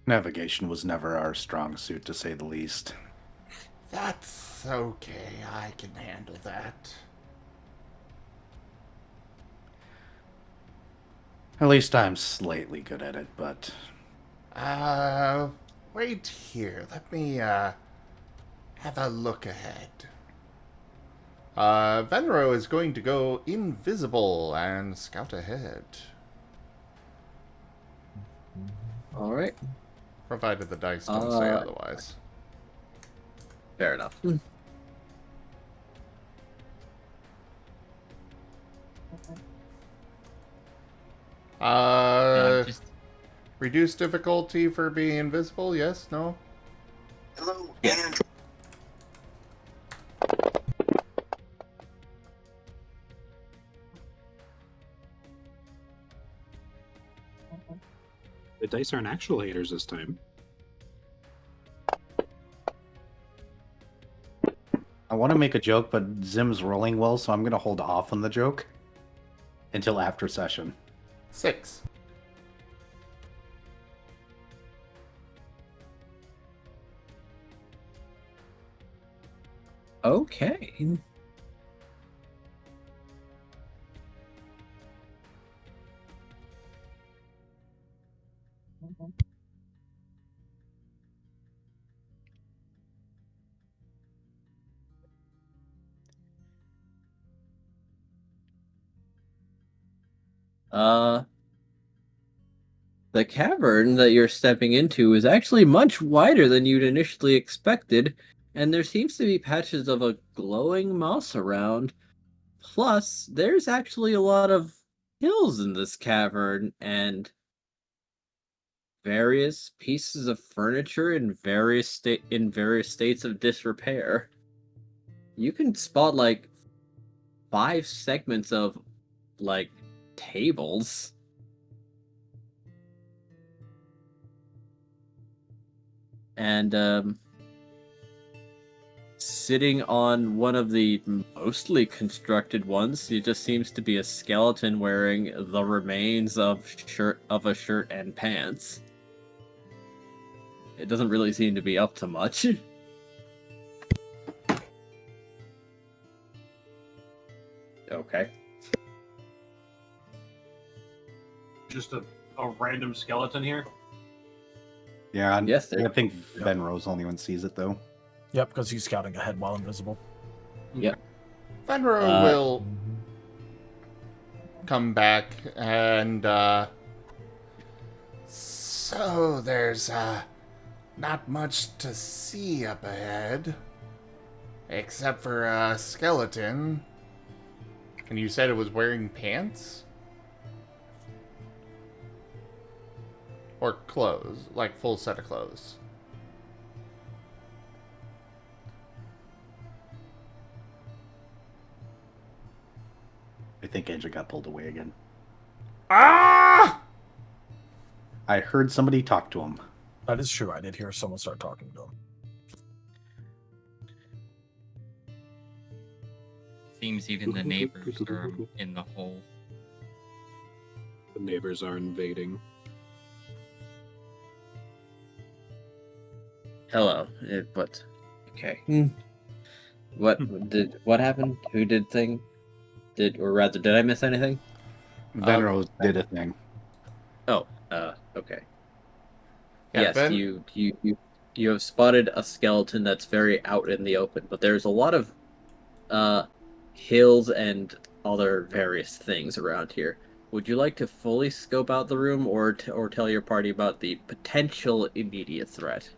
Navigation was never our strong suit, to say the least. That's okay. I can handle that. At least I'm slightly good at it, but Wait here. Let me, have a look ahead. Venro is going to go invisible and scout ahead. Alright, Provided the dice don't say otherwise. fair enough. Just Reduce difficulty for being invisible? Yes? No? Hello, Yeah. and The dice aren't actual haters this time. I want to make a joke, but Zim's rolling well, so I'm going to hold off on the joke until after session. 6. Okay. The cavern that you're stepping into is actually much wider than you'd initially expected, and there seems to be patches of a glowing moss around. Plus, there's actually a lot of hills in this cavern and various pieces of furniture in various states of disrepair. You can spot like 5 segments of like tables. And sitting on one of the mostly constructed ones, it just seems to be a skeleton wearing the remains of a shirt and pants. It doesn't really seem to be up to much. Okay. Just a random skeleton here. Yeah, Yes, I think Venro's the only one sees it, though. Yep, because he's scouting ahead while invisible. Yep. Venro will come back and, so there's, not much to see up ahead. Except for a skeleton. And you said it was wearing pants? Or clothes, like full set of clothes. I think Angel got pulled away again. Ah! I heard somebody talk to him. That is true. I did hear someone start talking to him. Seems even the neighbors are in the hole. The neighbors are invading. Hello. What? Okay. What happened? Who did thing? Did I miss anything? Venro did a thing. Oh, okay. Yeah, Yes, Ben? you have spotted a skeleton that's very out in the open, but there's a lot of hills and other various things around here. Would you like to fully scope out the room, or tell your party about the potential immediate threat?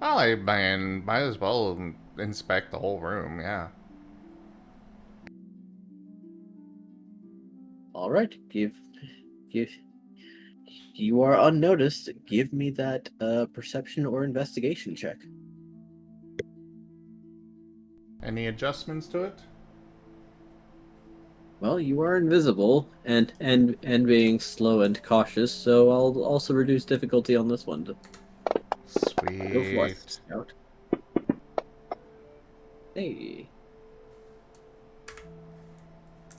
Well, I might as well inspect the whole room, yeah. All right, give. You are unnoticed. Give me that perception or investigation check. Any adjustments to it? Well, you are invisible and being slow and cautious, so I'll also reduce difficulty on this one. Go for it, Sweet. Scout. Hey.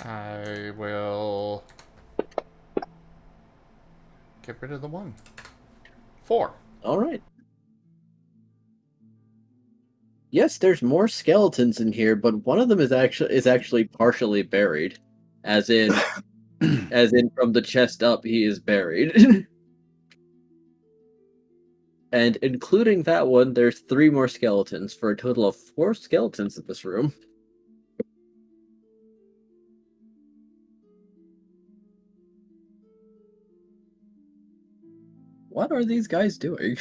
I will get rid of the 1. 4. All right. Yes, there's more skeletons in here, but one of them is actually partially buried, as in from the chest up he is buried. And including that one, there's 3 more skeletons for a total of 4 skeletons in this room. What are these guys doing?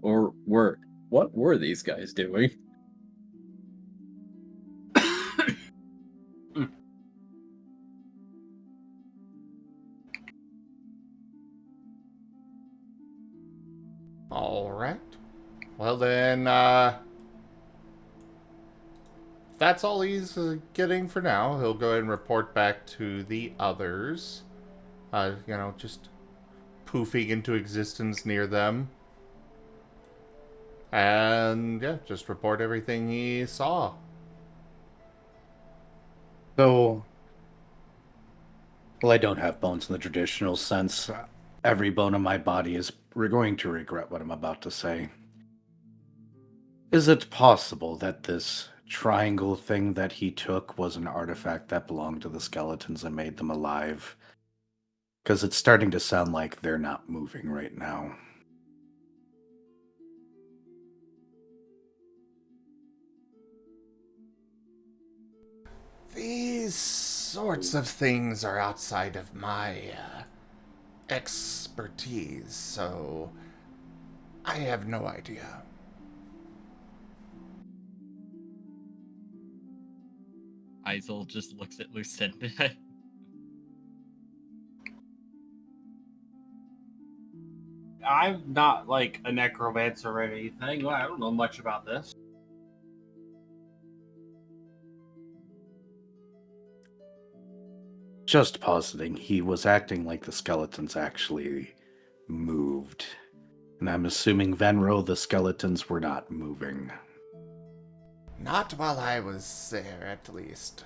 Or what were these guys doing? Alright. Well then, that's all he's getting for now. He'll go ahead and report back to the others. Just poofing into existence near them. And, yeah, just report everything he saw. So, well, I don't have bones in the traditional sense. Every bone in my body is going to regret what I'm about to say. Is it possible that this triangle thing that he took was an artifact that belonged to the skeletons and made them alive? Because it's starting to sound like they're not moving right now. These sorts of things are outside of my expertise, so I have no idea. Izul just looks at Luecinda. I'm not like a necromancer or anything. I don't know much about this. Just positing, he was acting like the skeletons actually moved. And I'm assuming, Venro, the skeletons were not moving. Not while I was there, at least.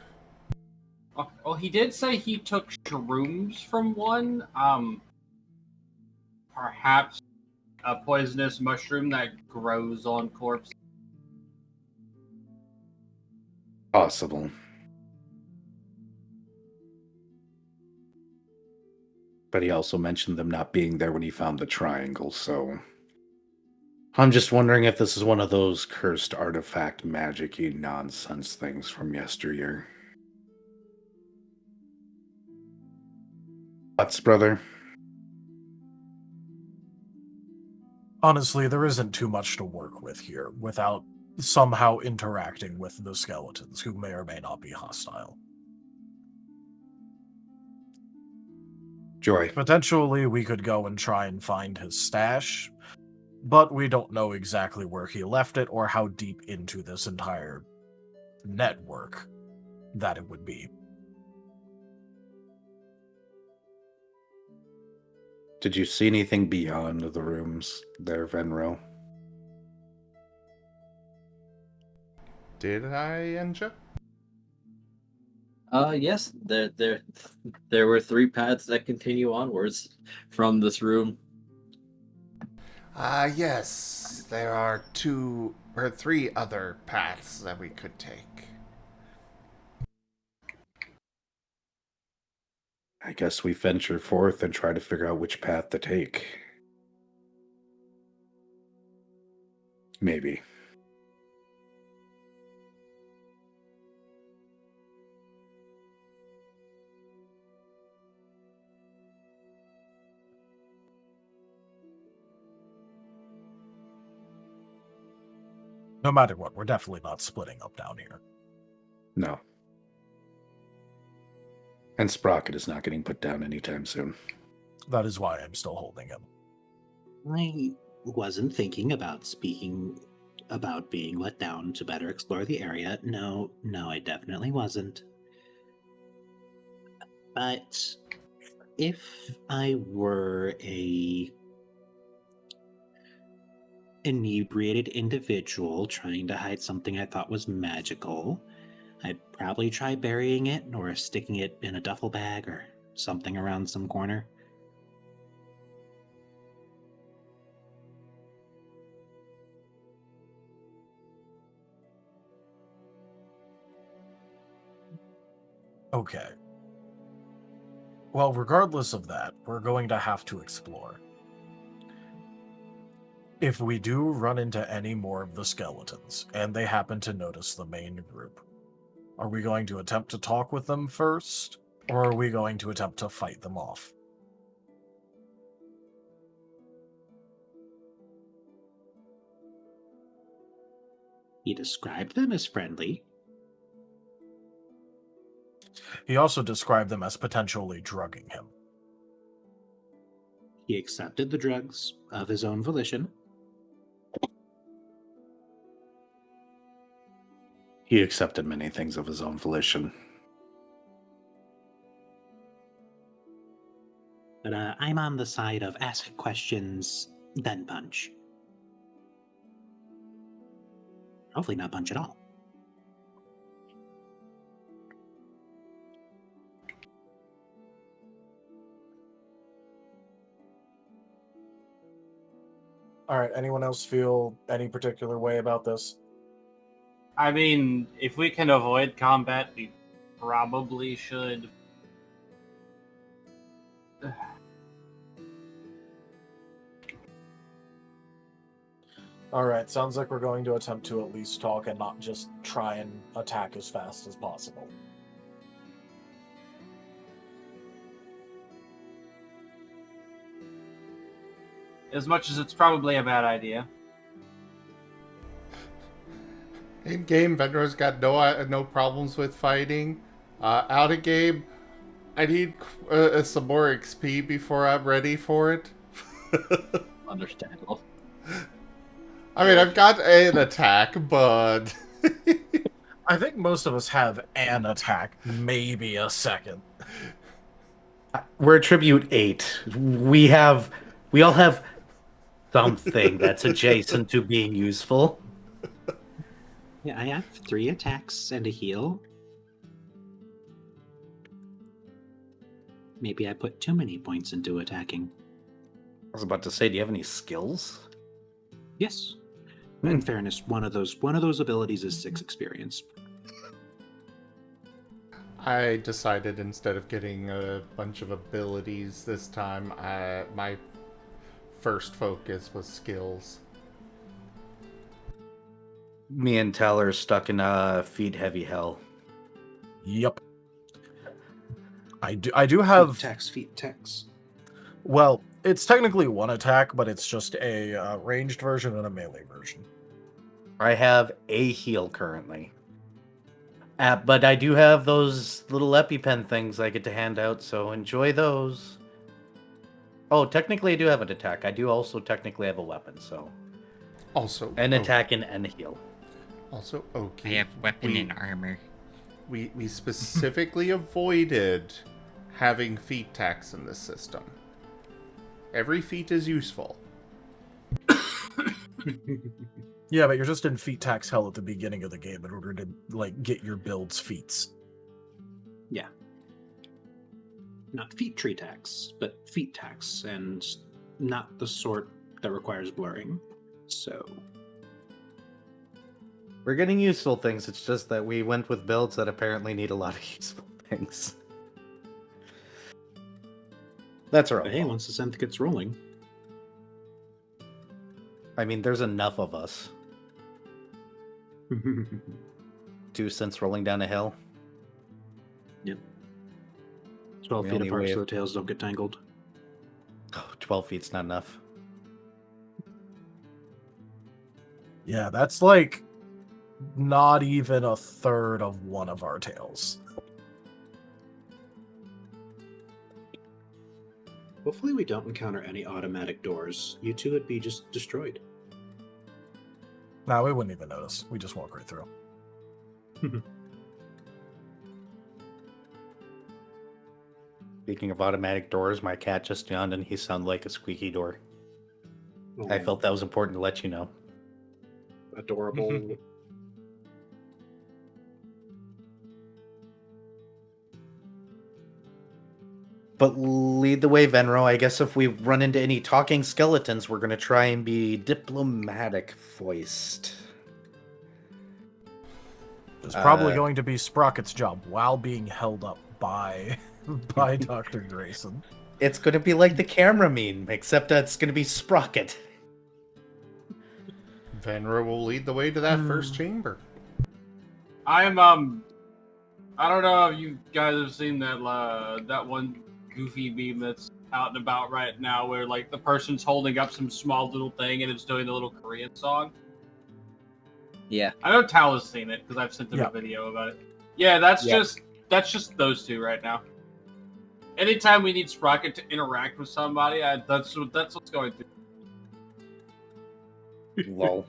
Oh, he did say he took shrooms from one. Perhaps a poisonous mushroom that grows on corpses. Possible. But he also mentioned them not being there when he found the triangle, so... I'm just wondering if this is one of those cursed artifact magic-y nonsense things from yesteryear. Thoughts, brother? Honestly, there isn't too much to work with here without somehow interacting with the skeletons, who may or may not be hostile. Joy. Potentially, we could go and try and find his stash, but we don't know exactly where he left it or how deep into this entire network that it would be. Did you see anything beyond the rooms there, Venro? Did I, Enja? Yes, there were 3 paths that continue onwards from this room. Yes. There are 2 or 3 other paths that we could take. I guess we venture forth and try to figure out which path to take. Maybe. No matter what, we're definitely not splitting up down here. No. And Sprocket is not getting put down anytime soon. That is why I'm still holding him. I wasn't thinking about speaking about being let down to better explore the area. No, I definitely wasn't. But if I were a inebriated individual trying to hide something I thought was magical, I'd probably try burying it or sticking it in a duffel bag or something around some corner. Okay. Well, regardless of that, we're going to have to explore. If we do run into any more of the skeletons, and they happen to notice the main group, are we going to attempt to talk with them first, or are we going to attempt to fight them off? He described them as friendly. He also described them as potentially drugging him. He accepted the drugs of his own volition. He accepted many things of his own volition. But I'm on the side of ask questions, then punch. Hopefully not punch at all. All right, anyone else feel any particular way about this? I mean, if we can avoid combat, we probably should. All right, sounds like we're going to attempt to at least talk and not just try and attack as fast as possible. As much as it's probably a bad idea. In game, Venro's got no problems with fighting. Out of game, I need some more XP before I'm ready for it. Understandable. I mean, I've got an attack, but I think most of us have an attack, maybe a second. We're tribute 8. We all have something that's adjacent to being useful. Yeah, I have 3 attacks and a heal. Maybe I put too many points into attacking. I was about to say, do you have any skills? Yes. In fairness, one of those abilities is 6 experience. I decided instead of getting a bunch of abilities this time, my first focus was skills. Me and Tyler are stuck in feed heavy hell. Yep. I do have Feet attacks. Well, it's technically one attack, but it's just a ranged version and a melee version. I have a heal currently. But I do have those little EpiPen things I get to hand out, so enjoy those. Oh, technically I do have an attack. I do also technically have a weapon, so... Also, An attack and a heal. Also, I okay. have weapon and armor. We specifically avoided having feat tax in this system. Every feat is useful. Yeah, but you're just in feat tax hell at the beginning of the game in order to like get your build's feats. Yeah. Not feat tree tax, but feat tax, and not the sort that requires blurring. So We're getting useful things, it's just that we went with builds that apparently need a lot of useful things. That's our own hey, fault. once the synth gets rolling. I mean, there's enough of us. 2 synths rolling down a hill. Yep. 12 We feet only apart weigh- so the tails don't get tangled. Oh, 12 feet's not enough. Yeah, that's like not even a third of one of our tails. Hopefully we don't encounter any automatic doors. You two would be just destroyed. Nah, we wouldn't even notice. We just walk right through. Speaking of automatic doors, my cat just yawned and he sounded like a squeaky door. I felt that was important to let you know. Adorable. But lead the way, Venro. I guess if we run into any talking skeletons, we're going to try and be diplomatic voiced. It's probably going to be Sprocket's job while being held up by Dr. Grayson. It's going to be like the camera meme, except that it's going to be Sprocket. Venra will lead the way to that first chamber. I don't know if you guys have seen that one goofy meme that's out and about right now, where like the person's holding up some small little thing and it's doing the little Korean song. Yeah. I know Tal has seen it because I've sent him a video about it. Yeah, that's just those two right now. Anytime we need Sprocket to interact with somebody, that's what's going through. Lol.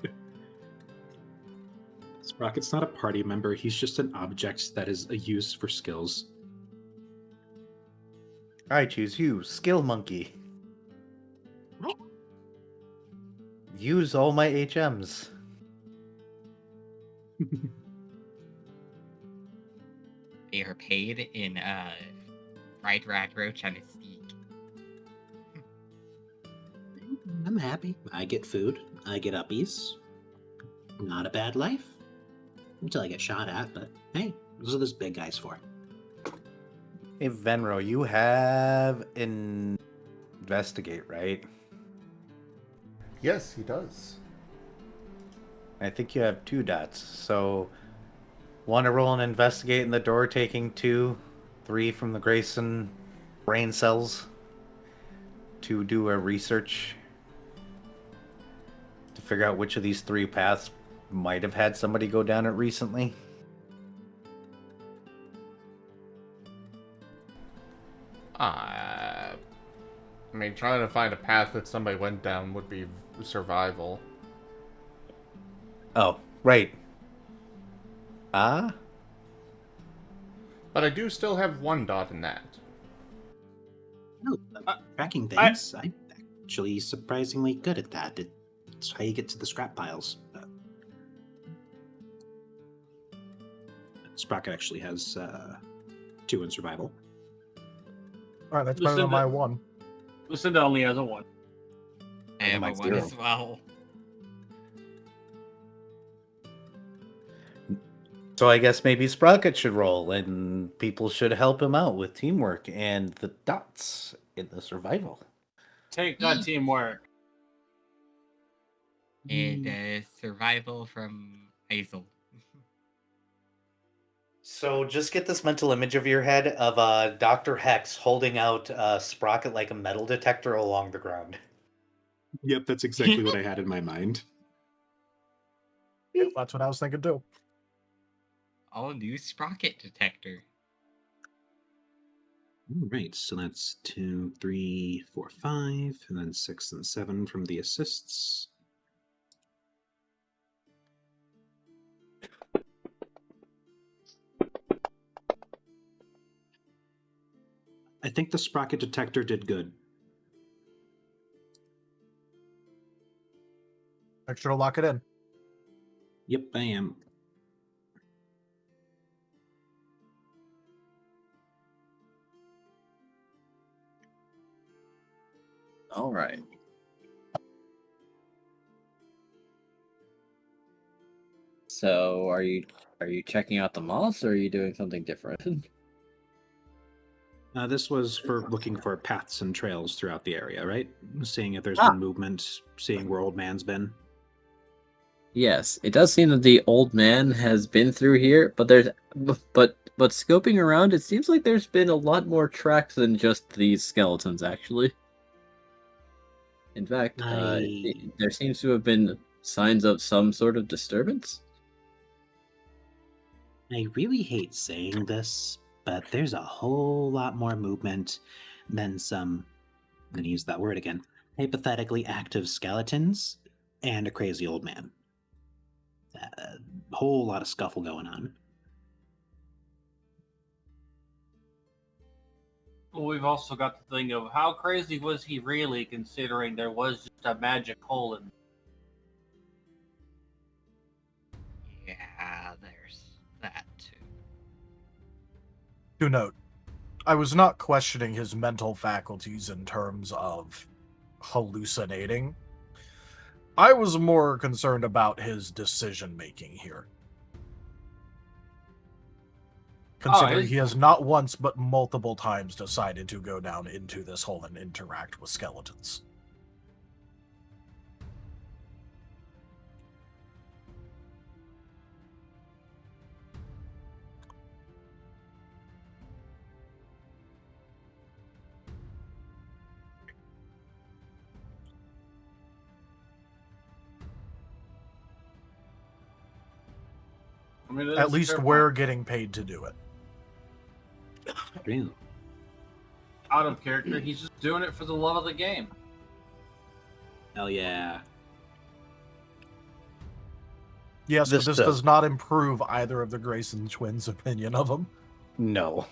Sprocket's not a party member, he's just an object that is a use for skills. I choose you, Skill Monkey. Use all my HMs. They are paid in fried rat roach on a steak. I'm happy. I get food. I get uppies. Not a bad life. Until I get shot at, but hey, those are those big guys for. Hey, Venro, you have investigate, right? Yes, he does. I think you have 2 dots. So, want to roll and investigate in the door, taking 2, 3 from the Grayson brain cells to do a research to figure out which of these 3 paths might have had somebody go down it recently. I mean, trying to find a path that somebody went down would be survival. Oh, right. But I do still have 1 dot in that. No, tracking things. I'm actually surprisingly good at that. It's how you get to the scrap piles. Sprocket actually has 2 in survival. Alright, that's better than my 1. Luecinda only has a 1. I have a 1 0. as well. So I guess maybe Sprocket should roll, and people should help him out with teamwork and the dots in the survival. Take that teamwork. And ssurvival from Izul. So just get this mental image of your head of Dr. Hex holding out Sprocket like a metal detector along the ground. Yep, that's exactly what I had in my mind. That's what I was thinking too. All new Sprocket detector. All right, so that's 2, 3, 4, 5, and then 6 and 7 from the assists. I think the Sprocket detector did good. Make sure to lock it in. Yep, I am. All right. So, are you checking out the moths, or are you doing something different? This was for looking for paths and trails throughout the area, right? Seeing if there's Ah. been movement, seeing where Old Man's been. Yes, it does seem that the old man has been through here, but scoping around, it seems like there's been a lot more tracks than just these skeletons, actually. In fact, there seems to have been signs of some sort of disturbance. I really hate saying this, but there's a whole lot more movement than some, I'm going to use that word again, hypothetically active skeletons and a crazy old man. A whole lot of scuffle going on. Well, we've also got the thing of how crazy was he really, considering there was just a magic hole in. Yeah, there's that too. To note, I was not questioning his mental faculties in terms of hallucinating. I was more concerned about his decision making here. Considering he has not once but multiple times decided to go down into this hole and interact with skeletons. I mean, At least we're getting paid to do it. Real. Out of character, he's just doing it for the love of the game. Hell yeah. Yes, but this does not improve either of the Grayson twins' opinion of him. No.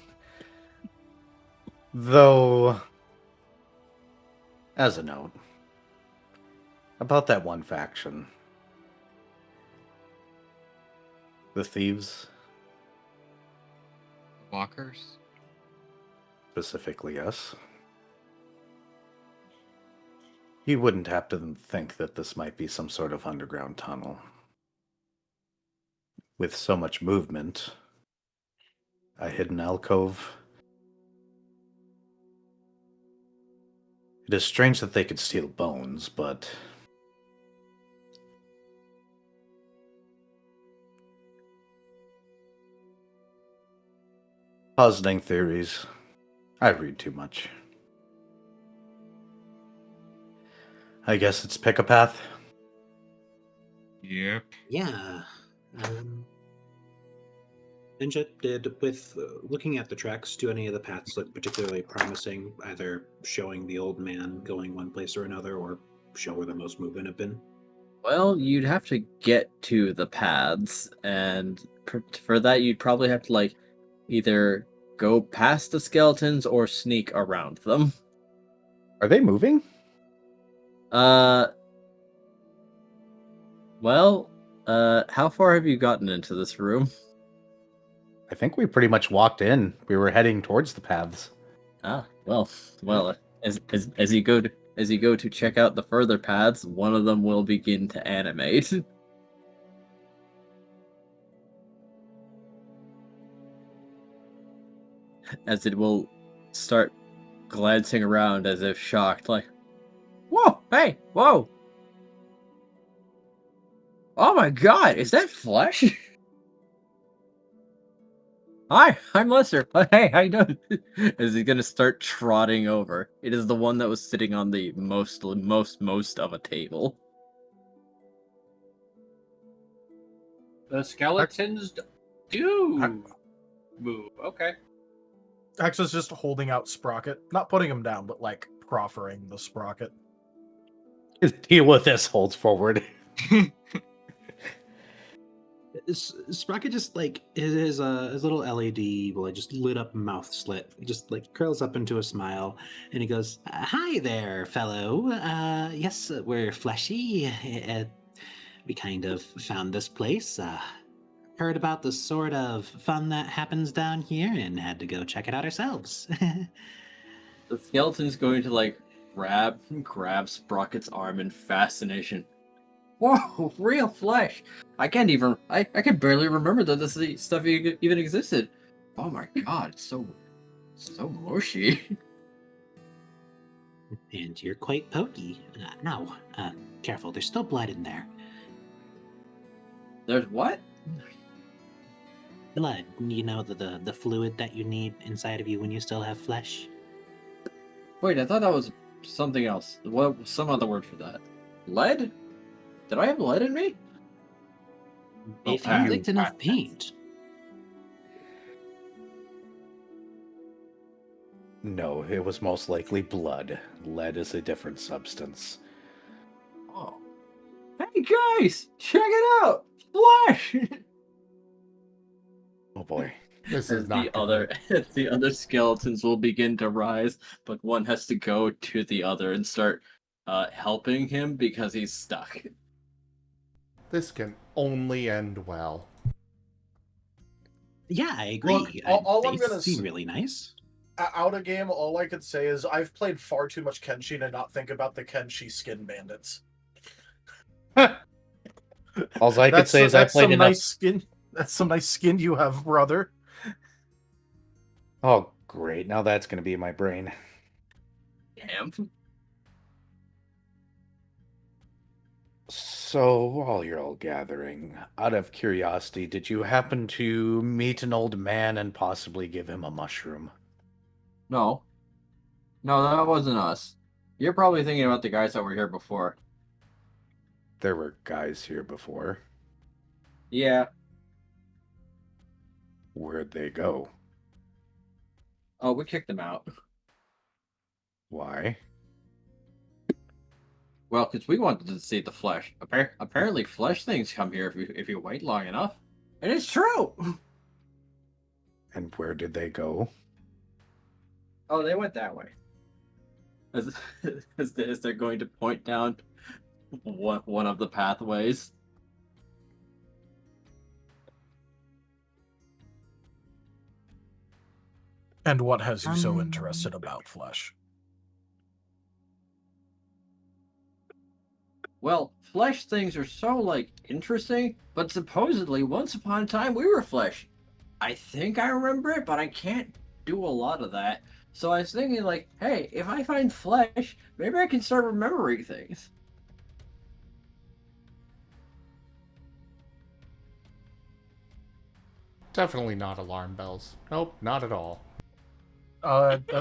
Though, as a note, about that one faction, the thieves, Walkers? specifically us, you wouldn't have to think that this might be some sort of underground tunnel. With so much movement, a hidden alcove. It is strange that they could steal bones, but positing theories. I read too much. I guess it's pick a path. Yep. Yeah. Ninja, did, with looking at the tracks, do any of the paths look particularly promising, either showing the old man going one place or another, or show where the most movement have been? Well, you'd have to get to the paths, and for that you'd probably have to, like, either go past the skeletons or sneak around them. Are they moving? Well, how far have you gotten into this room? I think we pretty much walked in. We were heading towards the paths. Ah, well, as you go to check out the further paths, one of them will begin to animate. As it will start glancing around as if shocked, like, whoa, hey, whoa! Oh my god, is that flesh? Hi, I'm Lester. Hey, how you doing? Is he gonna start trotting over? It is the one that was sitting on the most of a table. The skeletons do move. Okay. Hex is just holding out Sprocket, not putting him down, but like proffering the Sprocket. Deal with this, holds forward. Sprocket just like his little LED will just lit up mouth slit, just like curls up into a smile, and he goes, "Hi there, fellow. Yes, we're fleshy. We kind of found this place. Heard about the sort of fun that happens down here, and had to go check it out ourselves." The skeleton's going to like grab Sprocket's arm in fascination. Whoa, real flesh! I can barely remember that this stuff even existed. Oh my god, it's so mushy. And you're quite pokey. Ow. Careful, there's still blood in there. There's what? Blood. You know, the fluid that you need inside of you when you still have flesh. Wait, I thought that was something else. What? Some other word for that? Lead? Did I have lead in me? If Oh, you licked enough paint. No, it was most likely blood. Lead is a different substance. Oh. Hey guys, check it out! Flesh! Oh boy. This is not the other skeletons will begin to rise, but one has to go to the other and start helping him because he's stuck. This can only end well. Yeah, I agree. Look, all I'm They gonna seem really nice. Out of game, all I could say is I've played far too much Kenshi to not think about the Kenshi skin bandits. All I could say is I played some enough. nice skin. That's some nice skin you have, brother. Oh, great. Now that's going to be in my brain. Damn. So, while you're all gathering, out of curiosity, did you happen to meet an old man and possibly give him a mushroom? No. No, that wasn't us. You're probably thinking about the guys that were here before. There were guys here before. Yeah. Where'd they go? Oh, we kicked them out. Why? Well, because we wanted to see the flesh. Apparently, flesh things come here if you wait long enough. And it's true! And where did they go? Oh, they went that way. As they're going to point down one of the pathways. And what has you so interested about flesh? Well, flesh things are so, like, interesting, but supposedly, once upon a time, we were flesh. I think I remember it, but I can't do a lot of that. So I was thinking, like, hey, if I find flesh, maybe I can start remembering things. Definitely not alarm bells. Nope, not at all.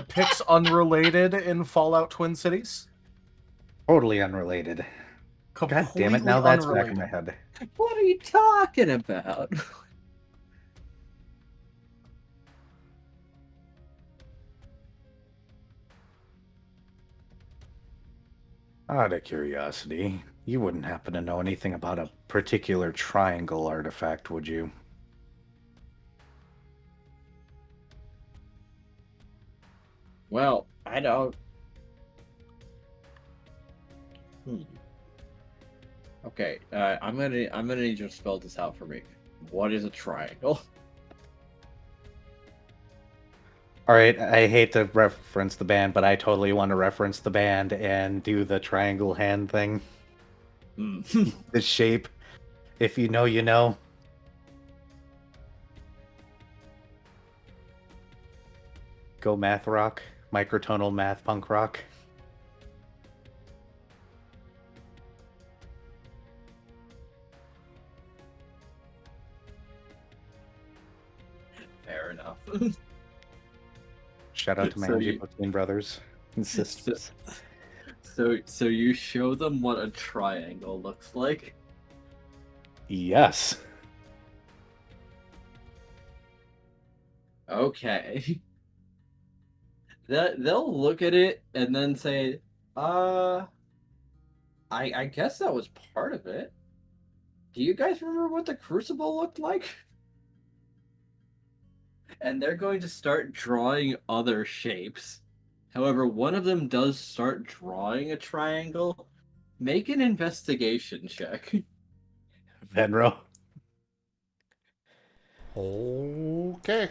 Picks unrelated in Fallout Twin Cities? Totally unrelated. God damn it, now that's back in my head. What are you talking about? Out of curiosity, you wouldn't happen to know anything about a particular triangle artifact, would you? Well, I don't. Okay, I'm gonna need you to spell this out for me. What is a triangle? All right, I hate to reference the band, but I totally want to reference the band and do the triangle hand thing. The shape. If you know, you know. Go math rock. Microtonal math punk rock. Fair enough. Shout out to my So OG you- Bookkeeping brothers and sisters. So you show them what a triangle looks like? Yes. Okay. They'll look at it and then say, I guess that was part of it. Do you guys remember what the crucible looked like? And they're going to start drawing other shapes. However, one of them does start drawing a triangle. Make an investigation check. Venro. Okay.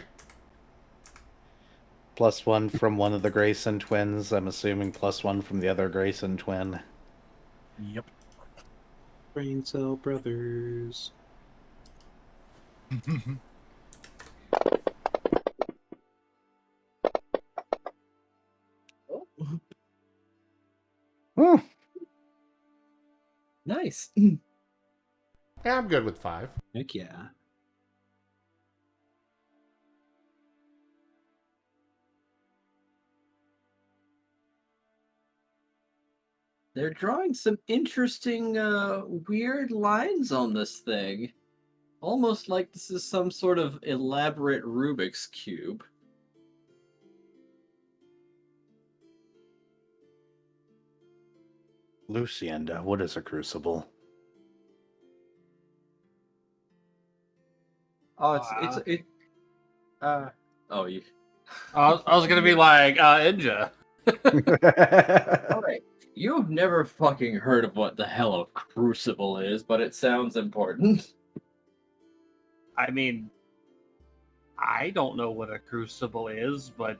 +1 from one of the Grayson twins. I'm assuming +1 from the other Grayson twin. Yep. Brain cell brothers. Whew. Nice. Yeah, I'm good with 5. Heck yeah. They're drawing some interesting, weird lines on this thing. Almost like this is some sort of elaborate Rubik's Cube. Luecinda, what is a crucible? Oh, oh, you. I was gonna be like, Inja. Alright, you've never fucking heard of what the hell a crucible is, but it sounds important. I mean, I don't know what a crucible is, but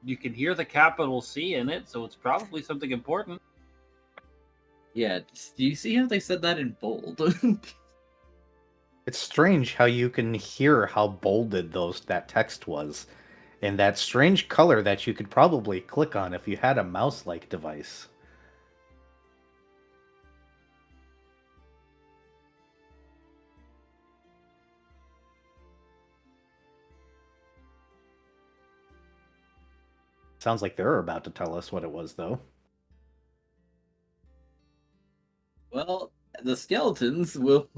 you can hear the capital C in it, so it's probably something important. Yeah, do you see how they said that in bold? It's strange how you can hear how bolded that text was. And that strange color that you could probably click on if you had a mouse-like device. Sounds like they're about to tell us what it was, though. Well, the skeletons will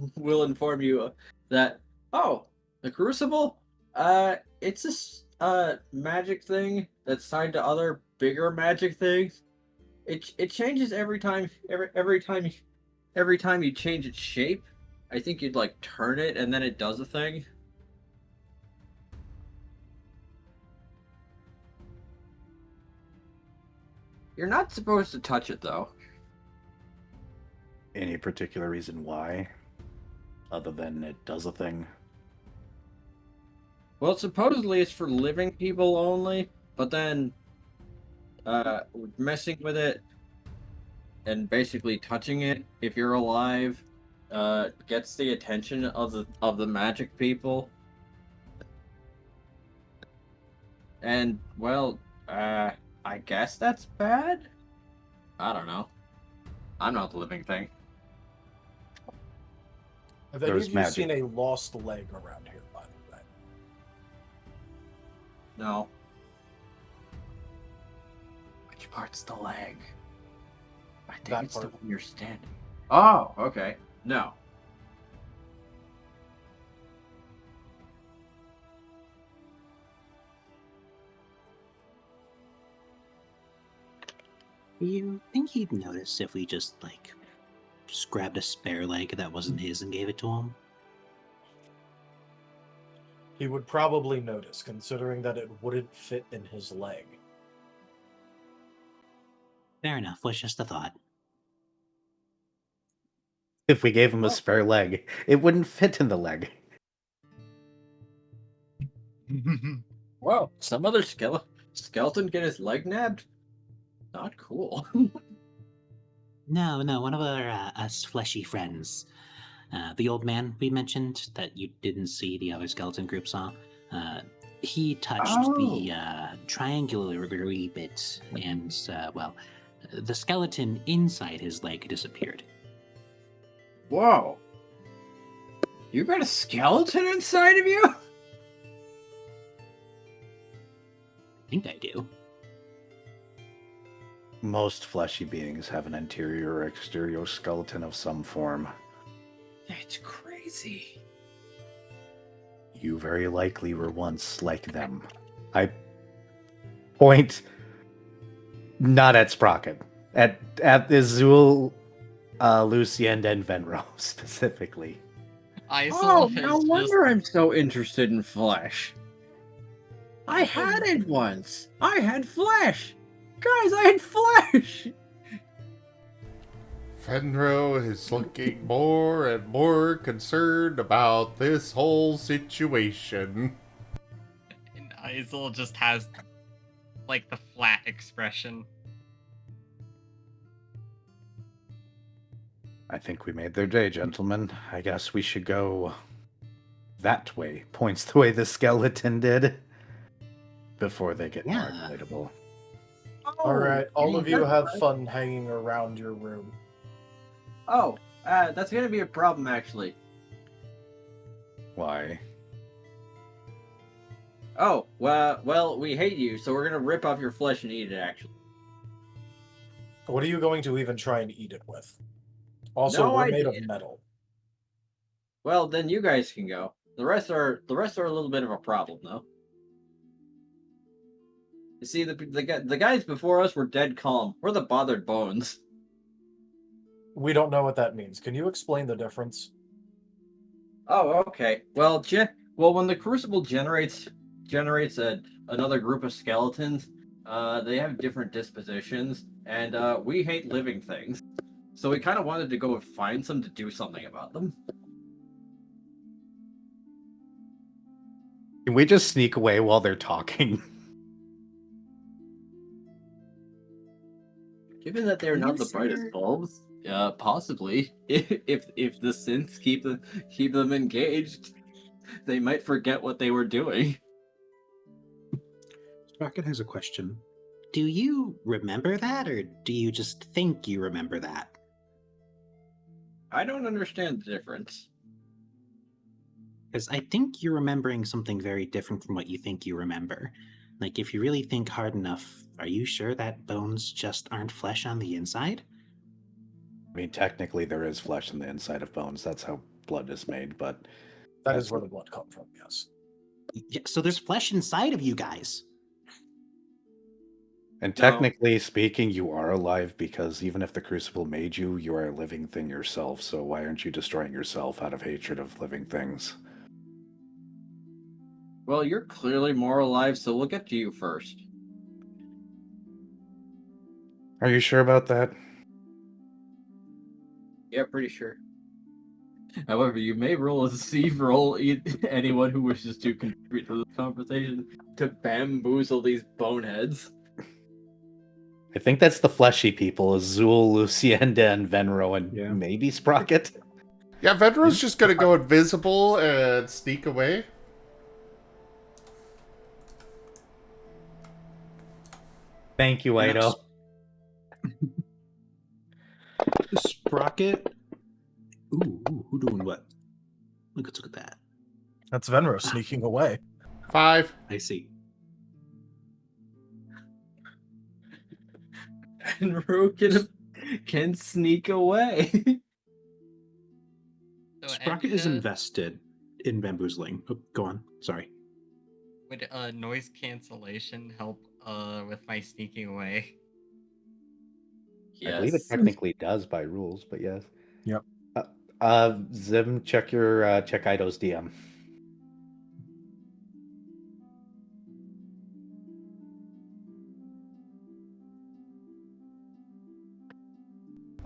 inform you that, oh, the crucible, it's this magic thing that's tied to other bigger magic things. It changes every time you change its shape. I think you'd like turn it and then it does a thing. You're not supposed to touch it though. Any particular reason why? Other than it does a thing? Well, supposedly it's for living people only, but then messing with it and basically touching it if you're alive gets the attention of the magic people. And well, I guess that's bad. I don't know. I'm not the living thing. Have any There's of you magic. seen a lost leg around here, by the way? No. Which part's the leg? I think That it's the part. one you're standing. Oh, okay. No. You think he'd notice if we just, grabbed a spare leg that wasn't his and gave it to him? He would probably notice, considering that it wouldn't fit in his leg. Fair enough, was just a thought. If we gave him a spare leg, it wouldn't fit in the leg. Whoa, some other skeleton get his leg nabbed? Not cool. No, one of our us fleshy friends. The old man we mentioned that you didn't see the other skeleton group saw. He touched the triangular bit, and, the skeleton inside his leg disappeared. Whoa. You got a skeleton inside of you? I think I do. Most fleshy beings have an interior or exterior skeleton of some form. That's crazy. You very likely were once like them. I point not at Sprocket, at Izul, Luecinda, and Venro specifically. Oh, no wonder I'm so interested in flesh. I had it once. I had flesh. Guys, I had flesh. Fenro is looking more and more concerned about this whole situation. And Izul just has, like, the flat expression. I think we made their day, gentlemen. I guess we should go that way. Points the way the skeleton did. Before they get more relatable. All right, all of you have fun. fun hanging around your room. Oh, that's gonna be a problem, actually. Why? Oh, well, we hate you, so we're gonna rip off your flesh and eat it, actually. What are you going to even try and eat it with? Also, No we're made idea. of metal. Well, then you guys can go. The rest are a little bit of a problem, though. You see, the guys before us were dead calm. We're the bothered bones. We don't know what that means. Can you explain the difference? Oh, okay. Well, when the crucible generates another group of skeletons, they have different dispositions, and we hate living things. So we kind of wanted to go and find some to do something about them. Can we just sneak away while they're talking? Given that they're not the brightest bulbs, possibly. If the synths keep them engaged, they might forget what they were doing. Sprocket has a question. Do you remember that, or do you just think you remember that? I don't understand the difference. Because I think you're remembering something very different from what you think you remember. Like, if you really think hard enough, are you sure that bones just aren't flesh on the inside? I mean, technically there is flesh on the inside of bones. That's how blood is made, but... That is where the blood comes from, yes. Yeah, so there's flesh inside of you guys. And technically speaking, you are alive because even if the Crucible made you, you are a living thing yourself. So why aren't you destroying yourself out of hatred of living things? Well, you're clearly more alive, so we'll get to you first. Are you sure about that? Yeah, pretty sure. However, you may roll a deceive roll anyone who wishes to contribute to this conversation to bamboozle these boneheads. I think that's the fleshy people, Izul, Luecinda, and Venro, and maybe Sprocket. Yeah, Venro's just gonna go invisible and sneak away. Thank you, Ido. Sprocket? Ooh, who doing what? Let's look at that. That's Venro sneaking away. 5. I see. And Rue can sneak away. So Sprocket is invested in bamboozling. Oh, go on. Sorry. Would noise cancellation help with my sneaking away? I believe it technically does by rules, but yes. Yep. Zim, check your check Ido's DM.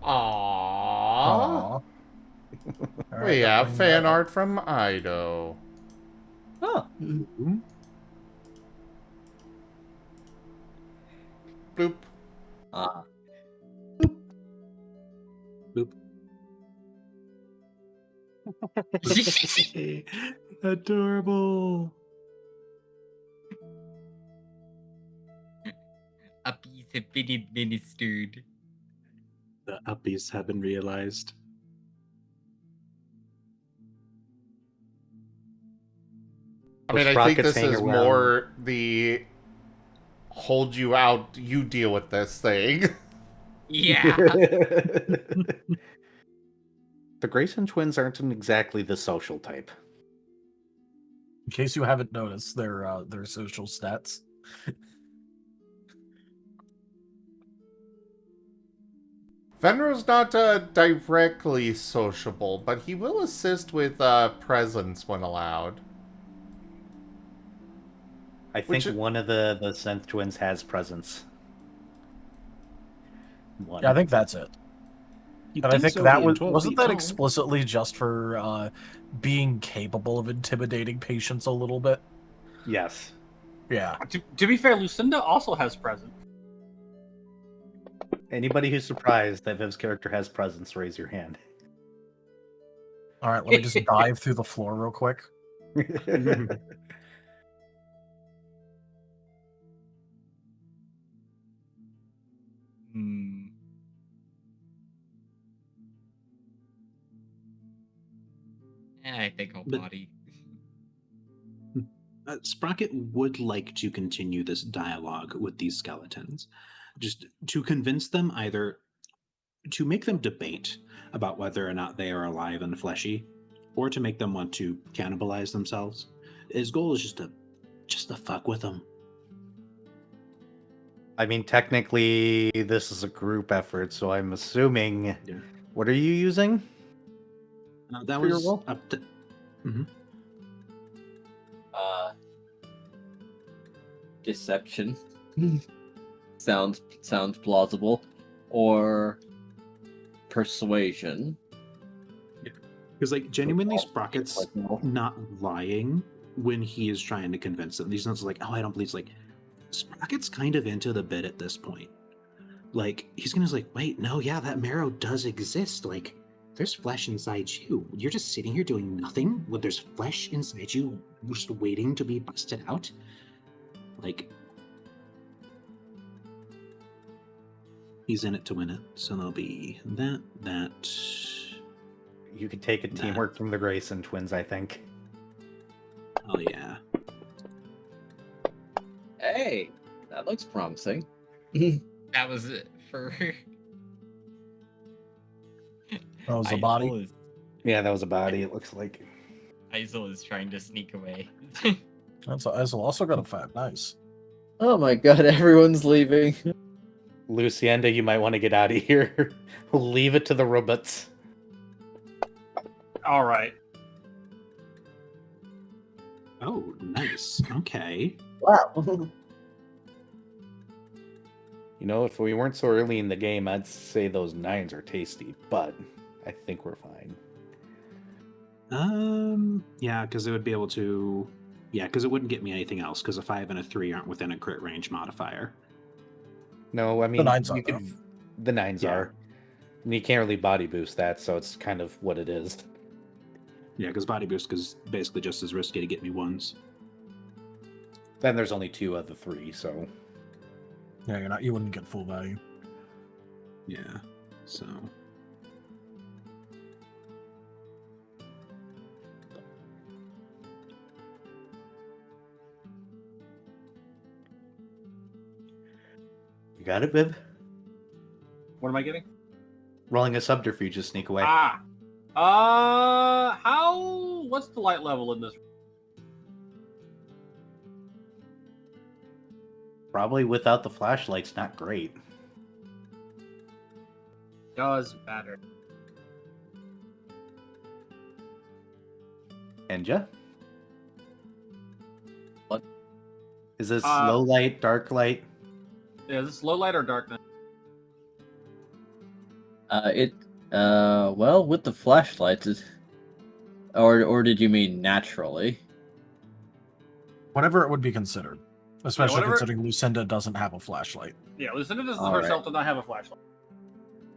Aww. Alright, We I'll have bring fan that up. art from Ido. Oh. Mm-hmm. Boop. Boop. Adorable. Uppies have been administered. The uppies have been realized. I mean, I think this is more the hold you out, you deal with this thing. Yeah. The Grayson twins aren't exactly the social type. In case you haven't noticed, their social stats. Fenrir's not directly sociable, but he will assist with presence when allowed. I think Which- one of the synth twins has presence. One. Yeah, I think that's it. You'd And I think so, that being was 12 wasn't feet that tall. explicitly just for being capable of intimidating patients a little bit? Yes. Yeah. To be fair, Luecinda also has presence. Anybody who's surprised that Viv's character has presence, raise your hand. All right, let me just dive through the floor real quick. Hmm. I think I'll But- body. Sprocket would like to continue this dialogue with these skeletons, just to convince them either to make them debate about whether or not they are alive and fleshy, or to make them want to cannibalize themselves. His goal is just to fuck with them. I mean, technically, this is a group effort, so I'm assuming. Yeah. What are you using? That For your was roll? up to. Deception. sounds plausible. Or persuasion. Because, like, genuinely, Oh, Sprocket's like, not lying when he is trying to convince them. These ones are like, oh, I don't believe. It's like, Sprocket's kind of into the bit at this point. Like, he's gonna like, wait, no, yeah, that marrow does exist. Like, there's flesh inside you. You're just sitting here doing nothing when there's flesh inside you, just waiting to be busted out. Like, he's in it to win it. So there'll be that. You could take a teamwork from the Grayson twins, I think. Oh yeah. Hey, that looks promising. That was it for. That was a body. Izul is, Yeah, that was a body, it looks like. Izul is trying to sneak away. That's also got a fat. Nice. Oh my god, everyone's leaving. Luecinda, you might want to get out of here. Leave it to the robots. All right. Oh, nice. Okay. Wow. You know, if we weren't so early in the game, I'd say those 9s are tasty, but I think we're fine. Yeah, because it would be able to. Yeah, because it wouldn't get me anything else, because a 5 and a 3 aren't within a crit range modifier. No, I mean, 9s are, you could, though. the 9s Yeah. are. And you can't really body boost that, so it's kind of what it is. Yeah, because body boost is basically just as risky to get me 1s. Then there's only 2 of the 3, so. Yeah, you wouldn't get full value. Yeah, so. You got it, Viv? What am I getting? Rolling a subterfuge to sneak away. What's the light level in this? Probably without the flashlights, not great. Does matter. Enja? What? Is this low light, dark light? Yeah, is this low light or darkness? Well, with the flashlights, or did you mean naturally? Whatever it would be considered. Especially whatever- considering Luecinda doesn't have a flashlight. Yeah, Luecinda does All herself right. does not have a flashlight.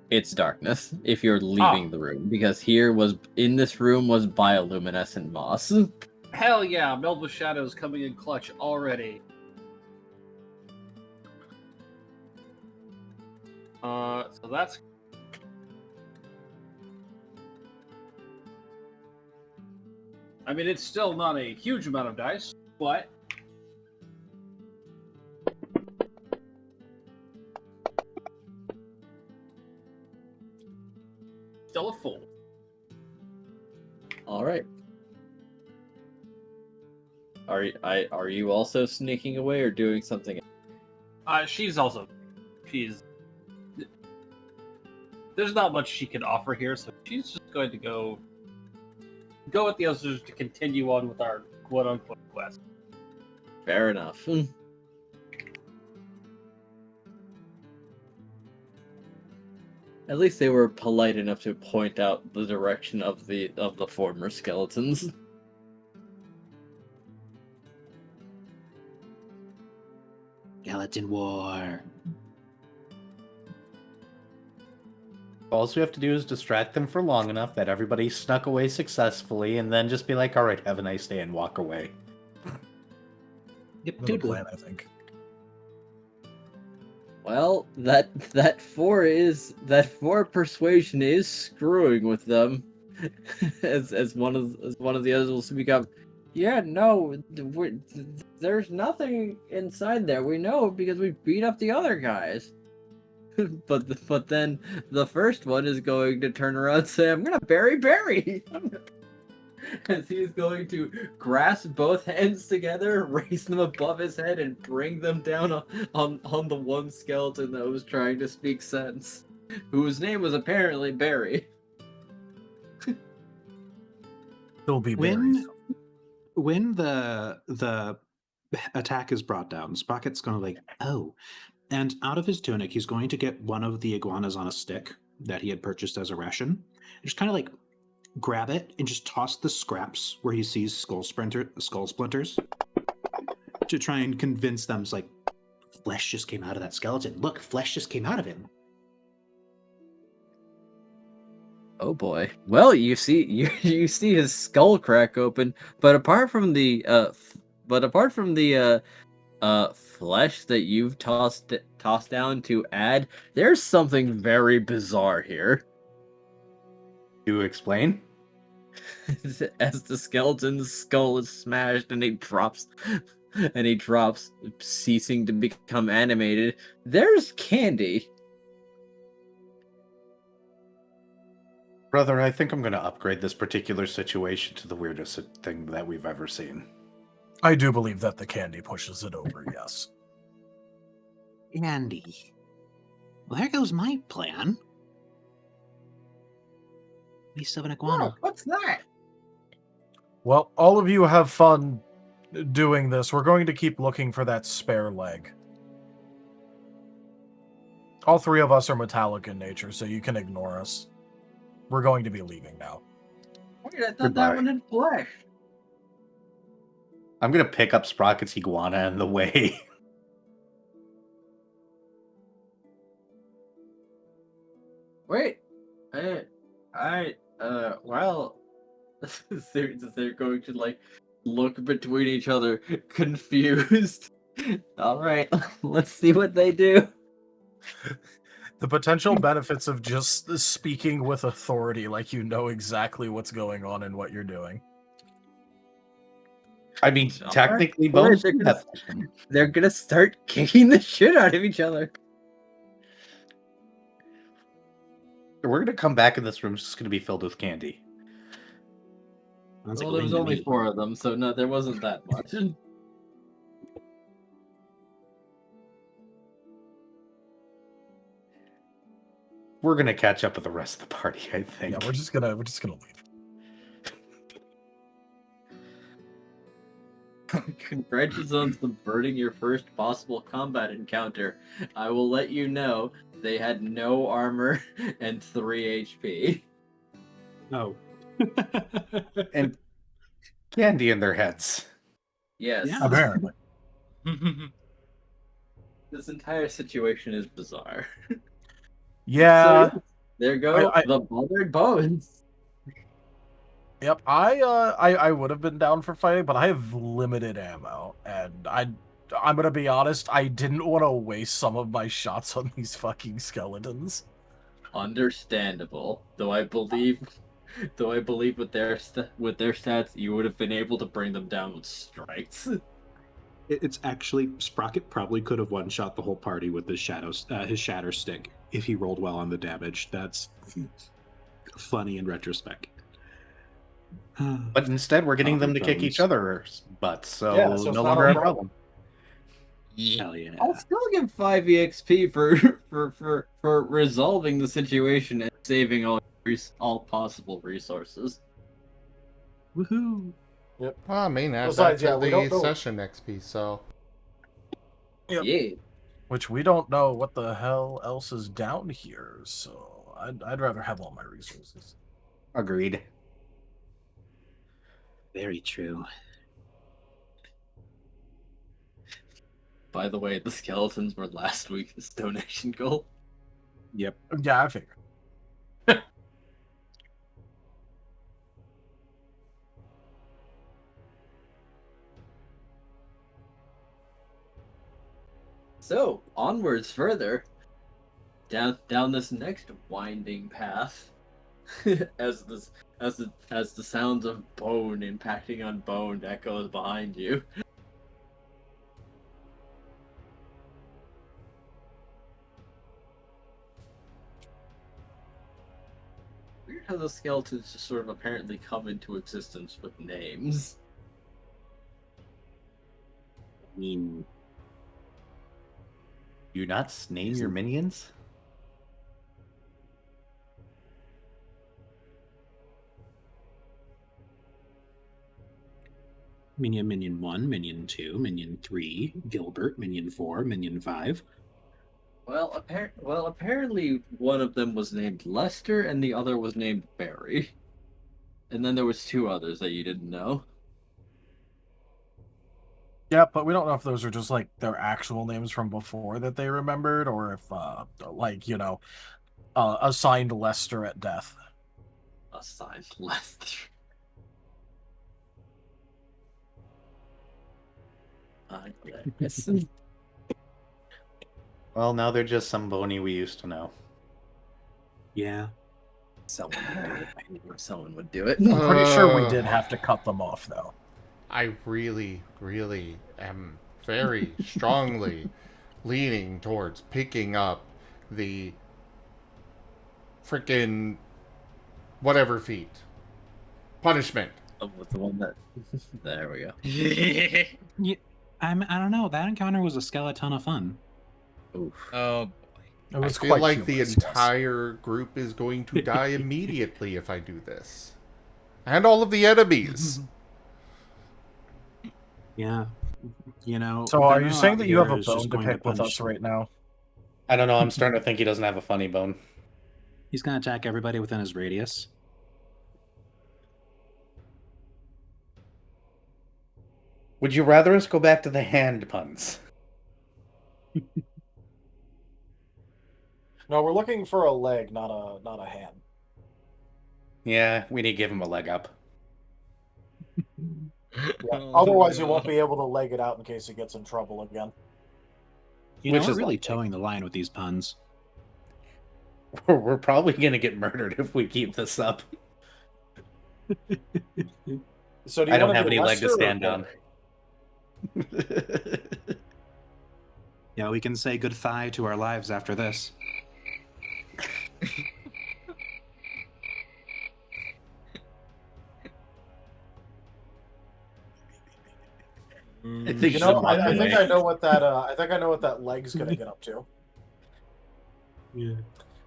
It's darkness if you're leaving the room, because in this room was bioluminescent moss. Hell yeah, Meld with Shadows coming in clutch already. So that's. I mean, it's still not a huge amount of dice, but. Still a full. All right. Are you also sneaking away or doing something? She's also, she's. There's not much she can offer here, so she's just going to go with the others to continue on with our quote-unquote quest. Fair enough. At least they were polite enough to point out the direction of the former skeletons. Skeleton War. All we have to do is distract them for long enough that everybody snuck away successfully, and then just be like, all right, have a nice day, and walk away. Yep, Good plan, I think. Well, that four persuasion is screwing with them, as one of the others will speak up. Yeah, no, there's nothing inside there. We know because we beat up the other guys. but then the first one is going to turn around and say, "I'm gonna bury Barry." As he's going to grasp both hands together, raise them above his head, and bring them down on the one skeleton that was trying to speak sense, whose name was apparently Barry. He'll be buried. When the attack is brought down, Sprocket's going to like, oh, and out of his tunic, he's going to get one of the iguanas on a stick that he had purchased as a ration. Just kind of like grab it and just toss the scraps where he sees skull splinters to try and convince them, it's like, flesh just came out of that skeleton. Look, flesh just came out of him. Oh boy. Well, you see see his skull crack open, but apart from the flesh that you've tossed down to add, there's something very bizarre here. Do explain? As the skeleton's skull is smashed and he drops, ceasing to become animated, there's candy. Brother, I think I'm going to upgrade this particular situation to the weirdest thing that we've ever seen. I do believe that the candy pushes it over, yes. Andy. Well, there goes my plan. Piece of an iguana. What's that? Well, all of you have fun doing this. We're going to keep looking for that spare leg. All three of us are metallic in nature, so you can ignore us. We're going to be leaving now. Wait, I thought Goodbye. that one had flesh. I'm going to pick up Sprocket's iguana in the way. Wait, well, they're going to like look between each other, confused. All right, let's see what they do. The potential benefits of just speaking with authority, like you know exactly what's going on and what you're doing. I mean, All technically, right. both They're gonna start kicking the shit out of each other. We're going to come back in this room. It's just going to be filled with candy. Sounds like Well, there was win to only me. 4 of them, so no, there wasn't that much. We're going to catch up with the rest of the party, I think. Yeah, we're just gonna leave. Congratulations on subverting your first possible combat encounter. I will let you know they had no armor and 3 HP. Oh. And candy in their heads. Yes. Yeah. Apparently. This entire situation is bizarre. Yeah. So, there go the bothered bones. Yep. I would have been down for fighting, but I have limited ammo, and I'm gonna be honest. I didn't want to waste some of my shots on these fucking skeletons. Understandable, though I believe with their stats, you would have been able to bring them down with strikes. It's actually, Sprocket probably could have one-shot the whole party with his shatter stick if he rolled well on the damage. That's funny in retrospect. But instead, we're getting them to kick each other's butts, so so it's no not longer our a problem. Hell yeah. I'll still give 5 EXP for resolving the situation and saving all possible resources. Woohoo! Well, I mean, add that Besides, to yeah, we the don't know. session XP, so. Yep. Yeah. Which we don't know what the hell else is down here, so I'd rather have all my resources. Agreed. Very true. By the way, the skeletons were last week's donation goal. Yep. Yeah, I figured. So, onwards further. Down this next winding path. as the sounds of bone impacting on bone echoes behind you. Weird how the skeletons just sort of apparently come into existence with names. I mean, Do you not name your minions? Minion 1, Minion 2, Minion 3, Gilbert, Minion 4, Minion 5. Well, apparently one of them was named Lester and the other was named Barry. And then there was 2 others that you didn't know. Yeah, but we don't know if those are just like their actual names from before that they remembered, or if assigned Lester at death. Assigned Lester. Yes. Well, now they're just some bony we used to know. Yeah. Someone would do it. I knew someone would do it. I'm pretty sure we did have to cut them off, though. I really, really am very strongly leaning towards picking up the frickin' whatever feat. Punishment. With the one that. There we go. Yeah, I don't know. That encounter was a skeleton of fun. Oof. Oh boy. It I was feel quite like the humorous, yes. entire group is going to die immediately if I do this. And all of the enemies. Yeah. You know. So are you Venno saying out that you have here a is just bone to going pick with punish- us right now? I don't know. I'm starting to think he doesn't have a funny bone. He's going to attack everybody within his radius. Would you rather us go back to the hand puns? No, we're looking for a leg, not a hand. Yeah, we need to give him a leg up. Yeah. Otherwise, you won't be able to leg it out in case he gets in trouble again. You know, Which we're is really likely. towing the line with these puns. We're probably going to get murdered if we keep this up. So do you I don't wanna have do any leg to Lester or stand on. Barry? Yeah, we can say goodbye to our lives after this. I think You know, she'll I walk think away. I know what that. I think I know what that leg's gonna get up to. Yeah.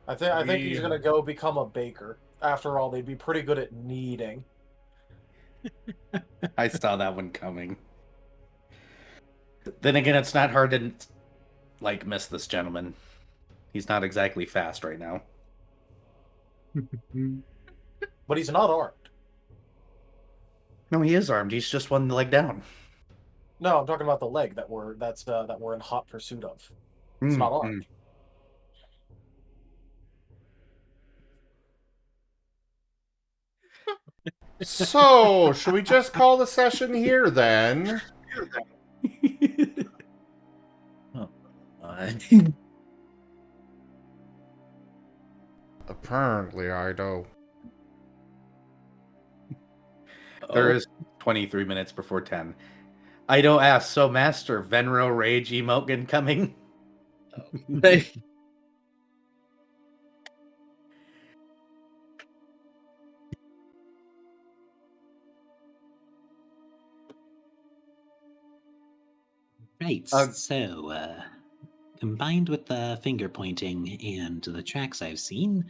I think he's gonna go become a baker. After all, they'd be pretty good at kneading. I saw that one coming. Then again, it's not hard to miss this gentleman. He's not exactly fast right now. But he's not armed. No, he is armed. He's just one leg down. No, I'm talking about the leg that we're in hot pursuit of. It's not armed. So, should we just call the session here then? Apparently, I do. There is 23 minutes before 10. Ido asks, so Master, Venro Rage emote coming? Right. Combined with the finger pointing and the tracks I've seen,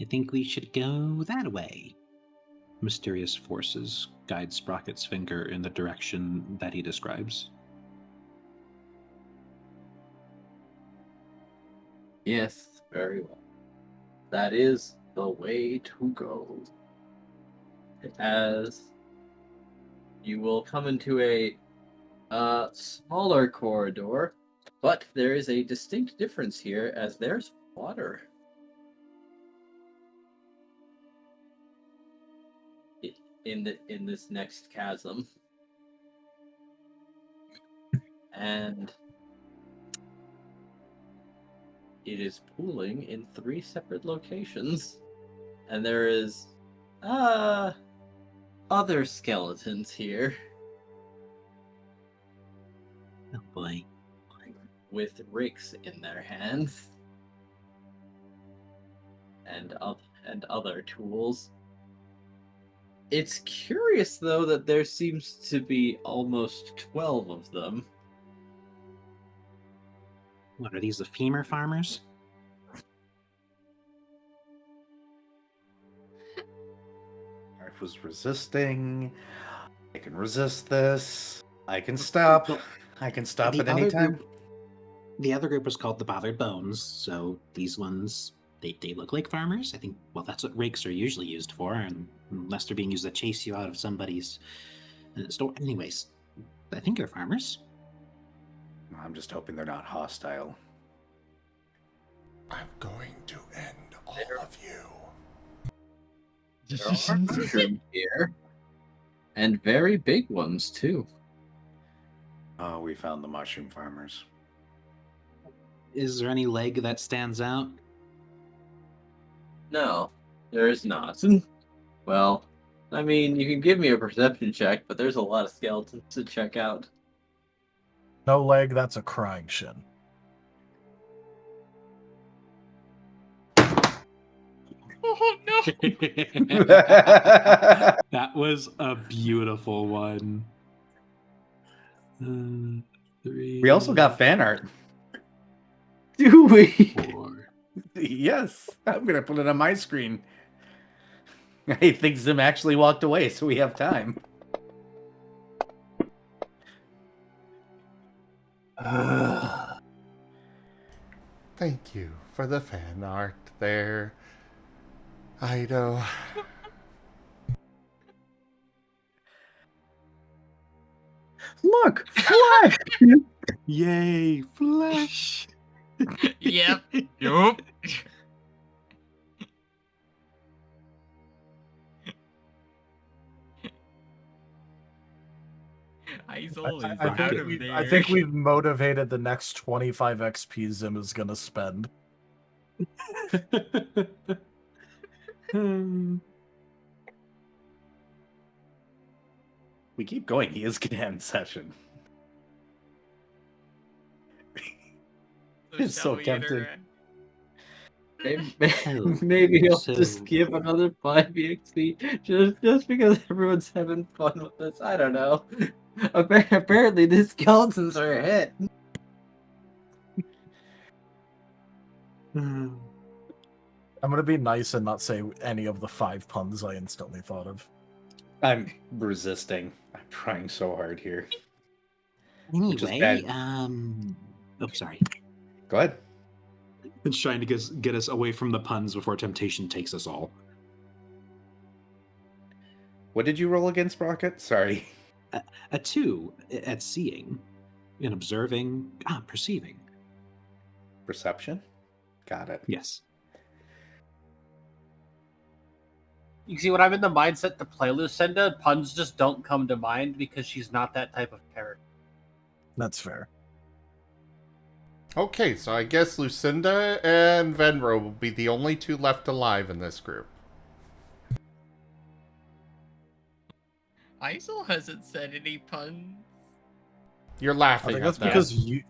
I think we should go that way. Mysterious forces guide Sprocket's finger in the direction that he describes. Yes, very well. That is the way to go. As you will come into a smaller corridor, but there is a distinct difference here as there's water. In this next chasm. And it is pooling in 3 separate locations. And there is other skeletons here. Oh boy. With rakes in their hands. And other tools. It's curious, though, that there seems to be almost 12 of them. What are these, the femur farmers? I was resisting. I can resist this. I can stop. I can stop at any time. The other group was called the Bothered Bones, so these ones, they look like farmers. I think, well, that's what rakes are usually used for, and unless they're being used to chase you out of somebody's store. Anyways, I think they're farmers. I'm just hoping they're not hostile. I'm going to end all of you. There are mushrooms here. And very big ones, too. Oh, we found the mushroom farmers. Is there any leg that stands out? No, there is not. Well, I mean, you can give me a perception check, but there's a lot of skeletons to check out. No leg, that's a crying shin. Oh no! That was a beautiful one. 3. We also got fan art. Do we? 4. Yes, I'm gonna put it on my screen. I think Zim actually walked away, so we have time. Thank you for the fan art there, Ido. Look! Flesh! Yay, flesh! Yep. Yup. Izul is out of there. I think we've motivated the next 25 XP Zim is going to spend. We keep going. He is gonna end session. It's so tempting. Maybe he'll just give another 5 EXP just because everyone's having fun with this. I don't know. Apparently, the skeletons are a hit. I'm gonna be nice and not say any of the 5 puns I instantly thought of. I'm resisting. I'm trying so hard here. Anyway, oh, sorry. Go ahead. It's trying to get us away from the puns before temptation takes us all. What did you roll against, Sprocket? Sorry. A 2 at seeing and observing, perceiving. Perception? Got it. Yes. You see, when I'm in the mindset to play Luecinda, puns just don't come to mind because she's not that type of character. That's fair. Okay, so I guess Luecinda and Venro will be the only 2 left alive in this group. Izul hasn't said any puns. You're I laughing think at that's that. because you...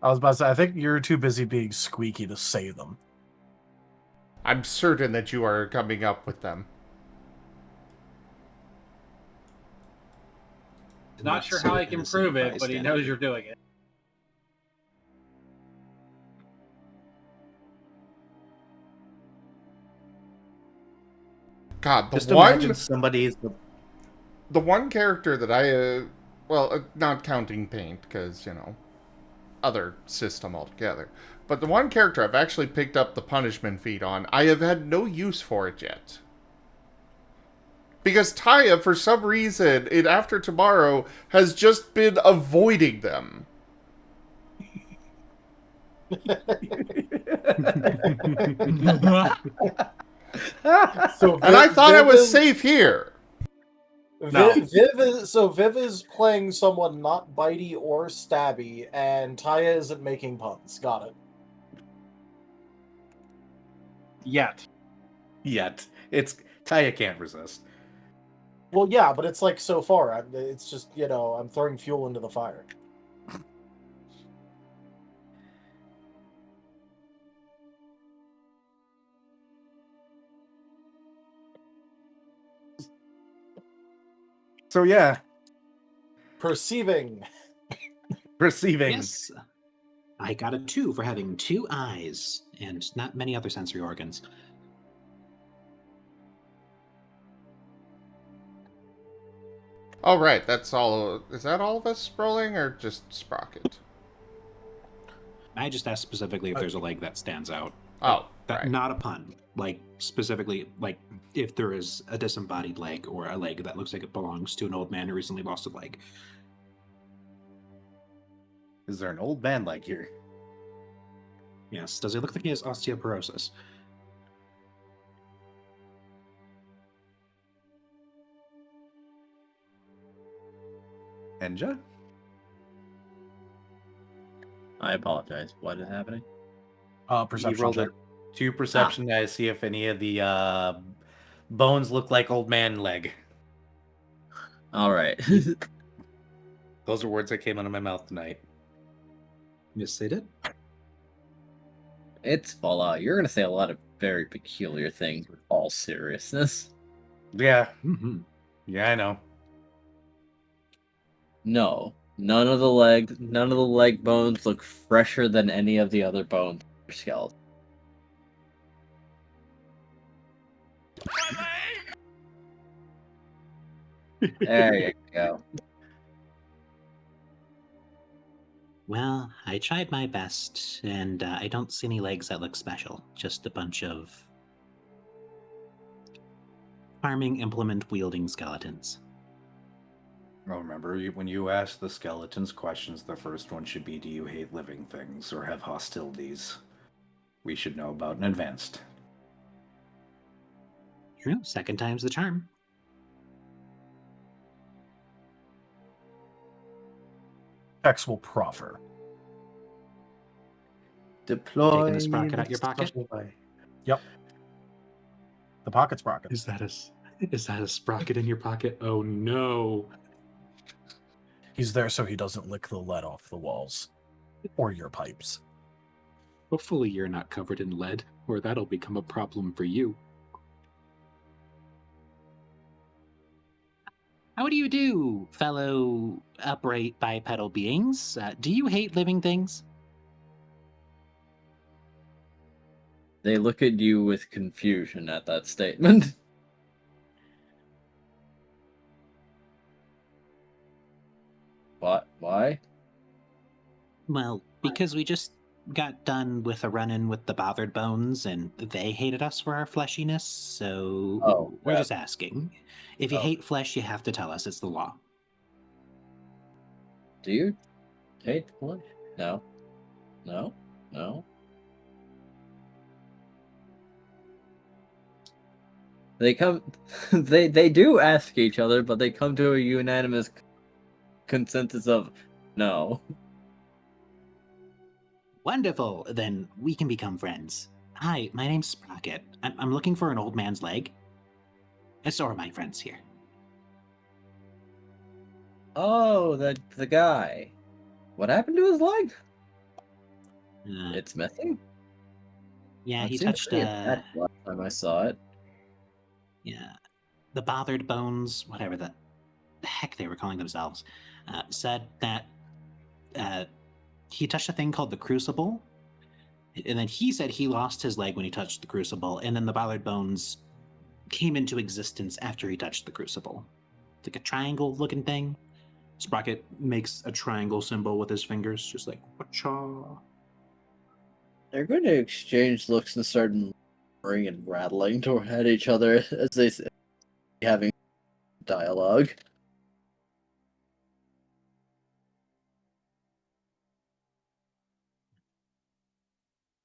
I was about to say, I think you're too busy being squeaky to say them. I'm certain that you are coming up with them. He's not sure how he can prove it, but he knows you're doing it. God, Just imagine somebody's. the one character that I, not counting Paint, because, other system altogether. But the one character I've actually picked up the punishment feat on, I have had no use for it yet. Because Taya, for some reason, in After Tomorrow, has just been avoiding them. So And I thought I was safe here. No. Viv is playing someone not bitey or stabby, and Taya isn't making puns. Got it. Yet. Yet. It's Taya can't resist. Well, yeah, but it's like so far. It's just, I'm throwing fuel into the fire. So yeah, Perceiving. Yes. I got a 2 for having 2 eyes and not many other sensory organs. Oh, right, that's all. Is that all of us rolling, or just Sprocket? I just asked specifically if there's a leg that stands out. Oh, That, right. Not a pun. Like, specifically, like, if there is a disembodied leg or a leg that looks like it belongs to an old man who recently lost a leg. Is there an old man leg here? Yes. Does it look like he has osteoporosis? Enja? I apologize. What is happening? Perception You rolled check. a 2 perception guys, see if any of the bones look like old man leg. All right. Those are words that came out of my mouth tonight. Yes, they did. It's Fallout. You're going to say a lot of very peculiar things with all seriousness. Yeah. Mm-hmm. Yeah, I know. No. None of the leg bones look fresher than any of the other bones in your skeleton. There you go. Well, I tried my best, and I don't see any legs that look special. Just a bunch of farming implement wielding skeletons. Oh, remember, when you ask the skeletons questions, the first one should be, do you hate living things or have hostilities we should know about in advance? True, second time's the charm. X will proffer. Deploy. Taking a sprocket out your pocket? Yep. The pocket sprocket. Is that a sprocket in your pocket? Oh no. He's there so he doesn't lick the lead off the walls. Or your pipes. Hopefully you're not covered in lead, or that'll become a problem for you. How do you do, fellow upright bipedal beings? Do you hate living things? They look at you with confusion at that statement. What? Why? Well, because we just got done with a run-in with the bothered bones, and they hated us for our fleshiness, so we're just asking. If you hate flesh, you have to tell us. It's the law. Do you hate flesh? No. No? No? They come... they do ask each other, but they come to a unanimous consensus of no. Wonderful. Then we can become friends. Hi, my name's Sprocket. I'm looking for an old man's leg. And so are my friends here. Oh, the guy. What happened to his leg? It's missing? Yeah, It he seemed touched... pretty attached last time I saw it. Yeah. The bothered bones, whatever the heck they were calling themselves, said that he touched a thing called the Crucible, and then he said he lost his leg when he touched the Crucible, and then the bothered bones came into existence after he touched the crucible. It's like a triangle-looking thing. Sprocket makes a triangle symbol with his fingers, just like, whatcha? They're going to exchange looks and start murmuring and rattling at each other as they having dialogue.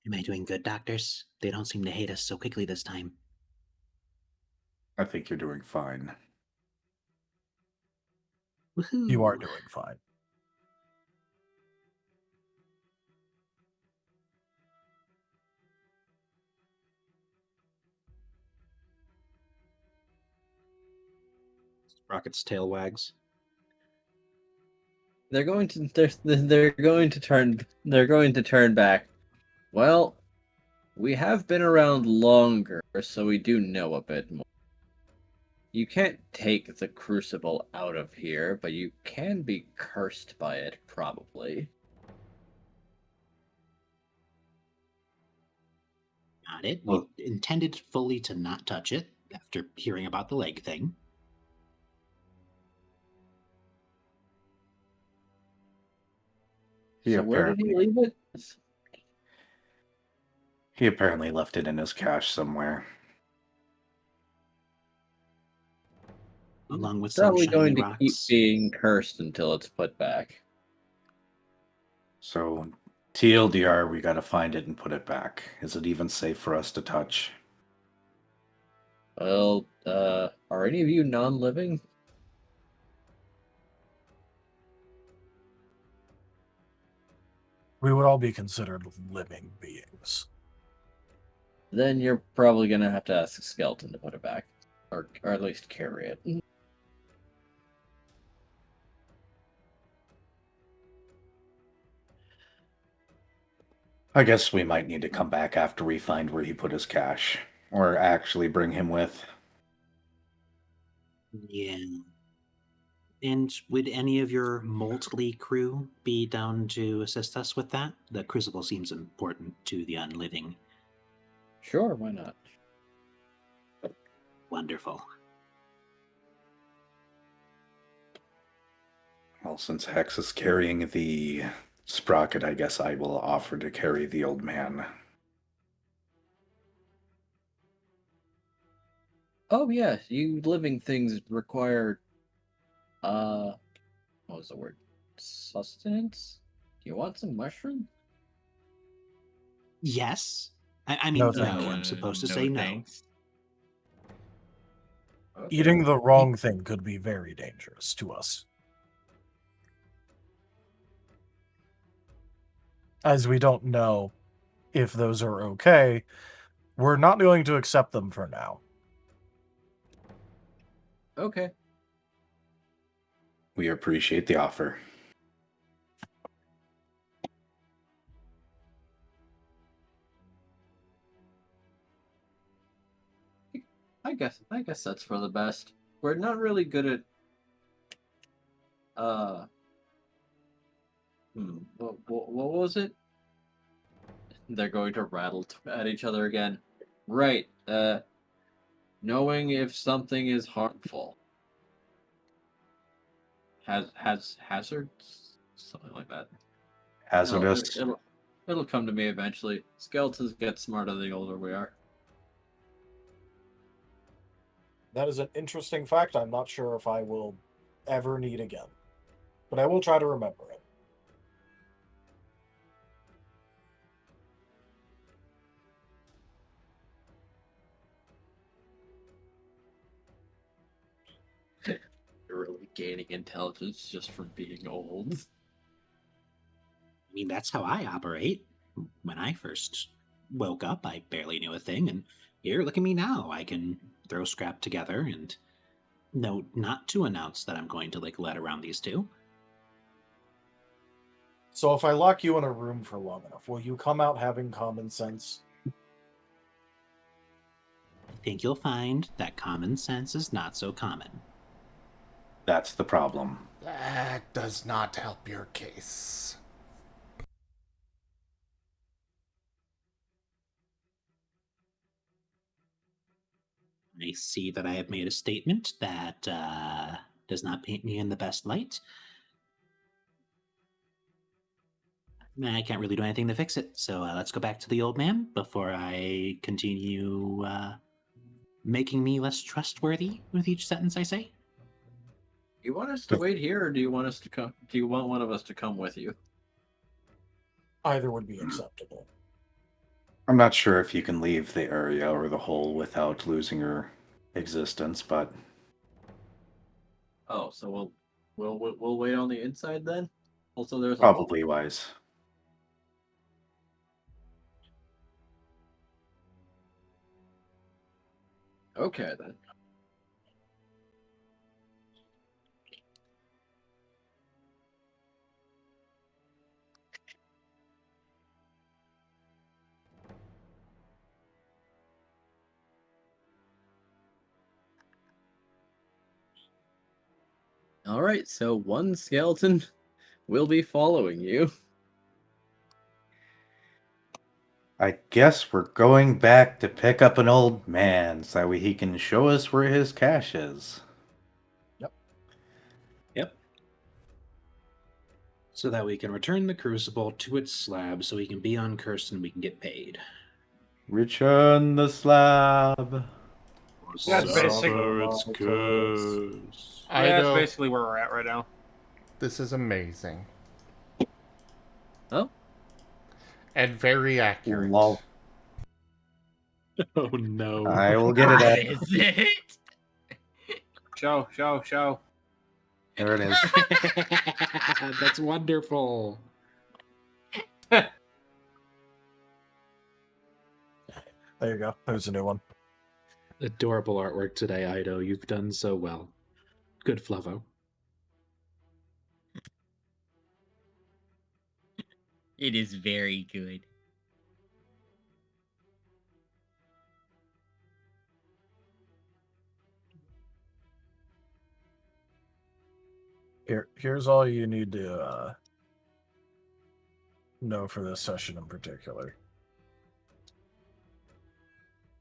Am I doing good, doctors? They don't seem to hate us so quickly this time. I think you're doing fine. Woohoo! You are doing fine. Sprocket's tail wags. They're going to turn back. Well, we have been around longer, so we do know a bit more. You can't take the crucible out of here, but you can be cursed by it, probably. Got it. We intended fully to not touch it after hearing about the leg thing. So where did he leave it? He apparently left it in his cache somewhere. Along with some Probably shiny going to rocks. keep being cursed until it's put back. So, TLDR, we gotta find it and put it back. Is it even safe for us to touch? Well, are any of you non-living? We would all be considered living beings. Then you're probably gonna have to ask a skeleton to put it back, or at least carry it. I guess we might need to come back after we find where he put his cache. Or actually bring him with. Yeah. And would any of your Moltley crew be down to assist us with that? The crucible seems important to the unliving. Sure, why not? Wonderful. Well, since Hex is carrying the Sprocket, I guess I will offer to carry the old man. Oh yeah, you living things require what was the word? Sustenance? Do you want some mushroom? Yes. I mean, No, no, thank you. I'm supposed to say no. Thanks. Okay. Eating the wrong thing could be very dangerous to us. As we don't know if those are okay, we're not going to accept them for now. Okay. We appreciate the offer. I guess that's for the best. We're not really good at what was it? They're going to rattle at each other again. Right. Knowing if something is harmful. Has hazards? Something like that. Hazardous. It'll come to me eventually. Skeletons get smarter the older we are. That is an interesting fact I'm not sure if I will ever need again. But I will try to remember it. You're really gaining intelligence just from being old. I mean, that's how I operate. When I first woke up, I barely knew a thing, and here, look at me now. I can throw scrap together and know not to announce that I'm going to, like, let around these two. So if I lock you in a room for long enough, will you come out having common sense? I think you'll find that common sense is not so common. That's the problem. That does not help your case. I see that I have made a statement that does not paint me in the best light. I can't really do anything to fix it, so let's go back to the old man before I continue making me less trustworthy with each sentence I say. Do you want us to wait here, or do you want us to come? Do you want one of us to come with you? Either would be acceptable. I'm not sure if you can leave the area or the hole without losing your existence, but Oh, so we'll wait on the inside then. Also, there's a probably wise. Okay then. All right, so one skeleton will be following you. I guess we're going back to pick up an old man so that he can show us where his cash is. Yep. So that we can return the crucible to its slab so we can be uncursed and we can get paid. Return the slab. That's basic. It's cursed. I Yeah, that's know. basically where we're at right now. This is amazing. Oh. And very accurate. Lol. Oh no. I will get it What at. is it? Show. There it is. That's wonderful. There you go. There's a new one. Adorable artwork today, Ido. You've done so well. Good, Flavo. It is very good. Here's all you need to know for this session in particular.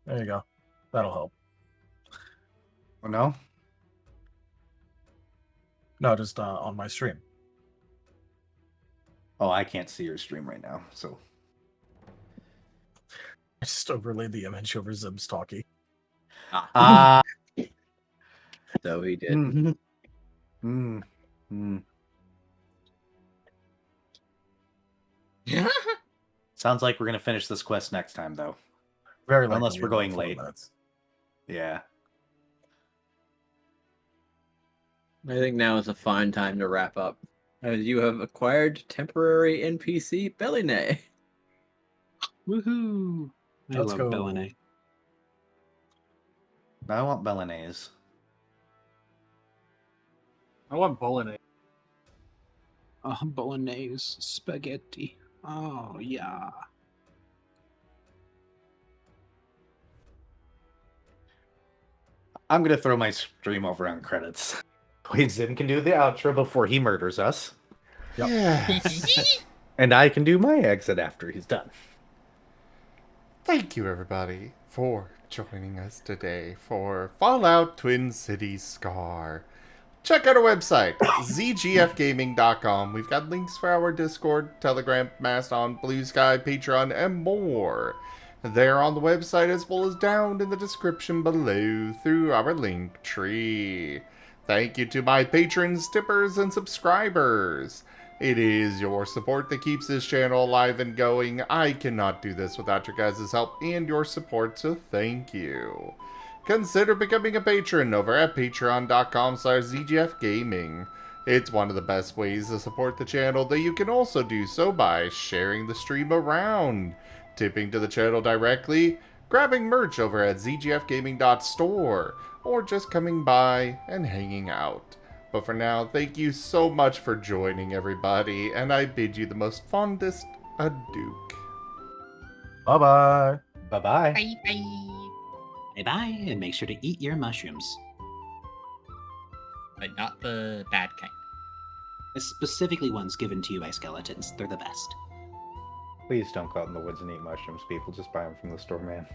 There you go. That'll help. Oh, no? No, just on my stream. Oh, I can't see your stream right now, so. I just overlaid the image over Zib's talkie. Ah. So he did. Sounds like we're gonna finish this quest next time, though. Very Unless likely we're in going 4 late. minutes. Yeah. I think now is a fine time to wrap up, as you have acquired temporary NPC Bellinay. Woohoo! I Let's love go. Bellene. I want Bellinaise. I want bolognese. Bolognese spaghetti. Oh, yeah. I'm gonna throw my stream over on credits. Wait, Zim can do the outro before he murders us. Yep. Yes. And I can do my exit after he's done. Thank you, everybody, for joining us today for Fallout Twin Cities Scar. Check out our website, zgfgaming.com. We've got links for our Discord, Telegram, Mastodon, Blue Sky, Patreon, and more. They're on the website as well as down in the description below through our link tree. Thank you to my patrons, tippers, and subscribers. It is your support that keeps this channel alive and going. I cannot do this without your guys' help and your support, so thank you. Consider becoming a patron over at patreon.com/zgfgaming. It's one of the best ways to support the channel, though you can also do so by sharing the stream around, tipping to the channel directly, grabbing merch over at zgfgaming.store, or just coming by and hanging out. But for now, thank you so much for joining, everybody, and I bid you the most fondest adieu. Bye-bye. Bye-bye. Bye. Bye-bye, and make sure to eat your mushrooms. But not the bad kind. Specifically ones given to you by skeletons. They're the best. Please don't go out in the woods and eat mushrooms, people. Just buy them from the store, man.